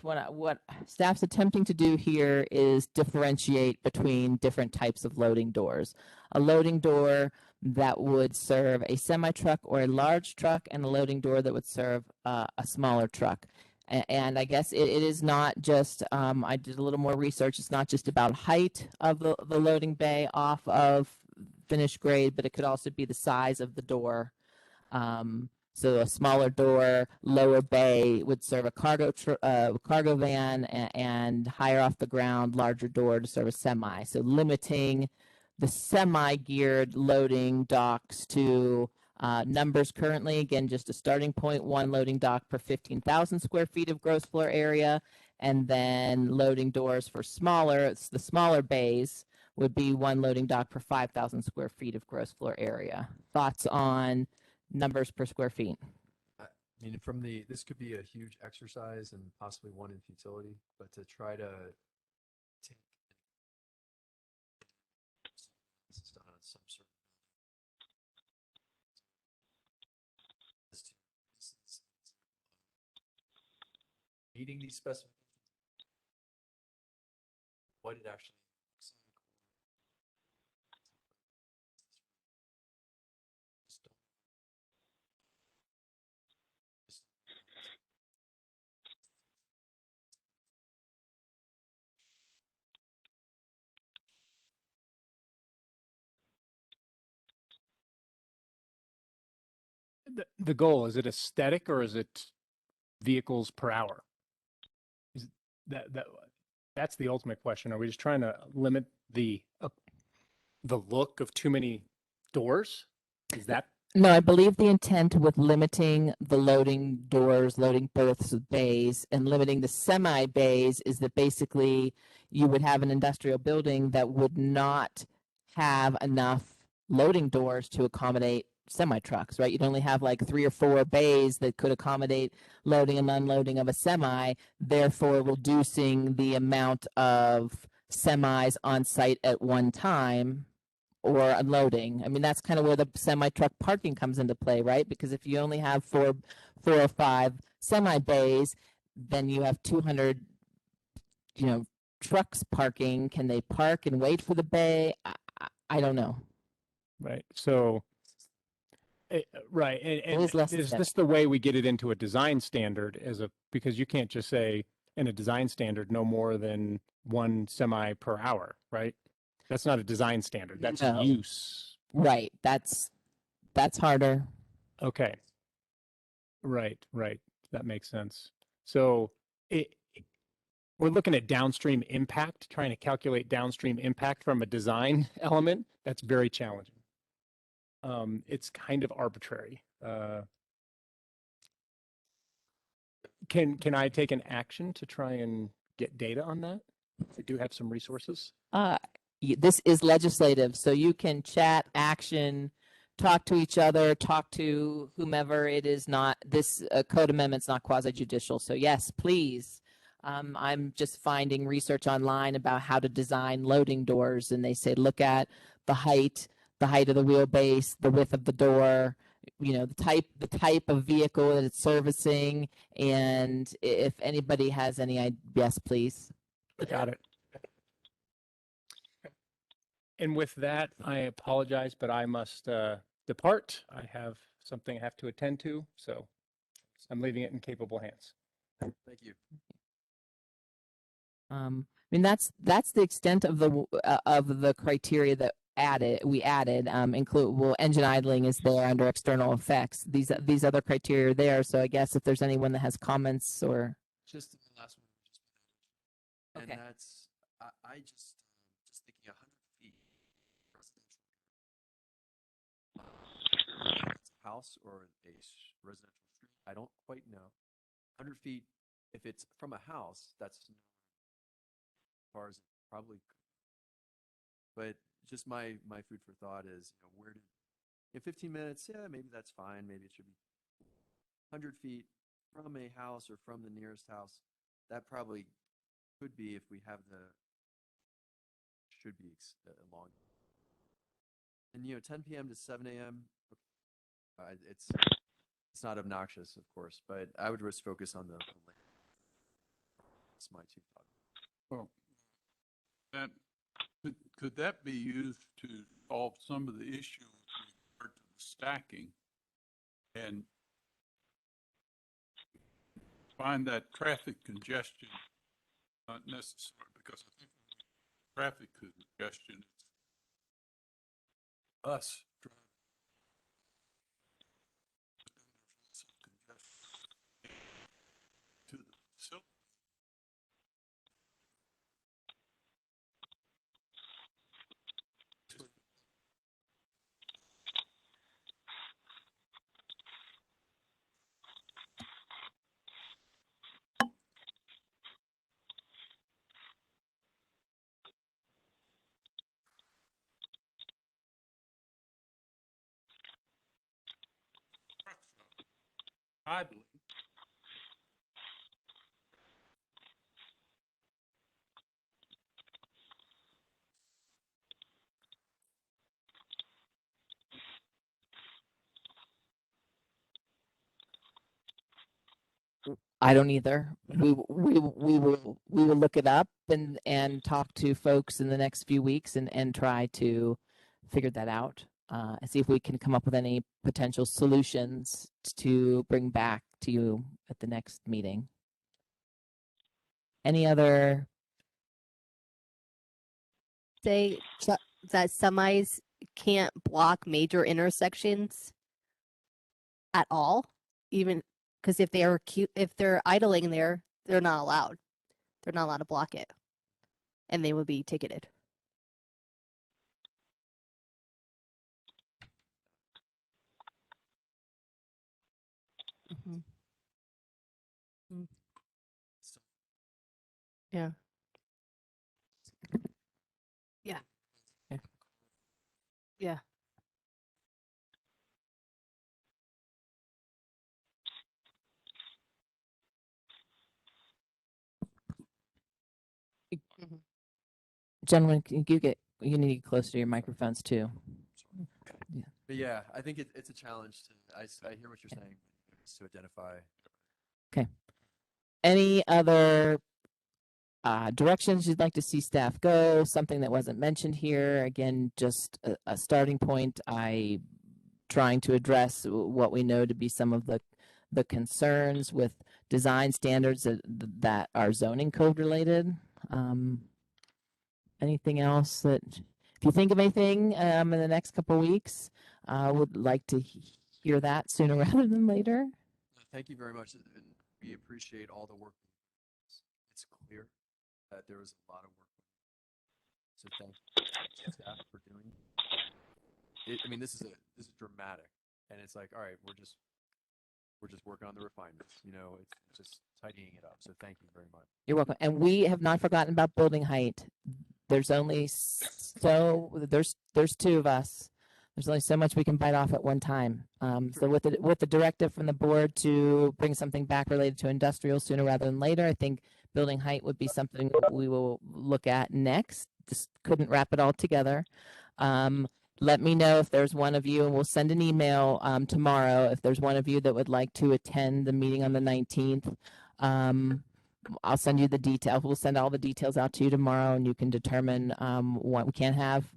What staff's attempting to do here is differentiate between different types of loading doors. A loading door that would serve a semi-truck or a large truck, and a loading door that would serve a smaller truck. And I guess it is not just, I did a little more research, it's not just about height of the loading bay off of finished grade, but it could also be the size of the door. So a smaller door, lower bay would serve a cargo van, and higher off the ground, larger door to serve a semi. So limiting the semi-geared loading docks to numbers currently, again, just a starting point, one loading dock per 15,000 square feet of gross floor area, and then loading doors for the smaller bays would be one loading dock per 5,000 square feet of gross floor area. Thoughts on numbers per square feet? I mean, this could be a huge exercise and possibly one in futility, but to try to take this is done on some sort of meeting these specifications, what it actually looks like. The goal, is it aesthetic or is it vehicles per hour? Is that's the ultimate question. Are we just trying to limit the look of too many doors? Is that? No, I believe the intent with limiting the loading doors, loading berths, bays, and limiting the semi bays is that basically you would have an industrial building that would not have enough loading doors to accommodate semi trucks, right? You'd only have like 3 or 4 bays that could accommodate loading and unloading of a semi, therefore reducing the amount of semis on site at one time or unloading. I mean, that's kind of where the semi-truck parking comes into play, right? Because if you only have four or five semi bays, then you have 200, trucks parking. Can they park and wait for the bay? I don't know. Right. So, right. And is less is aesthetic. this the way we get it into a design standard because you can't just say in a design standard, no more than one semi per hour, right? That's not a design standard. That's No. use. Right. That's harder. Okay. Right. That makes sense. So we're looking at downstream impact, trying to calculate downstream impact from a design element. That's very challenging. It's kind of arbitrary. Can I take an action to try and get data on that? I do have some resources. This is legislative, so you can chat, action, talk to each other, talk to whomever. It is not, this code amendment's not quasi-judicial. So yes, please. I'm just finding research online about how to design loading doors, and they say look at the height of the wheelbase, the width of the door, the type of vehicle that it's servicing, and if anybody has any, yes, please. Got it. And with that, I apologize, but I must depart. I have something I have to attend to, so I'm leaving it in capable hands. Thank you. I mean, that's the extent of the criteria that we added. Engine idling is there under external effects. These other criteria are there. So I guess if there's anyone that has comments or Just the last one, Okay. and that's I just thinking 100 feet residential. house or a residential street, I don't quite know. 100 feet, if it's from a house, that's as far as it probably could. But just my food for thought is, where did, in 15 minutes, yeah, maybe that's fine. Maybe it should be 100 feet from a house or from the nearest house. That probably could be, if we have should be long. And 10 p.m. to 7 a.m. It's not obnoxious, of course, but I would just focus on the That's my two thoughts. Well, that could that be used to solve some of the issues with regard to the stacking and find that traffic congestion not necessary? Because I think traffic congestion is us driving. To the facility. Idling. I don't either. We will look it up and talk to folks in the next few weeks and try to figure that out. And see if we can come up with any potential solutions to bring back to you at the next meeting. Any other? Say that semis can't block major intersections at all, even because if they're idling there, they're not allowed. They're not allowed to block it, and they would be ticketed. Mm-hmm. Mm. Yeah. Yeah. Yeah. Mm-hmm. Gentlemen, can you need to get close to your microphones too. Yeah. But yeah, I think it's a challenge I hear what you're saying, just to identify. Okay. Any other directions you'd like to see staff go? Something that wasn't mentioned here? Again, just a starting point. Trying to address what we know to be some of the concerns with design standards that are zoning code related. Anything else that, if you think of anything in the next couple of weeks, would like to hear that sooner rather than later. Thank you very much. We appreciate all the work. It's clear that there was a lot of work. So thank you staff for doing it. I mean, this is dramatic, and it's like, all right, we're just working on the refinements. It's just tidying it up. So thank you very much. You're welcome. And we have not forgotten about building height. There's only there's two of us. There's only so much we can bite off at one time. So with the directive from the board to bring something back related to industrial sooner rather than later, I think building height would be something we will look at next. Just couldn't wrap it all together. Let me know if there's one of you, and we'll send an email tomorrow if there's one of you that would like to attend the meeting on the 19th. I'll send you the details. We'll send all the details out to you tomorrow, and you can determine what we can't have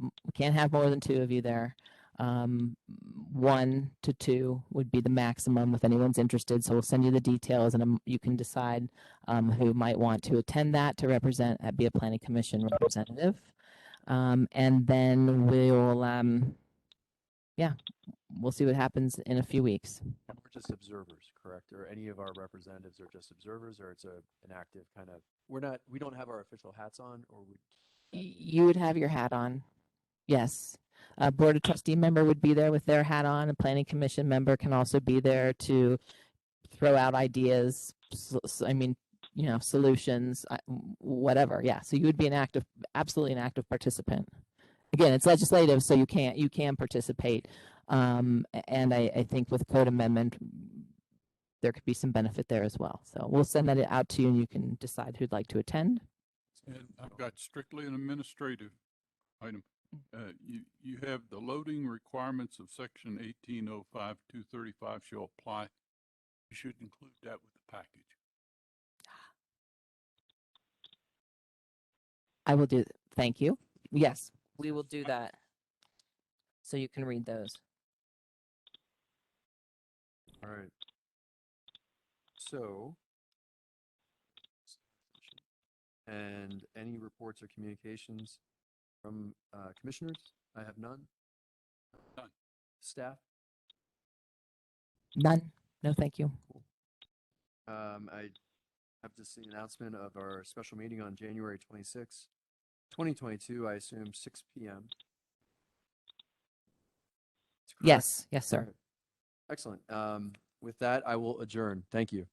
more than two of you there. 1 to 2 would be the maximum if anyone's interested. So we'll send you the details, and you can decide who might want to attend that to be a planning commission representative. And then we'll see what happens in a few weeks. And we're just observers, correct? Or any of our representatives are just observers, or it's an active kind of, we don't have our official hats on, or you would have your hat on. Yes. A board of trustee member would be there with their hat on. A planning commission member can also be there to throw out ideas. I mean, you know, solutions, whatever. Yeah. So you would be absolutely an active participant. Again, it's legislative, so you can participate. And I think with code amendment, there could be some benefit there as well. So we'll send that out to you, and you can decide who'd like to attend. And I've got strictly an administrative item. You have the loading requirements of section 1805-235 shall apply. You should include that with the package. I will do. Thank you. Yes, we will do that. So you can read those. All right. So, and any reports or communications from commissioners? I have none. None. Staff? None. No, thank you. Cool. I have just the announcement of our special meeting on January 26, 2022, I assume 6 p.m. Yes. Yes, sir. All right. Excellent. With that, I will adjourn. Thank you.